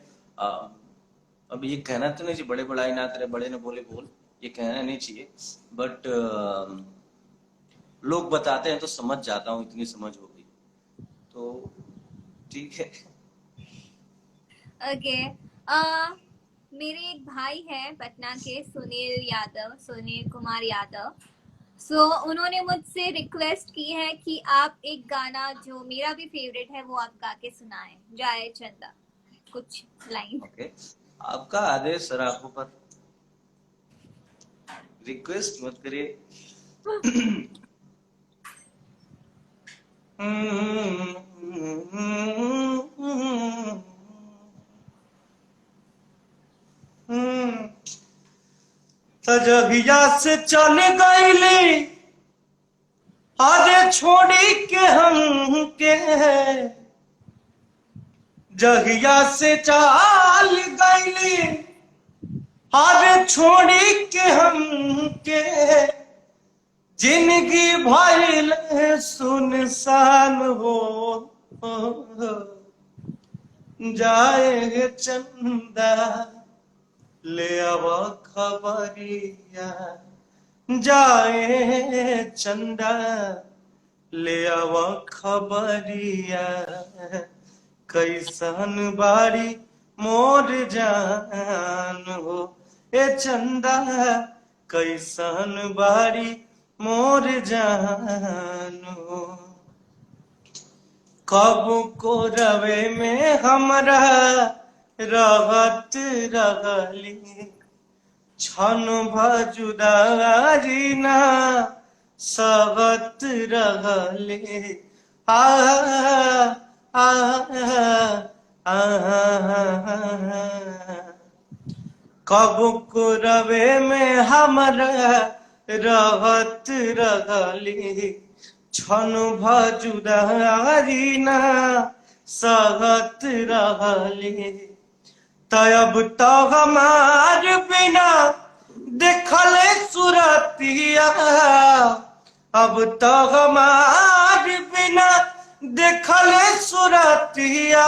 [SPEAKER 2] अब ये कहना तो नहीं चाहिए, बड़े बड़ाई ना करे, बड़े ने बोले बोल, ये कहना नहीं चाहिए, बट लोग बताते हैं तो समझ जाता हूँ, इतनी समझ हो गई तो ठीक है।
[SPEAKER 1] ओके। मेरे एक भाई है पटना के, सुनील यादव, सुनील कुमार यादव। सो उन्होंने मुझसे रिक्वेस्ट की है कि आप एक गाना जो मेरा भी फेवरेट है वो आप गा के सुनाएं, जाए चंदा, कुछ लाइन।
[SPEAKER 2] ओके, आपका आदेश सर, आपको पर रिक्वेस्ट मत करिए। तजहिया से चल गईली, अरे छोड़ी के हम के, जहिया से चाल गईली, अरे छोड़ी के हम के, जिंदगी भइल सुनसान हो, जाए चंदा ले अब खबरिया, जाए चंदा ले अब खबरिया, कैसन बारी मोर जान हो, ए चंदा कैसन बारी मोर जान हो। कब को रवे में हमरा रहत रहली, क्षण भजुदारी ना सहत रहली। आ आ कब को रवे में हमरा रहत रहली, क्षण भजुदारी ना सहत रहली। तब तो हमार बिना देखल सूरतिया, अब तो हमार बिना देखले सुरतिया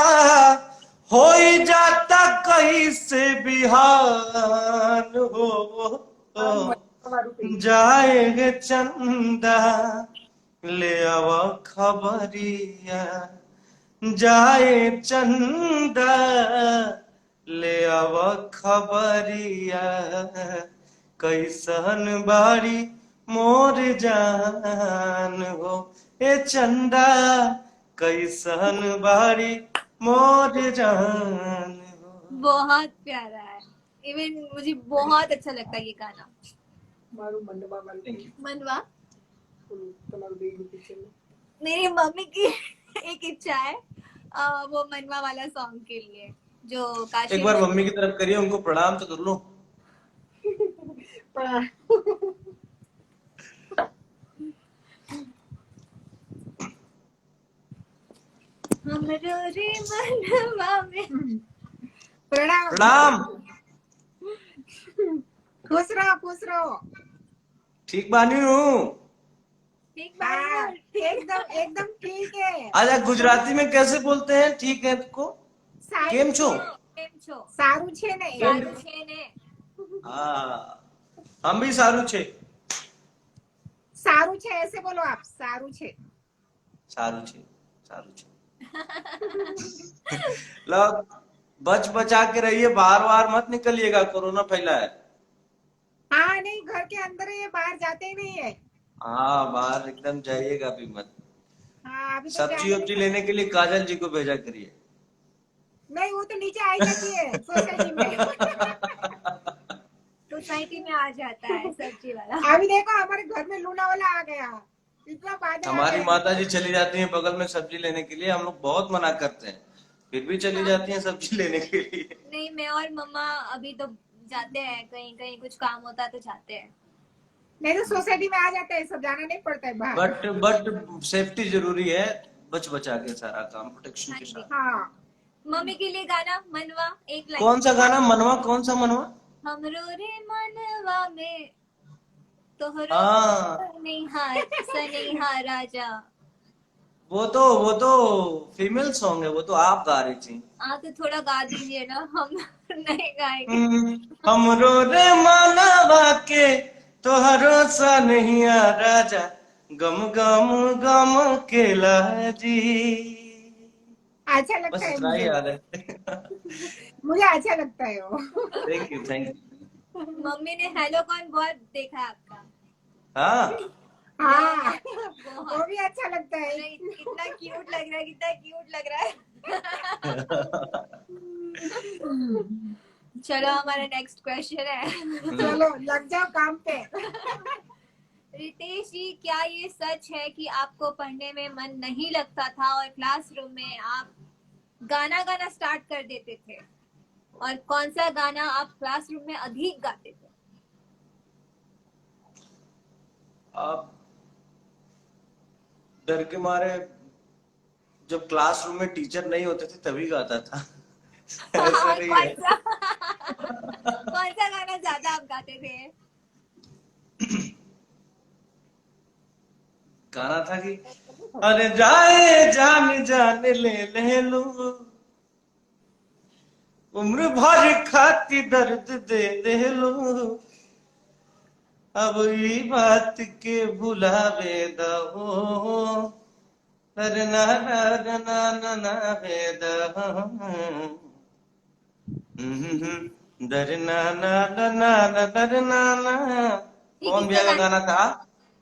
[SPEAKER 2] हो जाता कहीं से बिहान हो जाएगे चंदा ले आवा खबरिया जाए चंदा ले आवा खबरिया कैसन बाड़ी मोर जान हो ए चंदा कैसन बाड़ी मोर जान हो।
[SPEAKER 1] बहुत प्यारा है। इवन मुझे बहुत अच्छा लगता है ये गाना। मनवा मेरी मम्मी की एक इच्छा है वो मनवा वाला सॉन्ग के लिए जो काशी
[SPEAKER 2] एक बार मम्मी की तरफ करिए, उनको प्रणाम तो कर लो।
[SPEAKER 1] हमरो रे मनवा में
[SPEAKER 4] प्रणाम।
[SPEAKER 5] खुश रहो।
[SPEAKER 2] ठीक बानी हूँ।
[SPEAKER 1] ठीक बात
[SPEAKER 5] एकदम एकदम ठीक है।
[SPEAKER 2] अच्छा, गुजराती में कैसे बोलते हैं ठीक है को? केम छो?
[SPEAKER 1] કેમ છો?
[SPEAKER 5] સારું છે ને?
[SPEAKER 1] સારું છે ને?
[SPEAKER 2] हाँ, हम भी सारू छे।
[SPEAKER 5] સારું છે ऐसे बोलो आप। સારું છે।
[SPEAKER 2] सारू छे, सारू छे। लो, बच बचा के रहिए, बाहर मत निकलिएगा, कोरोना फैला है।
[SPEAKER 5] हाँ नहीं, घर के अंदर ही है, बाहर जाते ही नहीं है।
[SPEAKER 2] हाँ, बाहर एकदम जाइएगा भी मत।
[SPEAKER 5] हाँ अभी तो
[SPEAKER 2] सब्जी
[SPEAKER 5] जाने
[SPEAKER 2] वब्जी लेने के लिए काजल जी को भेजा करिए।
[SPEAKER 5] नहीं, वो तो नीचे आई जाती है सोसाइटी में।
[SPEAKER 1] सोसाइटी में आ जाता है सब्जी वाला।
[SPEAKER 5] अभी देखो हमारे घर में लूना वाला आ गया, इतना बादल आ
[SPEAKER 2] हमारी
[SPEAKER 5] गया।
[SPEAKER 2] माता जी चली जाती हैं बगल में सब्जी लेने के लिए, हम लोग बहुत मना करते हैं, फिर भी चली जाती हैं सब्जी लेने के लिए।
[SPEAKER 1] नहीं, मैं और मम्मा अभी तो जाते हैं, कहीं कहीं कुछ काम होता है तो जाते हैं।
[SPEAKER 5] नहीं तो सोसाइटी में आ जाते हैं, सब जाना नहीं पड़ता है बाहर।
[SPEAKER 2] बट सेफ्टी जरूरी है, बच बचा के सारा काम प्रोटेक्शन के साथ।
[SPEAKER 5] हाँ
[SPEAKER 1] मम्मी के लिए गाना मनवा एक लाइन।
[SPEAKER 2] कौन सा गाना? मनवा? कौन सा मनवा?
[SPEAKER 1] हमरो रे मनवा में तोहरो
[SPEAKER 2] हाँ।
[SPEAKER 1] सनेहा राजा।
[SPEAKER 2] वो तो फीमेल सॉन्ग है, वो तो आप गा रही थी।
[SPEAKER 1] आप तो थोड़ा गा दीजिए ना, हम नहीं गाएंगे।
[SPEAKER 2] हमरो रे मनवा के तोहरो सनेहा राजा गम गम गम के लाजी।
[SPEAKER 5] अच्छा
[SPEAKER 2] बस
[SPEAKER 5] लगता है
[SPEAKER 2] इतना ही
[SPEAKER 5] मुझे,
[SPEAKER 2] याद है।
[SPEAKER 5] मुझे अच्छा लगता है वो।
[SPEAKER 2] Thank you.
[SPEAKER 1] मम्मी ने हेलो कौन बहुत देखा है आपका।
[SPEAKER 2] हाँ,
[SPEAKER 5] हाँ
[SPEAKER 1] बहुत।
[SPEAKER 5] वो भी अच्छा लगता है।
[SPEAKER 1] अरे, कितना क्यूट लग रहा है, कितना क्यूट लग रहा है। चलो हमारा नेक्स्ट क्वेश्चन है।
[SPEAKER 5] चलो लग जाओ काम पे।
[SPEAKER 1] रितेश जी, क्या ये सच है कि आपको पढ़ने में मन नहीं लगता था और क्लासरूम में आप गाना गाना स्टार्ट कर देते थे? और कौन सा गाना आप क्लासरूम में अधिक गाते थे?
[SPEAKER 2] आप डर के मारे जब क्लासरूम में टीचर नहीं होते थे तभी गाता था। ऐसा नहीं है।
[SPEAKER 1] कौन सा गाना ज्यादा आप गाते थे?
[SPEAKER 2] गाना था कि अरे जाए जान जान ले लू, उम्र भर खाती दर्द दे लू, अब ये बात के भुलावे दहो, ना ना ना ना ना वेदा, डरना ना ना ना डरना ना। कौन भैया का गाना था,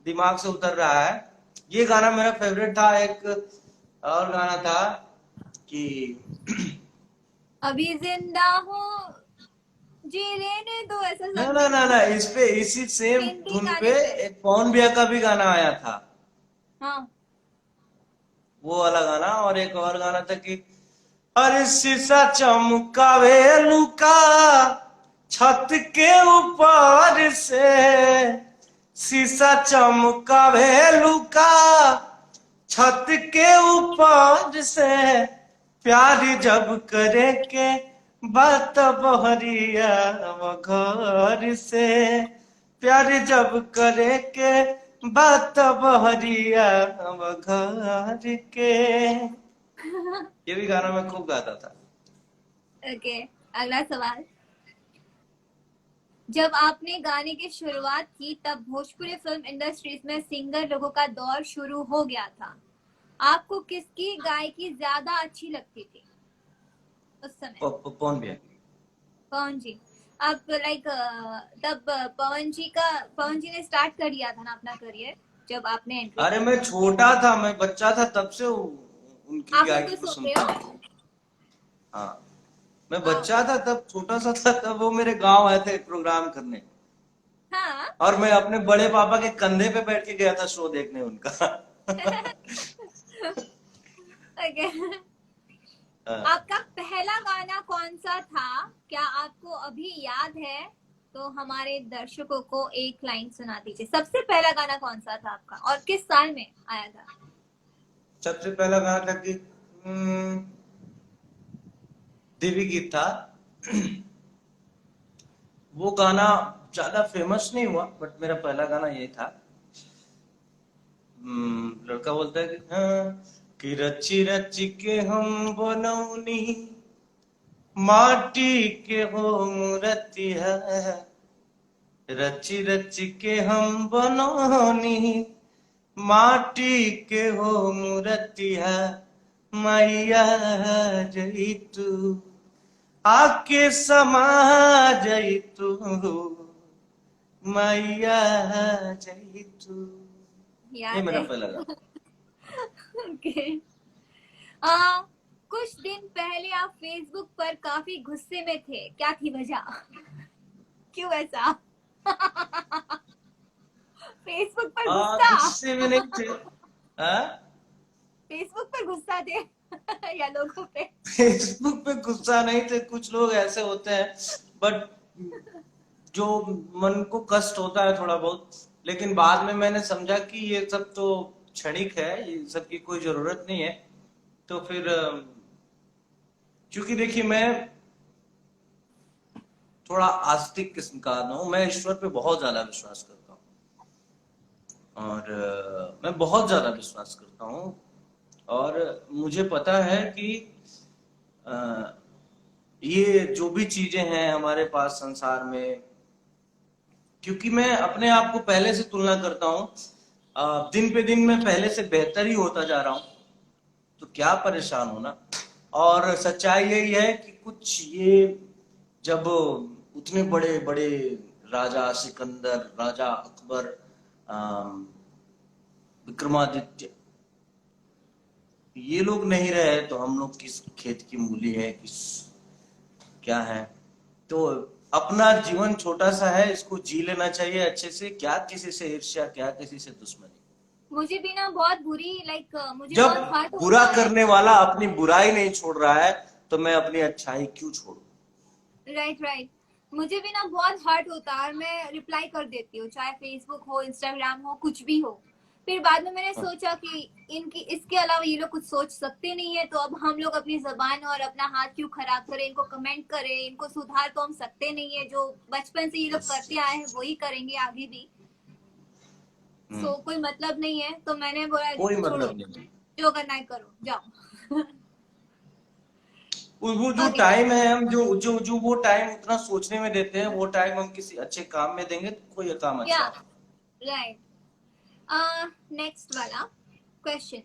[SPEAKER 2] दिमाग से उतर रहा है। ये गाना मेरा फेवरेट था। एक और गाना था कि
[SPEAKER 1] अभी जिंदा हूँ जी लेने दो, ऐसा
[SPEAKER 2] ना ना ना ना, इस पे इसी सेम
[SPEAKER 1] हिंदी
[SPEAKER 2] धुन
[SPEAKER 1] गाने
[SPEAKER 2] पे
[SPEAKER 1] पे।
[SPEAKER 2] एक पवन भैया का भी गाना आया था,
[SPEAKER 1] हाँ,
[SPEAKER 2] वो वाला गाना। और एक और गाना था कि अरे शीशा चमकावे लुका छत के ऊपर से, शीशा चमकावे लुका छत के ऊपर से, प्यार जब करे के बात बहरिया वो घर से, प्यार जब करे के बात बहरिया बघार के, ये भी गाना मैं खूब गाता था।
[SPEAKER 1] ओके, अगला सवाल। जब आपने गाने की शुरुआत की तब भोजपुरी फिल्म इंडस्ट्रीज में सिंगर लोगों का दौर शुरू हो गया था। आपको किसकी गायकी ज्यादा अच्छी लगती थी उस समय?
[SPEAKER 2] कौन भी है?
[SPEAKER 1] पवन जी। आप लाइक तब पवन जी ने स्टार्ट कर लिया था ना अपना करियर जब आपने एंट्री
[SPEAKER 2] अरे
[SPEAKER 1] की।
[SPEAKER 2] मैं छोटा था, मैं बच्चा था तब से उनकी
[SPEAKER 1] आप
[SPEAKER 2] गायकी
[SPEAKER 1] उनको
[SPEAKER 2] को
[SPEAKER 1] सुनते
[SPEAKER 2] सुनता
[SPEAKER 1] हो?
[SPEAKER 2] था। हाँ, मैं
[SPEAKER 1] हाँ।
[SPEAKER 2] बच्चा था तब, छोटा सा था तब, वो मेरे गांव आए थे प्रोग्राम करने,
[SPEAKER 1] हाँ।
[SPEAKER 2] और मैं अपने बड़े पापा के कंधे पे बैठ के गया था शो देखने उनका।
[SPEAKER 1] ओके।
[SPEAKER 2] हाँ।
[SPEAKER 1] आपका पहला गाना कौन सा था, क्या आपको अभी याद है? तो हमारे दर्शकों को एक लाइन सुना दीजिए। सबसे पहला गाना कौन सा था आपका और किस साल में आया था?
[SPEAKER 2] सबसे पहला गाना था कि देवी गीत था। वो गाना ज्यादा फेमस नहीं हुआ, बट मेरा पहला गाना यही था। लड़का बोलता है कि हाँ, कि रची रची के हम बनौनी, माटी के हो मूर्तिया, रची रची के हम बनौनी, माटी के हो मूर्तिया, मैया जई तू आके समा जई तू, मैया जई तू। ये
[SPEAKER 1] याद
[SPEAKER 2] मेरा
[SPEAKER 1] है?
[SPEAKER 2] पहला गाना।
[SPEAKER 1] ओके। कुछ दिन पहले आप फेसबुक पर काफी गुस्से में थे, क्या थी वजह? क्यों ऐसा? फेसबुक पर गुस्सा?
[SPEAKER 2] गुस्से में नहीं थे। हाँ?
[SPEAKER 1] फेसबुक पर गुस्सा थे या लोगों पे?
[SPEAKER 2] फेसबुक पे गुस्सा नहीं थे, कुछ लोग ऐसे होते हैं, बट जो मन को कष्ट होता है थोड़ा बहुत, लेकिन बाद में मैंने समझा कि ये सब तो क्षणिक है, ये सब की कोई जरूरत नहीं है। तो फिर क्योंकि देखिए मैं थोड़ा आस्तिक किस्म का आदमी हूँ, मैं ईश्वर पे बहुत ज्यादा विश्वास करता हूँ, और मैं बहुत ज्यादा विश्वास करता हूँ, और मुझे पता है कि अ, ये जो भी चीजें हैं हमारे पास संसार में, क्योंकि मैं अपने आप को पहले से तुलना करता हूँ, दिन पे दिन मैं पहले से बेहतर ही होता जा रहा हूँ, तो क्या परेशान होना। और सच्चाई यही है कि कुछ ये जब उतने बड़े बड़े राजा सिकंदर, राजा अकबर, विक्रमादित्य, ये लोग नहीं रहे तो हम लोग किस खेत की मूली है, किस क्या है। तो अपना जीवन छोटा सा है, इसको जी लेना चाहिए अच्छे से, क्या किसी से ईर्ष्या, क्या किसी से दुश्मनी।
[SPEAKER 1] मुझे भी ना बहुत बुरी मुझे
[SPEAKER 2] जब
[SPEAKER 1] बहुत हर्ट
[SPEAKER 2] बुरा
[SPEAKER 1] होता है।
[SPEAKER 2] करने वाला अपनी बुराई नहीं छोड़ रहा है, तो मैं अपनी अच्छाई क्यों छोड़ू।
[SPEAKER 1] Right right. मुझे भी ना बहुत हर्ट होता है और मैं रिप्लाई कर देती हूँ, चाहे फेसबुक हो, इंस्टाग्राम हो, कुछ भी हो। फिर बाद में मैंने सोचा कि इनकी इसके अलावा ये लोग कुछ सोच सकते नहीं है, तो अब हम लोग अपनी जबान और अपना हाथ क्यों खराब करें, इनको कमेंट करें, इनको सुधार तो हम सकते नहीं है, जो बचपन से ये लोग करते आए हैं वही करेंगे आगे भी। सो कोई मतलब नहीं है, तो मैंने बोला
[SPEAKER 2] कोई
[SPEAKER 1] छोड़ो,
[SPEAKER 2] मतलब नहीं।
[SPEAKER 1] जो करना है करो, जाओ।
[SPEAKER 2] वो जो
[SPEAKER 1] ओके।
[SPEAKER 2] टाइम है, हम जो जो जो वो टाइम उतना सोचने में देते हैं, वो टाइम हम किसी अच्छे काम में देंगे तो कोई काम
[SPEAKER 1] या
[SPEAKER 2] अच्छा है।
[SPEAKER 1] राइट। नेक्स्ट वाला क्वेश्चन।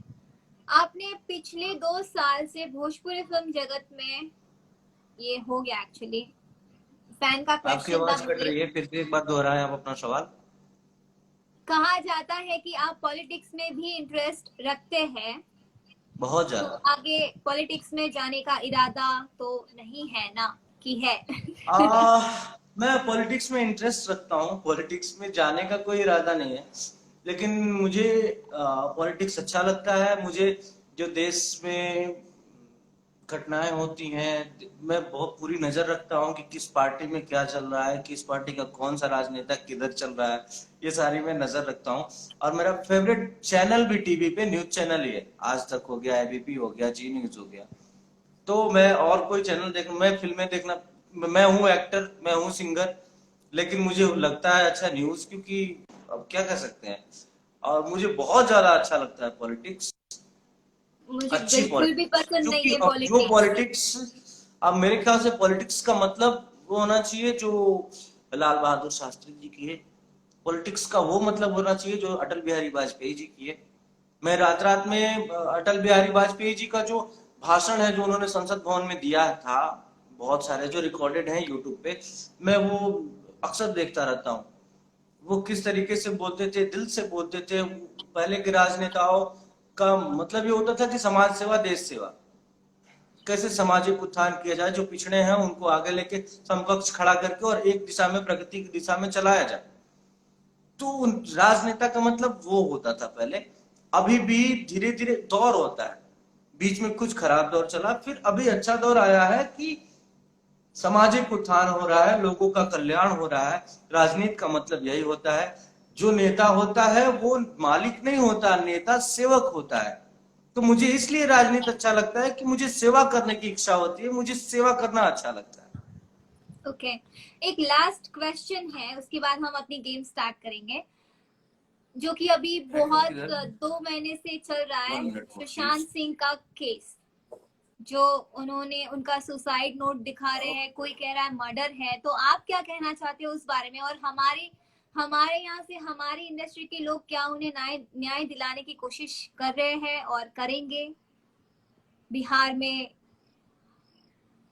[SPEAKER 1] आपने पिछले 2 साल से भोजपुरी फिल्म जगत में, ये हो गया एक्चुअली, फैन का
[SPEAKER 2] आपकी
[SPEAKER 1] क्वेश्चन था
[SPEAKER 2] आवाज कट
[SPEAKER 1] मुझे।
[SPEAKER 2] रही है, फिर से एक बार दोहराएं आप अपना सवाल।
[SPEAKER 1] कहा जाता है कि आप पॉलिटिक्स में भी इंटरेस्ट रखते हैं,
[SPEAKER 2] बहुत
[SPEAKER 1] तो
[SPEAKER 2] ज्यादा।
[SPEAKER 1] आगे पॉलिटिक्स में जाने का इरादा तो नहीं है ना, कि है?
[SPEAKER 2] मैं पॉलिटिक्स में इंटरेस्ट रखता हूँ, पॉलिटिक्स में जाने का कोई इरादा नहीं है, लेकिन मुझे पॉलिटिक्स अच्छा लगता है। मुझे जो देश में घटनाएं होती हैं, मैं बहुत पूरी नजर रखता हूँ कि किस पार्टी में क्या चल रहा है, किस पार्टी का कौन सा राजनेता किधर चल रहा है, ये सारी मैं नजर रखता हूँ। और मेरा फेवरेट चैनल भी टीवी पे न्यूज चैनल ही है, आज तक हो गया, एबीपी हो गया, जी न्यूज हो गया। तो मैं और कोई चैनल देख, मैं फिल्में देखना, मैं हूँ एक्टर, मैं हूँ सिंगर, लेकिन मुझे लगता है अच्छा न्यूज, क्योंकि अब क्या कर सकते हैं, और मुझे बहुत ज्यादा अच्छा लगता है पॉलिटिक्स,
[SPEAKER 1] मुझे
[SPEAKER 2] अच्छी
[SPEAKER 1] बिल्कुल भी
[SPEAKER 2] पॉलिटिक्स।
[SPEAKER 1] पसंद नहीं
[SPEAKER 2] क्योंकि
[SPEAKER 1] है
[SPEAKER 2] अब जो
[SPEAKER 1] पॉलिटिक्स।
[SPEAKER 2] पॉलिटिक्स, अब मेरे ख्याल से पॉलिटिक्स का मतलब वो होना चाहिए जो लाल बहादुर शास्त्री जी की है, पॉलिटिक्स का वो मतलब होना चाहिए जो अटल बिहारी वाजपेयी जी की है। मैं रात रात में अटल बिहारी वाजपेयी जी का जो भाषण है जो उन्होंने संसद भवन में दिया था, बहुत सारे जो रिकॉर्डेड हैं यूट्यूब पे, मैं वो अक्सर देखता रहता हूँ। वो किस तरीके से बोलते थे, दिल से बोलते थे। पहले के राजनेताओं का मतलब ये होता था कि समाज सेवा देश सेवा, कैसे सामाजिक उत्थान किया जाए, जो पिछड़े हैं उनको आगे लेके समकक्ष खड़ा करके और एक दिशा में, प्रगति की दिशा में चलाया जाए। तो राजनेता का मतलब वो होता था पहले। अभी भी धीरे धीरे दौर होता है, बीच में कुछ खराब दौर चला, फिर अभी अच्छा दौर आया है कि सामाजिक उत्थान हो रहा है, लोगों का कल्याण हो रहा है। राजनीति का मतलब यही होता है। जो नेता होता है वो मालिक नहीं होता, नेता सेवक होता है। तो मुझे इसलिए राजनीति अच्छा लगता है कि मुझे सेवा करने की इच्छा होती है, मुझे सेवा करना अच्छा लगता है।
[SPEAKER 1] ओके, एक लास्ट क्वेश्चन है, उसके बाद हम अपनी गेम स्टार्ट करेंगे, जो कि अभी बहुत 2 महीने से चल रहा है।
[SPEAKER 2] 1 मिनट
[SPEAKER 1] सुशांत सिंह का केस, जो उन्होंने उनका सुसाइड नोट दिखा रहे हैं, कोई कह रहा है मर्डर है। तो आप क्या कहना चाहते हो उस बारे में, और हमारे हमारे यहाँ से हमारी इंडस्ट्री के लोग क्या उन्हें न्याय दिलाने की कोशिश कर रहे हैं और करेंगे बिहार में?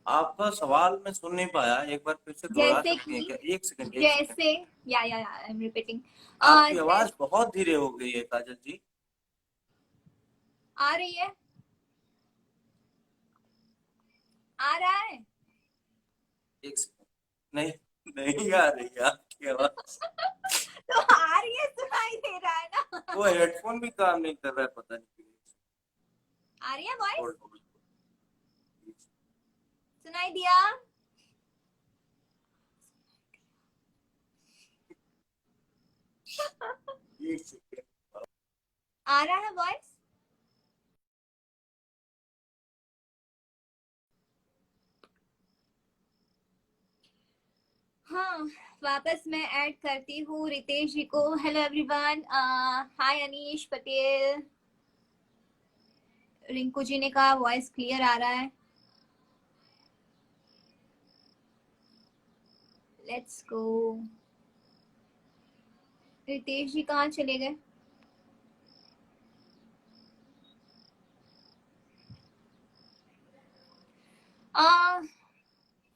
[SPEAKER 2] आपका सवाल मैं सुन नहीं पाया, एक बार फिर से दोहरा
[SPEAKER 1] जैसे
[SPEAKER 2] सकती हैं
[SPEAKER 1] कि
[SPEAKER 2] क्या? एक सेकंड, एक सेकंड।
[SPEAKER 1] जैसे या आई एम रिपीटिंग।
[SPEAKER 2] आपकी आवाज बहुत धीरे हो गई है काजल जी।
[SPEAKER 1] आ रही है, आ रहा है।
[SPEAKER 2] एक सेकंड, नहीं नहीं आ रही है आपकी आवाज।
[SPEAKER 1] तो आ रही है, सुनाई दे रहा है ना?
[SPEAKER 2] वो हेडफोन भी काम नहीं कर रहा है, पता नहीं क्यों।
[SPEAKER 1] आ रही है वॉइस?
[SPEAKER 2] Hold hold.
[SPEAKER 1] सुनाई दिया?
[SPEAKER 2] एक सेकंड।
[SPEAKER 1] आ रहा है वॉइस? हाँ, वापस मैं ऐड करती हूँ रितेश जी को। हेलो एवरीवन, हाय अनीश पटेल। रिंकू जी ने कहा वॉइस क्लियर आ रहा है। Let's go. रितेश जी कहाँ चले गए?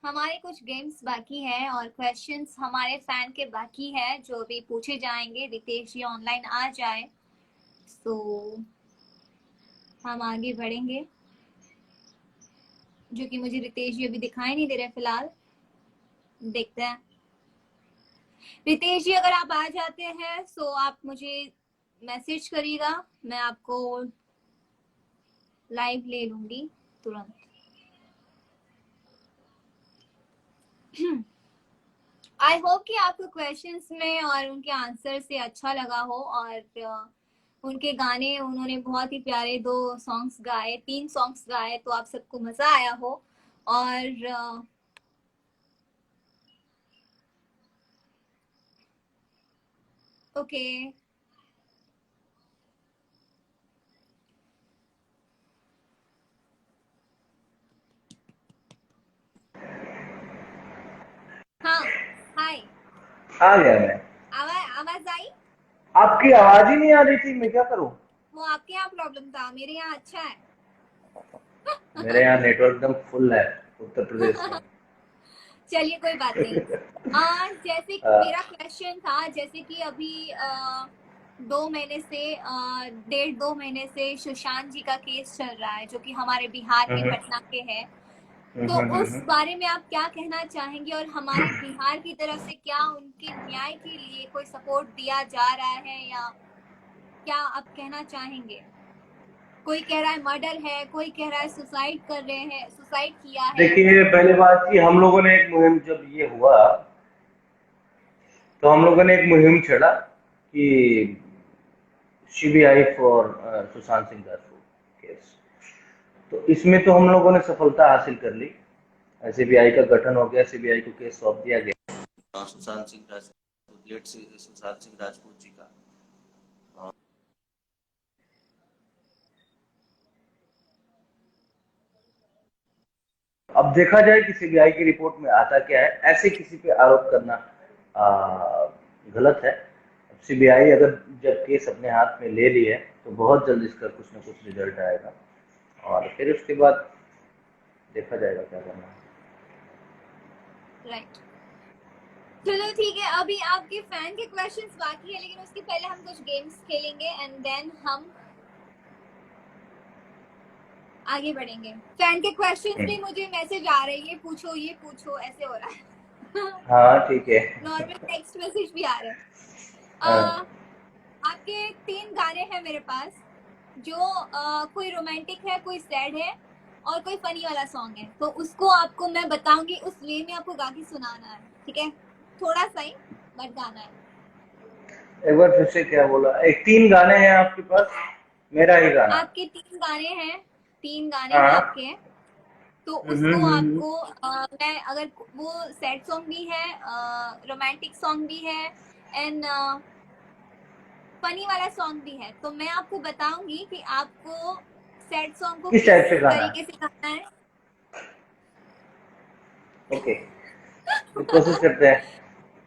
[SPEAKER 1] हमारे कुछ गेम्स बाकी हैं और क्वेश्चंस हमारे फैन के बाकी है जो भी पूछे जाएंगे। रितेश जी ऑनलाइन आ जाए तो हम आगे बढ़ेंगे, जो कि मुझे रितेश जी अभी दिखाई नहीं दे रहे फिलहाल। देखते हैं। रितेश जी अगर आप आ जाते हैं तो आप मुझे मैसेज करिएगा, मैं आपको लाइव ले लूंगी तुरंत। आई होप कि आपको क्वेश्चंस में और उनके आंसर से अच्छा लगा हो, और उनके गाने, उन्होंने बहुत ही प्यारे 2 सॉन्ग्स गाए, 3 सॉन्ग्स गाए, तो आप सबको मजा आया हो। और ओके, हाँ, हाय।
[SPEAKER 3] आ गया मैं।
[SPEAKER 1] आवाज आई?
[SPEAKER 3] आपकी आवाज ही नहीं आ रही थी, मैं क्या करूं?
[SPEAKER 1] वो आपके यहाँ प्रॉब्लम था, मेरे यहाँ अच्छा है।
[SPEAKER 3] मेरे यहाँ नेटवर्क एकदम फुल है, उत्तर प्रदेश में।
[SPEAKER 1] चलिए कोई बात नहीं। जैसे मेरा क्वेश्चन था, जैसे कि अभी 2 महीने से 1.5-2 महीने से सुशांत जी का केस चल रहा है, जो कि हमारे बिहार के पटना के हैं। तो उस बारे में आप क्या कहना चाहेंगे, और हमारे बिहार की तरफ से क्या उनके न्याय के लिए कोई सपोर्ट दिया जा रहा है, या क्या आप कहना चाहेंगे? कोई कह रहा है मर्डर है, कोई कह रहा है सुसाइड कर रहे हैं, सुसाइड किया है।
[SPEAKER 3] देखिए, पहले बात की, हम लोगों ने एक मुहिम, जब ये हुआ तो हम लोगों ने एक मुहिम छेड़ा कि CBI for Sushant Singh Rajput case. तो इसमें तो हम लोगों ने सफलता हासिल कर ली। सीबीआई का गठन हो गया, सीबीआई को केस सौंप दिया गया।
[SPEAKER 2] सुशांत सिंह राजपूत, लेट से सुशांत सिंह राजपूत जी का
[SPEAKER 3] अब देखा जाए कि सीबीआई की रिपोर्ट में आता क्या है। ऐसे किसी पे आरोप करना गलत है। सीबीआई अगर जब केस अपने हाथ में ले ली है तो बहुत जल्द इसका कुछ ना कुछ रिजल्ट आएगा और फिर उसके बाद देखा जाएगा क्या करना है।
[SPEAKER 1] राइट, चलो ठीक है, अभी आपके फैन के क्वेश्चंस बाकी है, लेकिन उसके पहले हम कुछ गेम्स खेलेंगे एंड देन हम आगे बढ़ेंगे। फैन के क्वेश्चंस भी मुझे मैसेज आ रही है, ये पूछो ऐसे हो रहा है।
[SPEAKER 3] हाँ ठीक है।
[SPEAKER 1] नॉर्मल टेक्स्ट मैसेज भी आ रहे हैं।
[SPEAKER 3] हाँ।
[SPEAKER 1] आपके 3 गाने हैं मेरे पास, जो कोई रोमांटिक है, कोई सैड है और कोई फनी वाला सॉन्ग है। तो उसको आपको मैं बताऊंगी, उस वे में आपको गा के सुनाना है, ठीक है? थोड़ा सा ही बट गाना है।
[SPEAKER 3] एक बार फिर से क्या बोला? एक 3 गाने हैं आपके पास, मेरा ही गाना?
[SPEAKER 1] आपके 3 गाने हैं, 3 गाने हैं
[SPEAKER 3] हाँ।
[SPEAKER 1] आपके, तो उसको आपको मैं अगर वो सैड सॉन्ग भी है, रोमांटिक सॉन्ग भी है एंड फनी वाला सॉन्ग भी है, तो मैं आपको बताऊंगी कि आपको सैड सॉन्ग को
[SPEAKER 3] किस
[SPEAKER 1] किस
[SPEAKER 3] टाइप से गाना है?
[SPEAKER 1] तरीके से गाना है।
[SPEAKER 3] ओके, तो कोशिश करते हैं।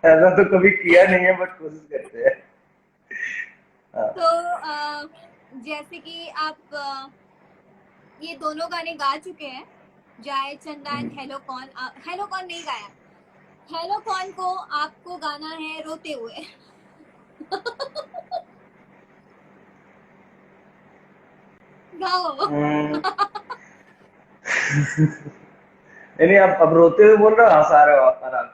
[SPEAKER 3] ऐसा तो कभी किया नहीं है बट कोशिश करते हैं। हाँ।
[SPEAKER 1] तो जैसे कि आप ये दोनों गाने गा चुके हैं, जाए चंदा एंड हेलो कौन। हेलो कौन नहीं गाया, हेलो कौन को आपको गाना है रोते हुए। गाओ।
[SPEAKER 3] नहीं नहीं, अब रोते हुए बोल रहे हो, हंसा रहे हो आप आराम।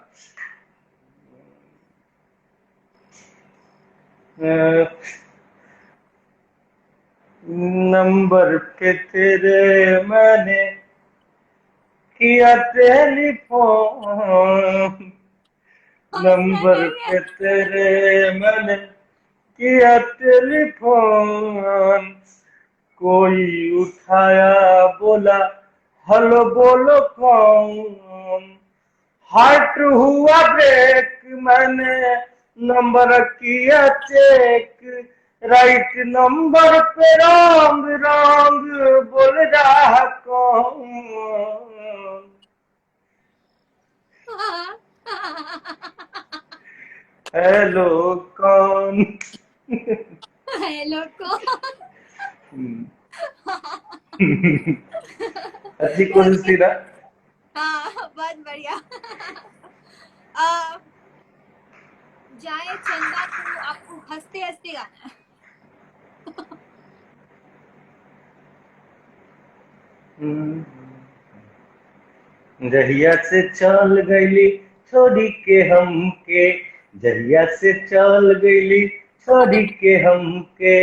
[SPEAKER 3] नंबर पे तेरे मैंने किया टेलीफोन,
[SPEAKER 1] हंसना
[SPEAKER 3] नंबर
[SPEAKER 1] नहीं है।
[SPEAKER 3] पे तेरे मैंने किया टेलीफोन, कोई उठाया बोला हेलो बोलो कौन, हार्ट हुआ ब्रेक मैंने नंबर किया चेक, राइट नंबर पे रॉन्ग रॉन्ग बोल रहा कौन। हेलो कौन।
[SPEAKER 1] हेलो कौन।
[SPEAKER 3] अच्छी कोशिश थी ना?
[SPEAKER 1] हाँ, बहुत बढ़िया। आ, जाए चंदा को आपको हंसते हंसते गाना है।
[SPEAKER 3] जहिया से चल गईली छोड़ी के हमके, जहिया से चल गईली छोड़ी के हमके,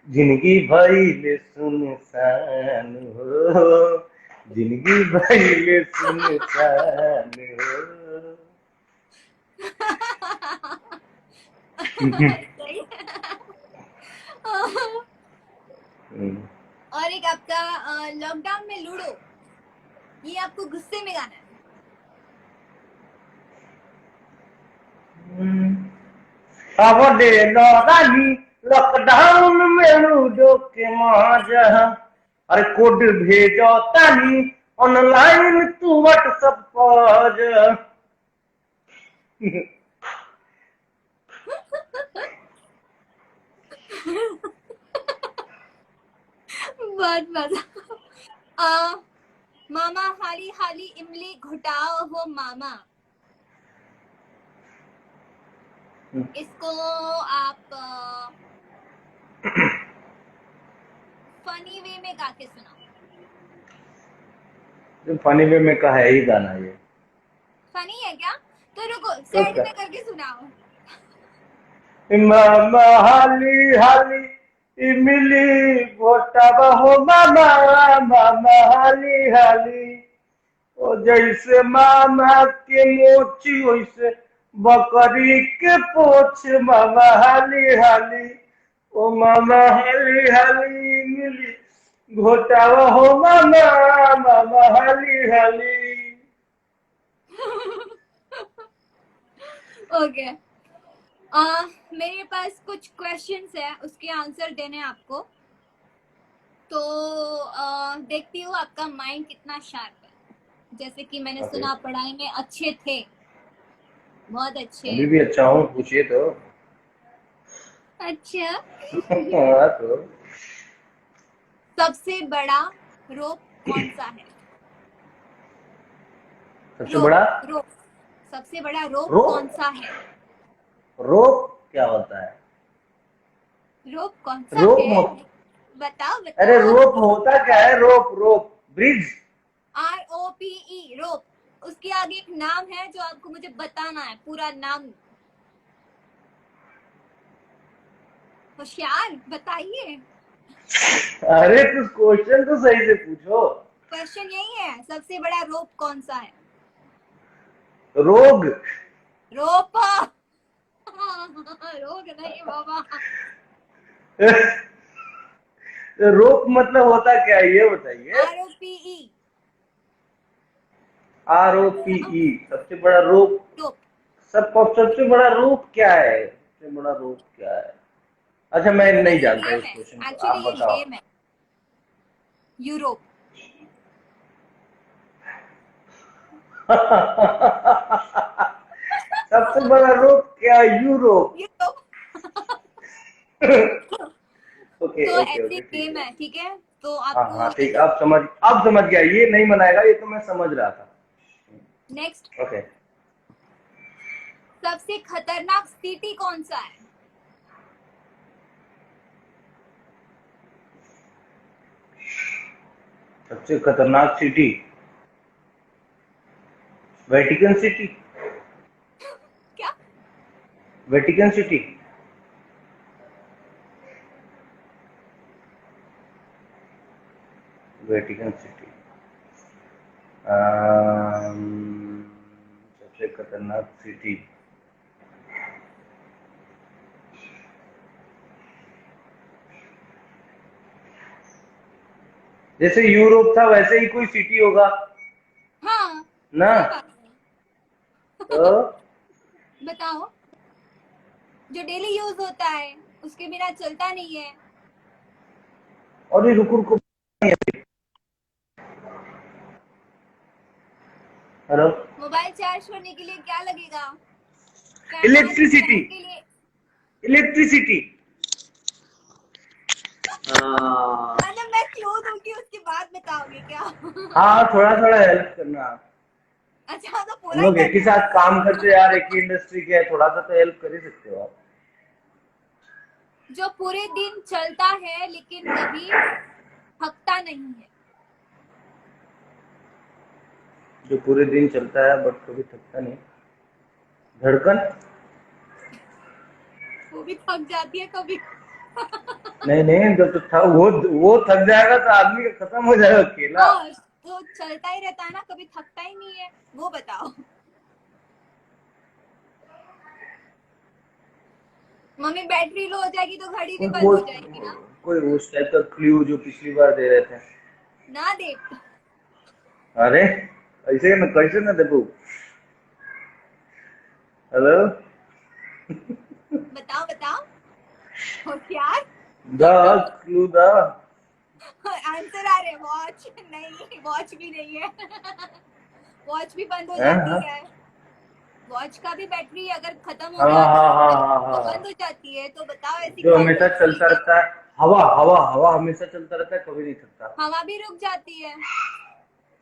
[SPEAKER 3] जिंदगी भइल सुनसान हो, जिंदगी भइल सुनसान हो।
[SPEAKER 1] सही है। और एक आपका लॉकडाउन में लूडो, ये आपको गुस्से में गाना है।
[SPEAKER 3] अब दे रानी लॉकडाउन में लूडो के मजा, अरे कोड भेजो तानी ऑनलाइन तू व्हाट्सएप पर।
[SPEAKER 1] बहुत मजा। मामा हाली हाली इमली घुटाओ हो मामा, इसको आप फनी वे में गा के सुनाओ।
[SPEAKER 3] फनी वे में का है ही गाना ये।
[SPEAKER 1] फनी है क्या? तो रुको,
[SPEAKER 3] तो
[SPEAKER 1] सैड
[SPEAKER 3] क्या?
[SPEAKER 1] में करके सुनाओ।
[SPEAKER 3] मामा हाली हाली इमली घोटावा हो मामा, मामा हाली हाली, ओ जैसे मामा के मोची वैसे बकरी के पोछ, मामा हाली हाली, ओ मामा हाली हाली मिली घोटावा हो मामा, मामा हाली हाली।
[SPEAKER 1] ओके, मेरे पास कुछ क्वेश्चंस है, उसके आंसर देने हैं आपको। तो देखती हूँ आपका माइंड कितना शार्प है। जैसे कि मैंने
[SPEAKER 3] ओके,
[SPEAKER 1] सुना पढ़ाई में अच्छे थे, बहुत अच्छे।
[SPEAKER 3] अभी भी अच्छा हूँ, पूछिए तो।
[SPEAKER 1] अच्छा।
[SPEAKER 3] हाँ तो
[SPEAKER 1] सबसे बड़ा रोप कौन सा है?
[SPEAKER 3] सबसे
[SPEAKER 1] रोप,
[SPEAKER 3] बड़ा
[SPEAKER 1] रोप, सबसे बड़ा रोप कौन
[SPEAKER 3] रोप।
[SPEAKER 1] सा है?
[SPEAKER 3] रोप क्या होता है?
[SPEAKER 1] रोप कौन सा
[SPEAKER 3] रोप
[SPEAKER 1] है?
[SPEAKER 3] हो,
[SPEAKER 1] बताओ
[SPEAKER 3] अरे
[SPEAKER 1] बताओ।
[SPEAKER 3] रोप होता क्या है? रोप रोप ब्रिज।
[SPEAKER 1] ROPE, रोप। उसके आगे एक नाम है जो आपको मुझे बताना है, पूरा नाम। होशियार, बताइए।
[SPEAKER 3] अरे कुछ क्वेश्चन तो सही से पूछो।
[SPEAKER 1] क्वेश्चन यही है, सबसे बड़ा रोप कौन सा है?
[SPEAKER 3] रोग।
[SPEAKER 1] रोप। रोग नहीं बाबा।
[SPEAKER 3] रोप मतलब होता क्या है ये बताइए।
[SPEAKER 1] ROPE,
[SPEAKER 3] ROPE, सबसे बड़ा रोप।
[SPEAKER 1] रोप।
[SPEAKER 3] सबसे बड़ा रोप क्या है? सबसे बड़ा रोप क्या है? अच्छा, मैं नहीं
[SPEAKER 1] एक्चुअली ये
[SPEAKER 3] जानता
[SPEAKER 1] गेम
[SPEAKER 3] इस
[SPEAKER 1] है,
[SPEAKER 3] क्वेश्चन को,
[SPEAKER 1] एक्चुअली
[SPEAKER 3] आप
[SPEAKER 1] ये
[SPEAKER 3] बताओ।
[SPEAKER 1] गेम है। यूरोप।
[SPEAKER 3] सबसे बड़ा रोप क्या? यूरोप।
[SPEAKER 1] यूरोप।
[SPEAKER 3] ओके
[SPEAKER 1] तो
[SPEAKER 3] ओके
[SPEAKER 1] ऐसे
[SPEAKER 3] ओके, ठीक
[SPEAKER 1] गेम
[SPEAKER 3] है।
[SPEAKER 1] है, ठीक है। तो
[SPEAKER 3] हाँ
[SPEAKER 1] आपको
[SPEAKER 3] हाँ
[SPEAKER 1] ये
[SPEAKER 3] ठीक,
[SPEAKER 1] तो।
[SPEAKER 3] अब समझ गया, ये नहीं मनाएगा, ये तो मैं समझ रहा था।
[SPEAKER 1] नेक्स्ट।
[SPEAKER 3] ओके।
[SPEAKER 1] सबसे खतरनाक सिटी कौन सा है?
[SPEAKER 3] सबसे खतरनाक सिटी? Vatican city.
[SPEAKER 1] क्या?
[SPEAKER 3] Vatican city. Vatican city. सबसे खतरनाक सिटी। जैसे यूरोप था वैसे ही कोई सिटी होगा
[SPEAKER 1] हाँ,
[SPEAKER 3] ना?
[SPEAKER 1] सही बात है।
[SPEAKER 3] तो
[SPEAKER 1] बताओ। जो डेली यूज होता है, उसके बिना चलता नहीं है।
[SPEAKER 3] और ये रुको रुको, हेलो।
[SPEAKER 1] मोबाइल चार्ज करने के लिए क्या लगेगा? कैमरा से
[SPEAKER 3] इलेक्ट्रिसिटी।
[SPEAKER 1] चलाने के लिए।
[SPEAKER 3] इलेक्ट्रिसिटी। हाँ
[SPEAKER 1] मतलब मैं क्लोज दूंगी, उसके बाद बताओगे क्या?
[SPEAKER 3] हाँ, थोड़ा थोड़ा हेल्प करना।
[SPEAKER 1] अच्छा, तो
[SPEAKER 3] हम
[SPEAKER 1] पूरा ही
[SPEAKER 3] लोग
[SPEAKER 1] कर
[SPEAKER 3] एक ही
[SPEAKER 1] दूं?
[SPEAKER 3] साथ काम करते हैं यार, एक ही इंडस्ट्री के हैं, थोड़ा सा तो हेल्प कर ही सकते हो आप।
[SPEAKER 1] जो पूरे दिन चलता है लेकिन कभी थकता नहीं है।
[SPEAKER 3] जो पूरे दिन चलता है बट कभी थकता नहीं? धड़कन।
[SPEAKER 1] वो भी थक जाती है कभी।
[SPEAKER 3] नहीं नहीं, जब तो था वो थक जाएगा तो आदमी का खत्म हो जाएगा खेला।
[SPEAKER 1] हाँ, तो चलता ही रहता है ना, कभी थकता ही नहीं है। वो बताओ। मम्मी बैटरी लो हो जाएगी तो घड़ी भी
[SPEAKER 3] कोई
[SPEAKER 1] बंद
[SPEAKER 3] कोई
[SPEAKER 1] हो जाएगी ना।
[SPEAKER 3] कोई उस टाइप का क्लू जो पिछली बार दे रहे थे।
[SPEAKER 1] ना दे।
[SPEAKER 3] अरे ऐसे न, कैसे ना देखो। हेलो।
[SPEAKER 1] बताओ बताओ। होशियार।
[SPEAKER 3] The clue the.
[SPEAKER 1] आंसर आ रहे, वॉच नहीं, वॉच भी नहीं है। वॉच भी बंद हो
[SPEAKER 3] हाँ
[SPEAKER 1] जाती
[SPEAKER 3] हाँ
[SPEAKER 1] है। वॉच का भी बैटरी अगर खत्म हो
[SPEAKER 3] हाँ
[SPEAKER 1] गया
[SPEAKER 3] हाँ हाँ हाँ
[SPEAKER 1] तो
[SPEAKER 3] हाँ हाँ।
[SPEAKER 1] बंद हो जाती है। तो बताओ ऐसी
[SPEAKER 3] जो
[SPEAKER 1] कौन
[SPEAKER 3] हमेशा
[SPEAKER 1] सी
[SPEAKER 3] चलता
[SPEAKER 1] चीज है?
[SPEAKER 3] रहता है। हवा हवा हवा हमेशा चलता रहता है, कभी नहीं थकता।
[SPEAKER 1] हवा भी रुक जाती है।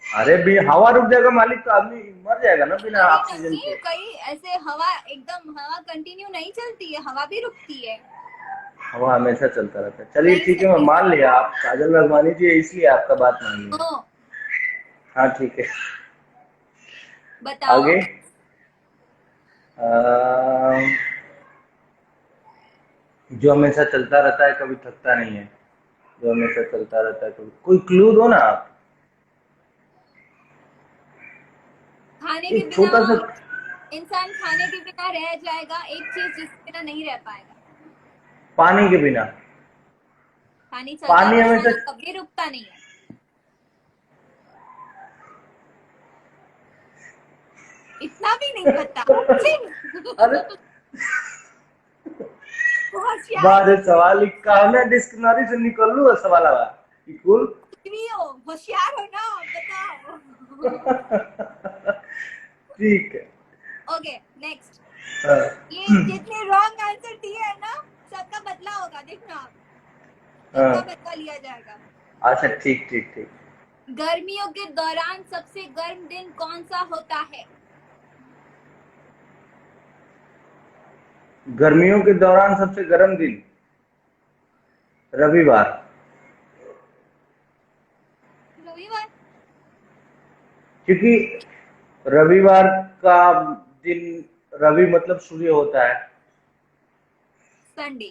[SPEAKER 3] अरे भी हवा रुक जाएगा मालिक तो आदमी मर जाएगा ना बिना
[SPEAKER 1] अरे
[SPEAKER 3] ऑक्सीजन
[SPEAKER 1] नहीं,
[SPEAKER 3] के।
[SPEAKER 1] कहीं ऐसे हवा एकदम, हवा कंटिन्यू नहीं चलती है, हवा भी रुकती है।
[SPEAKER 3] हवा हमेशा चलता रहता है। चलिए
[SPEAKER 1] नहीं
[SPEAKER 3] ठीक है, मैं
[SPEAKER 1] सही।
[SPEAKER 3] मान लिया आप काजल रघवानी जी है, इसलिए आपका बात मान लिया।
[SPEAKER 1] ओ,
[SPEAKER 3] हाँ ठीक है।
[SPEAKER 1] बताओ।
[SPEAKER 3] आगे। अम, जो हमेशा चलता रहता है कभी थकता नहीं है। जो हमेशा चलता रहता है कभी, कोई क्लू दो ना आप।
[SPEAKER 1] खाने के
[SPEAKER 3] एक
[SPEAKER 1] बिना,
[SPEAKER 3] छोटा सा।
[SPEAKER 1] इंसान खाने के बिना रह जाएगा, एक चीज जिसके बिना नहीं रह पाएगा।
[SPEAKER 3] पानी के बिना।
[SPEAKER 1] पानी चलता
[SPEAKER 3] पानी
[SPEAKER 1] रहता है
[SPEAKER 3] हमेशा।
[SPEAKER 1] ना, कभी रुकता नहीं है। इतना भी नहीं पता। छी।
[SPEAKER 3] अरे
[SPEAKER 1] होशियार
[SPEAKER 3] बारे
[SPEAKER 1] कुछ भी
[SPEAKER 3] सवाल
[SPEAKER 1] हो।
[SPEAKER 3] लिखा मैं डिक्शनरी से निकल लूँ सवाल आवा। कुल।
[SPEAKER 1] कुछ भी हो, होशियार हो ना, बताओ।
[SPEAKER 3] ठीक है।
[SPEAKER 1] Okay next.
[SPEAKER 3] हाँ,
[SPEAKER 1] ये जितने रॉन्ग आंसर दिए है ना, सबका बदला होगा, देखना आप,
[SPEAKER 3] हाँ।
[SPEAKER 1] सबका बदला लिया जाएगा।
[SPEAKER 3] अच्छा ठीक ठीक ठीक।
[SPEAKER 1] गर्मियों के दौरान सबसे गर्म दिन कौन सा होता है?
[SPEAKER 3] गर्मियों के दौरान सबसे गर्म दिन रविवार।
[SPEAKER 1] रविवार?
[SPEAKER 3] क्योंकि रविवार का दिन, रवि मतलब सूर्य होता है।
[SPEAKER 1] संडे।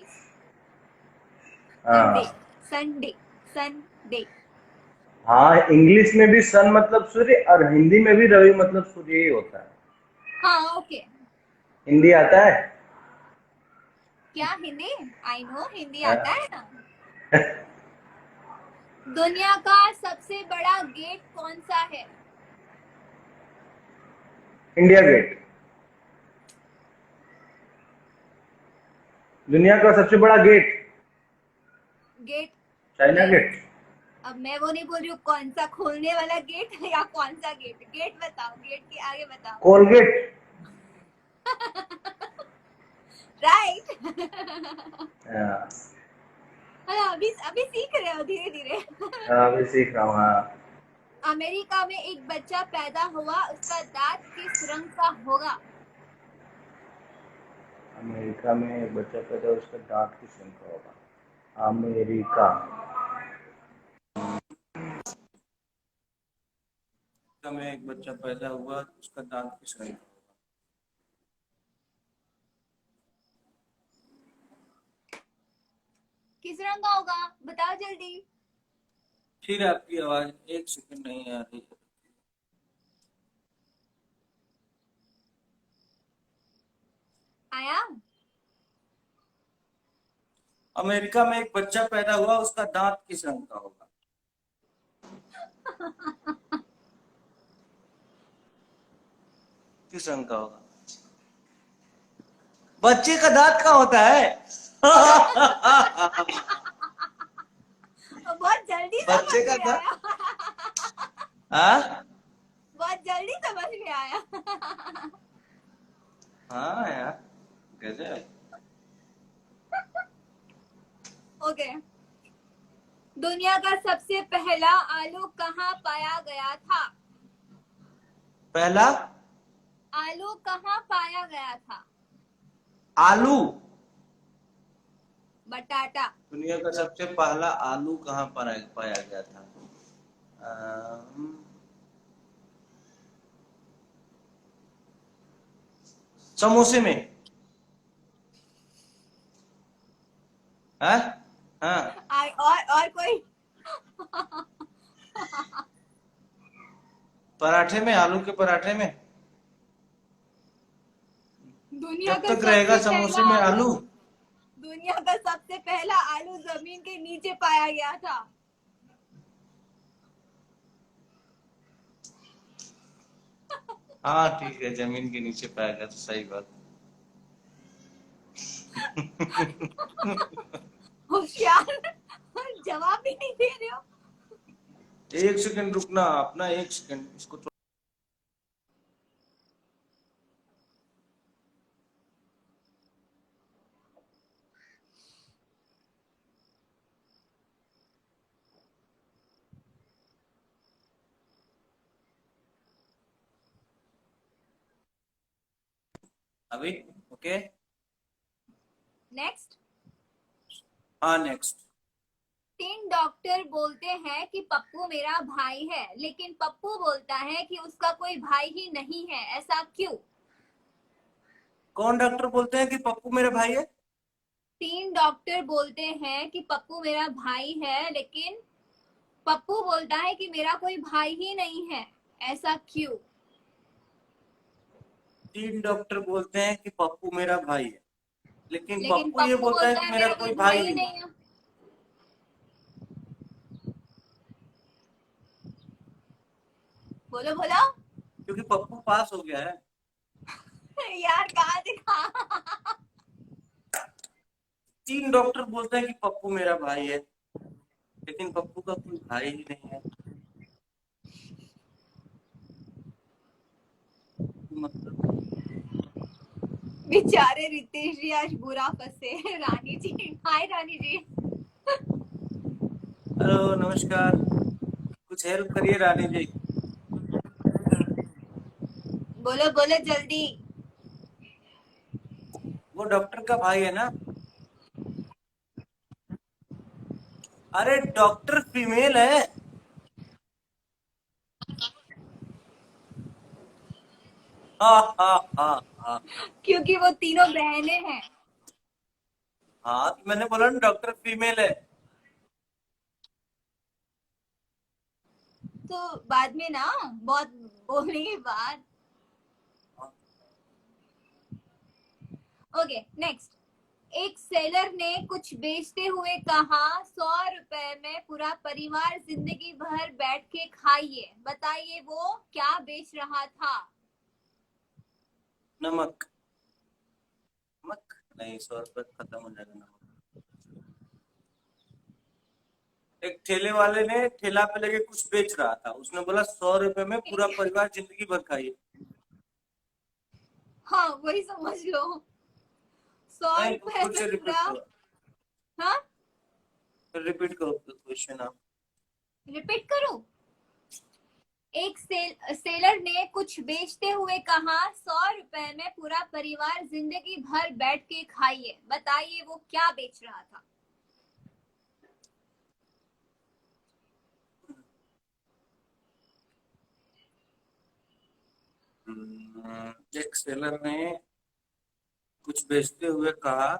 [SPEAKER 1] संडे।
[SPEAKER 3] हाँ
[SPEAKER 1] संडे। संडे।
[SPEAKER 3] हाँ, इंग्लिश में भी सन मतलब सूर्य और हिंदी में भी रवि मतलब सूर्य ही होता है।
[SPEAKER 1] हाँ ओके।
[SPEAKER 3] हिंदी आता है?
[SPEAKER 1] क्या हिंदी? आई नो हिंदी
[SPEAKER 3] हाँ।
[SPEAKER 1] आता है ना। दुनिया का सबसे बड़ा गेट कौन सा है?
[SPEAKER 3] India gate. दुनिया का सबसे बड़ा gate
[SPEAKER 1] gate.
[SPEAKER 3] China
[SPEAKER 1] gate.
[SPEAKER 3] Gate.
[SPEAKER 1] अब मैं वो नहीं बोल रही हूँ कौन सा खोलने वाला गेट है या कौन सा गेट। गेट बताओ, गेट के आगे बताओ।
[SPEAKER 3] कोलगेट।
[SPEAKER 1] राइट।
[SPEAKER 3] हाँ,
[SPEAKER 1] अभी अभी सीख रहे हो धीरे धीरे।
[SPEAKER 3] अभी सीख रहा हूँ। हाँ,
[SPEAKER 1] अमेरिका में एक बच्चा पैदा हुआ, उसका दांत किस रंग का होगा?
[SPEAKER 3] अमेरिका में एक बच्चा पैदा, उसका दांत किस रंग का होगा? अमेरिका
[SPEAKER 2] में एक बच्चा पैदा हुआ, उसका दांत किस रंग का?
[SPEAKER 1] किस रंग का होगा, बताओ जल्दी।
[SPEAKER 2] फिर आपकी आवाज एक सेकंड नहीं आ रही है।
[SPEAKER 1] आया?
[SPEAKER 2] अमेरिका में एक बच्चा पैदा हुआ, उसका दांत किस रंग का होगा? किस रंग का होगा? बच्चे का दांत का होता है?
[SPEAKER 1] बहुत जल्दी समझ
[SPEAKER 2] बच्चे का
[SPEAKER 1] में
[SPEAKER 2] दांत।
[SPEAKER 1] आया।
[SPEAKER 2] हाँ
[SPEAKER 1] बहुत जल्दी समझ में आया।
[SPEAKER 2] हाँ यार, गजब।
[SPEAKER 1] ओके। दुनिया का सबसे पहला आलू कहाँ पाया गया था?
[SPEAKER 2] पहला
[SPEAKER 1] आलू कहाँ पाया गया था?
[SPEAKER 2] आलू।
[SPEAKER 1] बटाटा।
[SPEAKER 2] दुनिया का सबसे पहला आलू कहाँ पाया गया था? समोसे में। हाँ हाँ,
[SPEAKER 1] और कोई?
[SPEAKER 2] पराठे में, आलू के पराठे में।
[SPEAKER 1] दुनिया
[SPEAKER 2] जब
[SPEAKER 1] का
[SPEAKER 2] तक रहेगा
[SPEAKER 1] सबसे पहला
[SPEAKER 2] समोसे में
[SPEAKER 1] आलू,
[SPEAKER 2] आलू।
[SPEAKER 1] दुनिया का सबसे पहला आलू जमीन के नीचे पाया गया था।
[SPEAKER 2] हाँ ठीक है, जमीन के नीचे पाया गया, तो सही बात।
[SPEAKER 1] होशियार। जवाब भी नहीं दे रहे हो।
[SPEAKER 2] एक सेकंड रुकना, अपना एक सेकंड इसको अभी। ओके।
[SPEAKER 1] नेक्स्ट।
[SPEAKER 2] हाँ नेक्स्ट।
[SPEAKER 1] 3 डॉक्टर बोलते हैं कि पप्पू मेरा भाई है, लेकिन पप्पू बोलता है कि उसका कोई भाई ही नहीं है, ऐसा क्यों?
[SPEAKER 2] कौन डॉक्टर बोलते हैं कि पप्पू मेरा भाई है?
[SPEAKER 1] 3 डॉक्टर बोलते हैं कि पप्पू मेरा भाई है, लेकिन पप्पू बोलता है कि मेरा कोई भाई ही नहीं है, ऐसा क्यों?
[SPEAKER 2] 3 डॉक्टर बोलते हैं कि पप्पू मेरा भाई है, लेकिन
[SPEAKER 1] लेकिन
[SPEAKER 2] पप्पू ये
[SPEAKER 1] पप्पू
[SPEAKER 2] बोलता है
[SPEAKER 1] बोलता
[SPEAKER 2] कि
[SPEAKER 1] है
[SPEAKER 2] मेरा
[SPEAKER 1] मेरा
[SPEAKER 2] कोई
[SPEAKER 1] कोई
[SPEAKER 2] भाई
[SPEAKER 1] भाई ही
[SPEAKER 2] नहीं है।
[SPEAKER 1] नहीं है। बोलो बोलो।
[SPEAKER 2] क्योंकि पप्पू पास हो गया है।
[SPEAKER 1] यार कहाँ से कहाँ?
[SPEAKER 2] 3 डॉक्टर बोलते हैं कि पप्पू मेरा भाई है, लेकिन पप्पू का कोई भाई ही नहीं है। मतलब
[SPEAKER 1] बेचारे रितेश जी आज बुरा फंसे। रानी जी, हाय रानी जी।
[SPEAKER 2] हेलो नमस्कार, कुछ हेल्प करिए रानी जी।
[SPEAKER 1] बोलो बोलो जल्दी।
[SPEAKER 2] वो डॉक्टर का भाई है ना? अरे डॉक्टर फीमेल है। हाँ हाँ हाँ हाँ।
[SPEAKER 1] क्योंकि वो तीनों बहनें हैं।
[SPEAKER 2] हाँ तो मैंने बोला ना डॉक्टर फीमेल है।
[SPEAKER 1] तो बाद में ना बहुत बोलने के बाद। Okay next. एक सेलर ने कुछ बेचते हुए कहा 100 रुपए में पूरा परिवार जिंदगी भर बैठ के खाइए। बताइए वो क्या बेच रहा था।
[SPEAKER 2] नमक। नमक नहीं, 100 रुपये खत्म हो जाएगा नमक। एक ठेले वाले ने ठेला पे लेके कुछ बेच रहा था, उसने बोला 100 रुपए में पूरा परिवार जिंदगी भर खाइए।
[SPEAKER 1] हाँ वही समझ लो। सौ
[SPEAKER 2] नहीं
[SPEAKER 1] रुपए
[SPEAKER 2] कुछ
[SPEAKER 1] में
[SPEAKER 2] रिपीट
[SPEAKER 1] पूरा।
[SPEAKER 2] करो,
[SPEAKER 1] हाँ
[SPEAKER 2] रिपीट करो क्वेश्चन आप।
[SPEAKER 1] रिपीट करूं। एक सेलर ने कुछ बेचते हुए कहा 100 रुपए में पूरा परिवार जिंदगी भर बैठ के खाइए। बताइए वो क्या बेच रहा था।
[SPEAKER 2] एक सेलर ने कुछ बेचते हुए कहा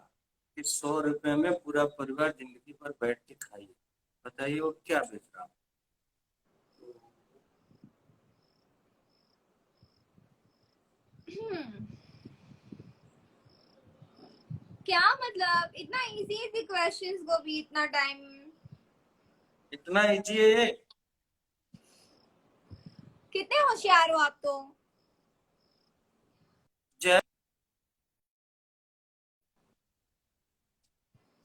[SPEAKER 2] कि 100 रुपए में पूरा परिवार जिंदगी भर बैठ के खाइए। बताइए वो क्या बेच रहा है?
[SPEAKER 1] क्या मतलब इतना इजी इजी क्वेश्चंस को भी इतना टाइम।
[SPEAKER 2] इतना इजी है ये?
[SPEAKER 1] कितने होशियार हो आप तो।
[SPEAKER 2] जय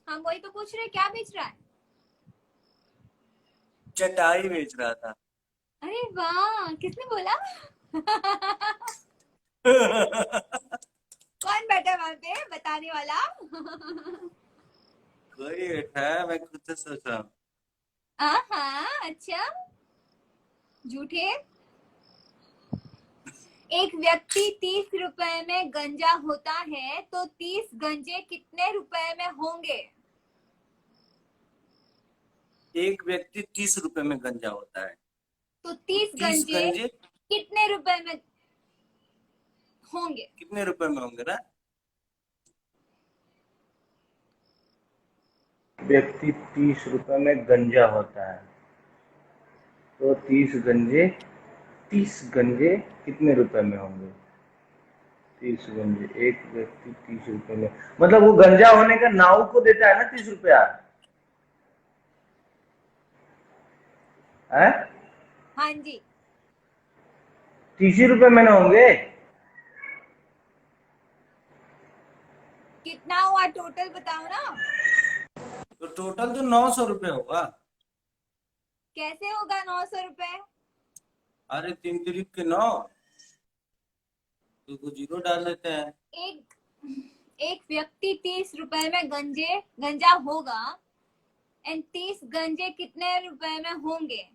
[SPEAKER 1] हम वही तो पूछ रहे क्या बेच रहा है।
[SPEAKER 2] चटाई बेच रहा था।
[SPEAKER 1] अरे वाह किसने बोला। कौन बैठा वहां पे बताने वाला।
[SPEAKER 2] कोई बैठा है, मैं खुद से सोच रहा हूँ।
[SPEAKER 1] हाँ अच्छा झूठे। एक व्यक्ति 30 रुपए में गंजा होता है तो 30 गंजे कितने रुपए में होंगे।
[SPEAKER 2] एक व्यक्ति 30 रुपए में गंजा होता है
[SPEAKER 1] तो
[SPEAKER 2] तो
[SPEAKER 1] 30
[SPEAKER 2] 30
[SPEAKER 1] गंजे
[SPEAKER 2] गंजे
[SPEAKER 1] कितने रुपए में होंगे।
[SPEAKER 2] कितने रुपए में होंगे ना?
[SPEAKER 3] व्यक्ति 30 रुपए में गंजा होता है तो 30 गंजे कितने रुपए में होंगे। 30 गंजे, एक व्यक्ति 30 रुपए में, मतलब वो गंजा होने का नाव को देता है ना 30 रुपया है।
[SPEAKER 1] हाँ जी
[SPEAKER 3] 30 रुपए में ना होंगे।
[SPEAKER 1] कितना हुआ टोटल बताओ ना।
[SPEAKER 2] तो टोटल तो 900 रुपये होगा।
[SPEAKER 1] कैसे होगा 900 रुपए।
[SPEAKER 2] अरे 3 3 के 9, तो जीरो डाल देते हैं।
[SPEAKER 1] एक एक व्यक्ति 30 रुपए में गंजा होगा एंड 30 गंजे कितने रुपए में होंगे।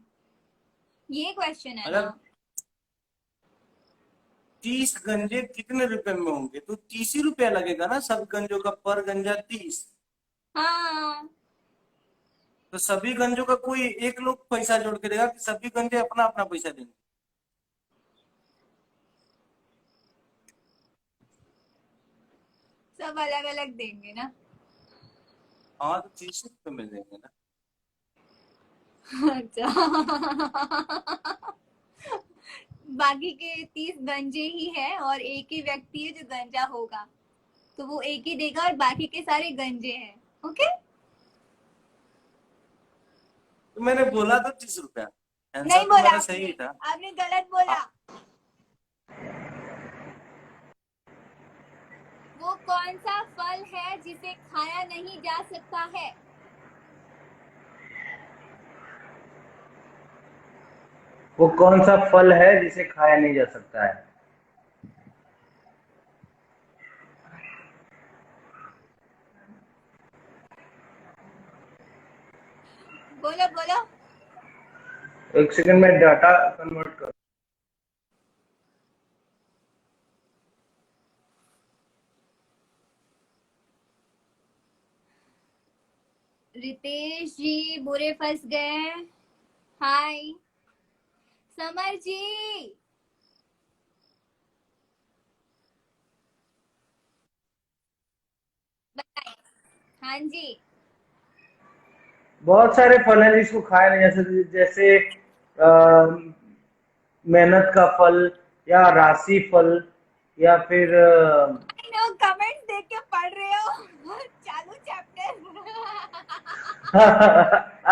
[SPEAKER 1] ये क्वेश्चन है ना।
[SPEAKER 2] मतलब 30 गंजे कितने रुपए में होंगे, तो 30 ही रुपया लगेगा ना सब गंजों का, पर गंजा 30।
[SPEAKER 1] हाँ
[SPEAKER 2] तो सभी गंजों का कोई एक लोग पैसा जोड़ के देगा कि सभी गंजे अपना अपना पैसा देंगे।
[SPEAKER 1] सब अलग अलग देंगे ना।
[SPEAKER 2] हाँ तो 30 रुपये में देंगे ना।
[SPEAKER 1] अच्छा। बाकी के 30 गंजे ही है और एक ही व्यक्ति है जो गंजा होगा तो वो एक ही देगा और बाकी के सारे गंजे हैं। ओके
[SPEAKER 2] तो मैंने बोला तो 30 रुपया, आंसर
[SPEAKER 1] नहीं
[SPEAKER 2] तो
[SPEAKER 1] बोला
[SPEAKER 2] मेरा
[SPEAKER 1] आपने।
[SPEAKER 2] सही था।
[SPEAKER 1] आपने गलत बोला। वो कौन सा फल है जिसे खाया नहीं जा सकता है।
[SPEAKER 3] वो कौन सा फल है जिसे खाया नहीं जा सकता है।
[SPEAKER 1] बोलो बोलो।
[SPEAKER 3] एक सेकंड में डाटा कन्वर्ट कर।
[SPEAKER 1] रितेश जी बुरे फंस गए। हाय समर जी। बताइए। हाँ जी।
[SPEAKER 3] बहुत सारे फल हैं जिसको खाया नहीं जा सकता, जैसे मेहनत का फल, या राशि फल, या फिर
[SPEAKER 1] कमेंट देख के पढ़ रहे हो चालू चैप्टर।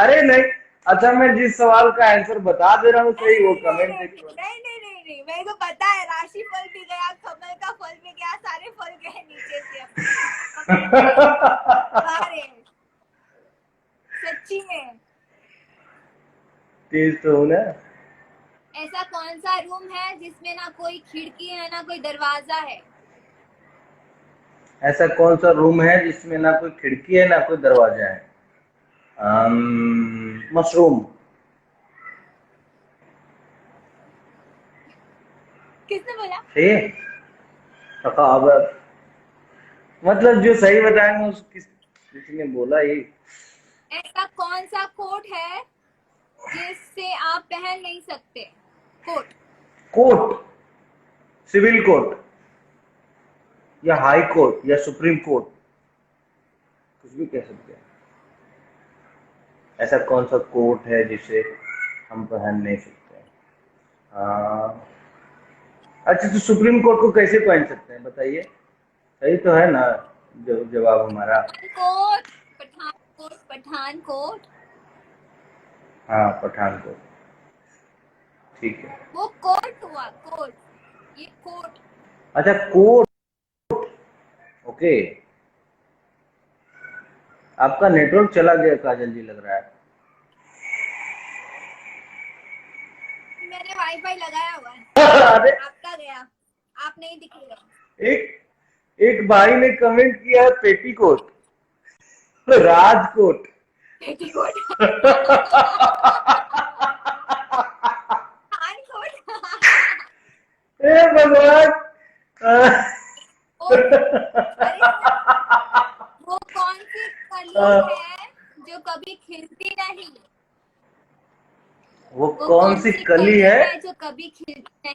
[SPEAKER 3] अरे नहीं, अच्छा मैं जिस सवाल का आंसर बता दे रहा हूँ सही, वो
[SPEAKER 1] नहीं नहीं
[SPEAKER 3] कमेंट
[SPEAKER 1] नहीं
[SPEAKER 3] देख।
[SPEAKER 1] नहीं नहीं नहीं नहीं, मेरे को पता है राशि फल भी गया, कमल का फल भी गया, सारे फल गए नीचे से अपने। अरे सच्ची में।
[SPEAKER 3] तेज तो हूँ ना।
[SPEAKER 1] ऐसा कौन सा रूम है जिसमें ना कोई खिड़की है ना कोई दरवाजा है?
[SPEAKER 3] ऐसा कौन सा रूम है जिसमें ना कोई खिड़की है ना कोई दरवाजा है? मशरूम।
[SPEAKER 1] किसने बोला?
[SPEAKER 3] सही है। सखावत, मतलब जो सही बताएंगे उस किसी ने बोला ये।
[SPEAKER 1] ऐसा कौन सा कोट है जिससे आप पहन नहीं सकते? कोट।
[SPEAKER 3] कोर्ट, सिविल कोर्ट, या हाई कोर्ट, या सुप्रीम कोर्ट, कुछ भी कह सकते हैं। ऐसा कौन सा कोर्ट है जिसे हम पहन नहीं सकते? हाँ, अच्छा तो सुप्रीम कोर्ट को कैसे पहन सकते हैं बताइए? सही तो है ना जवाब हमारा?
[SPEAKER 1] कोट। Pathankot, Pathankot.
[SPEAKER 3] हाँ, पठान कोट। ठीक है।
[SPEAKER 1] वो कोट हुआ कोट, ये कोट।
[SPEAKER 3] अच्छा कोर्ट, ओके। आपका नेटवर्क चला गया काजल जी, लग रहा है।
[SPEAKER 1] मैंने वाईफाई लगाया हुआ है।
[SPEAKER 3] अरे
[SPEAKER 1] आपका गया, आप नहीं दिखेगा।
[SPEAKER 3] एक एक भाई ने कमेंट किया है petticoat, Rajkot.
[SPEAKER 1] Petticoat. Pathankot.
[SPEAKER 3] ए भगवान।
[SPEAKER 1] कोट। अरे वो कौन सी कली है जो कभी खिलती नहीं?
[SPEAKER 3] वो
[SPEAKER 1] वो
[SPEAKER 3] कौन
[SPEAKER 1] कौन
[SPEAKER 3] सी
[SPEAKER 1] सी
[SPEAKER 3] कली
[SPEAKER 1] कली
[SPEAKER 3] है
[SPEAKER 1] है जो कभी खिलती नहीं?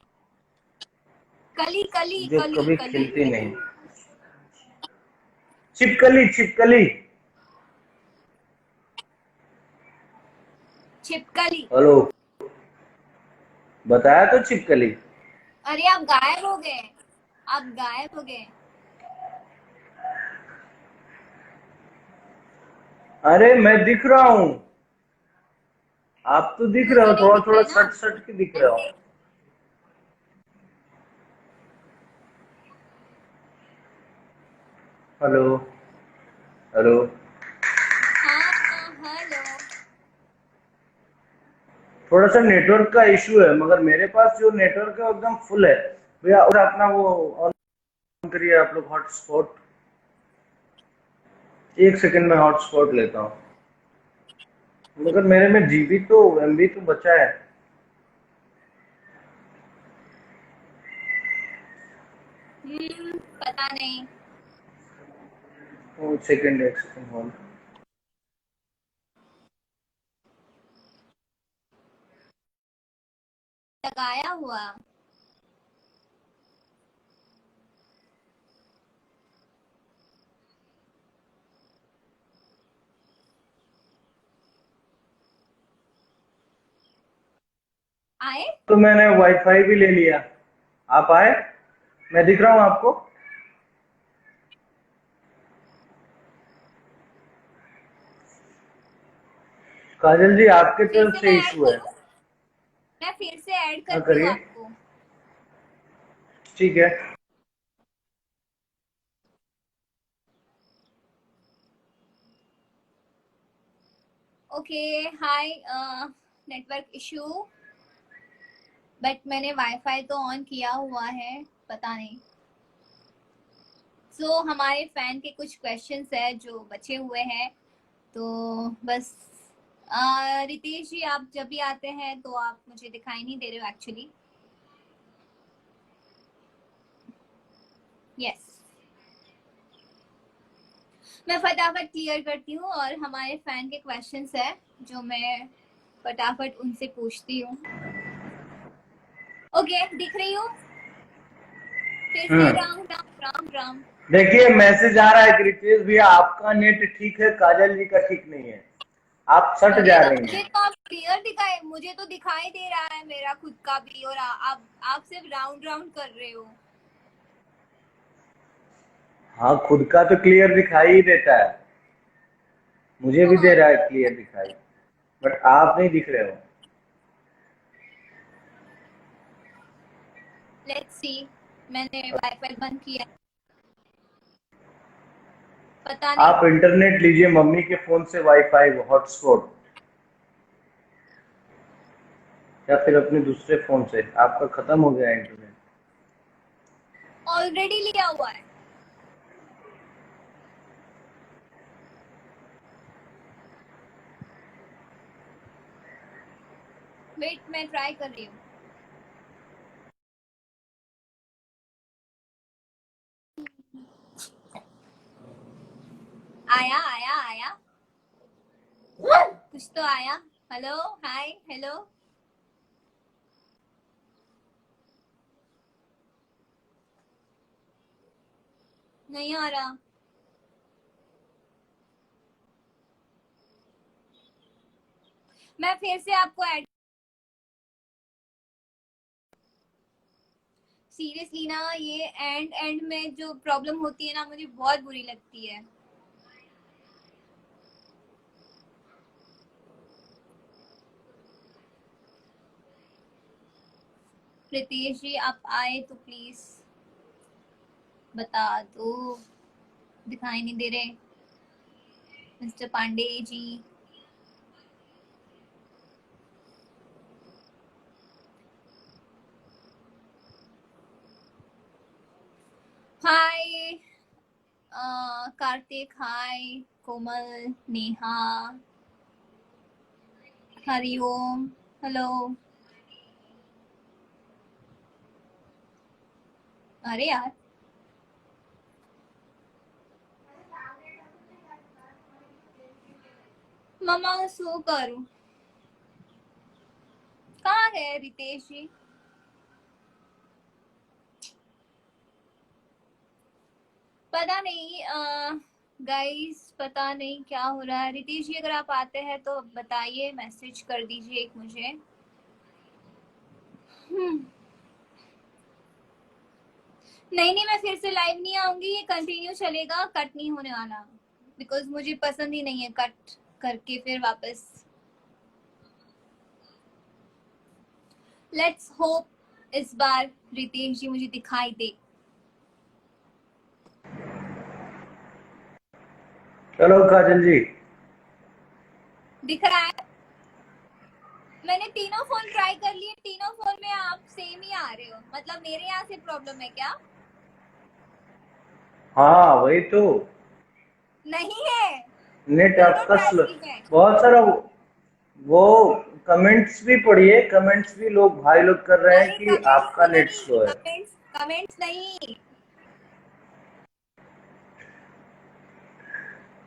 [SPEAKER 1] कली कली
[SPEAKER 3] जो
[SPEAKER 1] कली
[SPEAKER 3] कभी
[SPEAKER 1] कली।
[SPEAKER 3] खिलती नहीं? छिपकली, छिपकली।
[SPEAKER 1] छिपकली।
[SPEAKER 3] हेलो, बताया तो छिपकली।
[SPEAKER 1] अरे आप गायब हो गए, आप गायब हो गए।
[SPEAKER 3] अरे मैं दिख रहा हूँ, आप तो दिख रहे
[SPEAKER 1] मुझे
[SPEAKER 3] हो,
[SPEAKER 1] नहीं
[SPEAKER 3] थोड़ा
[SPEAKER 1] दिख
[SPEAKER 3] थोड़ा
[SPEAKER 1] रहे ना
[SPEAKER 3] सट सट के दिख रहे हो।
[SPEAKER 1] ऐसे।
[SPEAKER 3] Hello, hello.
[SPEAKER 1] हाँ हेलो।
[SPEAKER 3] थोड़ा सा नेटवर्क का इशू है, मगर मेरे पास जो नेटवर्क है वो एकदम फुल है भैया। और अपना वो ऑन करिए आप लोग हॉटस्पॉट। एक सेकंड में हॉटस्पॉट लेता हूँ, मगर मेरे में जीबी तो एमबी तो बचा है।
[SPEAKER 1] पता नहीं।
[SPEAKER 3] एक सेकंड होल्ड।
[SPEAKER 1] लगाया हुआ। आए।
[SPEAKER 3] तो मैंने वाईफाई भी ले लिया, आप आए? मैं दिख रहा हूँ आपको? काजल जी आपके
[SPEAKER 1] फिर
[SPEAKER 3] तरफ
[SPEAKER 1] से
[SPEAKER 3] से
[SPEAKER 1] मैं ऐड
[SPEAKER 3] इशू है।
[SPEAKER 1] करूँ? मैं फिर से ऐड
[SPEAKER 3] हाँ
[SPEAKER 1] करती हूँ
[SPEAKER 3] करिए।
[SPEAKER 1] आपको।
[SPEAKER 3] ठीक है।
[SPEAKER 1] Okay. Hi. Network issue, but मैंने वाईफाई तो ऑन किया हुआ है, पता नहीं। हमारे फैन के कुछ क्वेश्चंस है जो बचे हुए हैं, तो बस रितेश जी, आप जब भी आते हैं तो आप मुझे दिखाई नहीं दे रहे हो एक्चुअली। यस, मैं फटाफट क्लियर करती हूँ और हमारे फैन के क्वेश्चंस है जो मैं फटाफट उनसे पूछती हूँ। ओके, दिख रही हूँ फिर से। राम राम राम राम।
[SPEAKER 3] देखिए मैसेज आ रहा है कि रितेश भैया आपका नेट ठीक है, काजल जी का ठीक नहीं है, आप सट जा रही
[SPEAKER 1] मुझे
[SPEAKER 3] हैं।
[SPEAKER 1] तो आप क्लियर दिखाए, मुझे तो दिखाई दे रहा है मेरा खुद का भी, और आप सिर्फ राउंड राउंड कर रहे हो।
[SPEAKER 3] हाँ खुद का तो क्लियर दिखाई ही देता है, मुझे भी दे रहा है क्लियर दिखाई, बट आप नहीं दिख रहे हो।
[SPEAKER 1] लेट्स सी, मैंने वाईफाई बंद किया, पता नहीं।
[SPEAKER 3] आप इंटरनेट लीजिए मम्मी के फोन से, वाईफाई हॉटस्पॉट, या फिर अपने दूसरे फोन से। आपका खत्म हो गया इंटरनेट।
[SPEAKER 1] ऑलरेडी लिया हुआ है। वेट, मैं ट्राई कर रही हूँ। आया आया आया, कुछ तो आया। हेलो, हाय, हेलो। नहीं आ रहा। मैं फिर से आपको ऐड, सीरियसली ना, ये एंड में जो प्रॉब्लम होती है ना, मुझे बहुत बुरी लगती है। प्रीतेश जी, आप आए तो प्लीज बता दो। दिखाई नहीं दे रहे मिस्टर पांडे जी। हाय कार्तिक, हाय कोमल, नेहा, हरिओम, हेलो। अरे यार, ममा सो करूं, कहाँ है रितेश जी? पता नहीं गाइस, पता नहीं क्या हो रहा है। रितेश जी अगर आप आते हैं तो बताइए, मैसेज कर दीजिए एक मुझे। नहीं नहीं, मैं फिर से लाइव नहीं आऊंगी, ये कंटिन्यू चलेगा, कट नहीं होने वाला, बिकॉज मुझे पसंद ही नहीं है कट करके फिर वापस। लेट्स होप इस बार रितेश जी मुझे दिखाई दे।
[SPEAKER 3] चलो काजल जी,
[SPEAKER 1] दिख रहा है? मैंने तीनों फोन ट्राई कर लिए, तीनों फोन में आप सेम ही आ रहे हो, मतलब मेरे यहाँ से प्रॉब्लम है क्या?
[SPEAKER 3] हाँ वही तो,
[SPEAKER 1] नहीं है,
[SPEAKER 3] नेट
[SPEAKER 1] तीनों
[SPEAKER 3] आपका
[SPEAKER 1] ट्राई
[SPEAKER 3] स्लो।
[SPEAKER 1] की है।
[SPEAKER 3] बहुत सारा वो कमेंट्स भी पढ़िए, कमेंट्स भी लोग भाई लोग कर रहे हैं
[SPEAKER 1] अरे
[SPEAKER 3] कि
[SPEAKER 1] कमेंट्स
[SPEAKER 3] आपका नेट
[SPEAKER 1] नहीं,
[SPEAKER 3] स्लो है।
[SPEAKER 1] कमेंट्स कमेंट्स नहीं,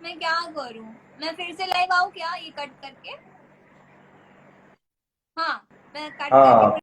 [SPEAKER 1] मैं क्या करूं? मैं फिर से लाइव आऊं क्या ये कट करके? हाँ, मैं कट करके
[SPEAKER 3] हाँ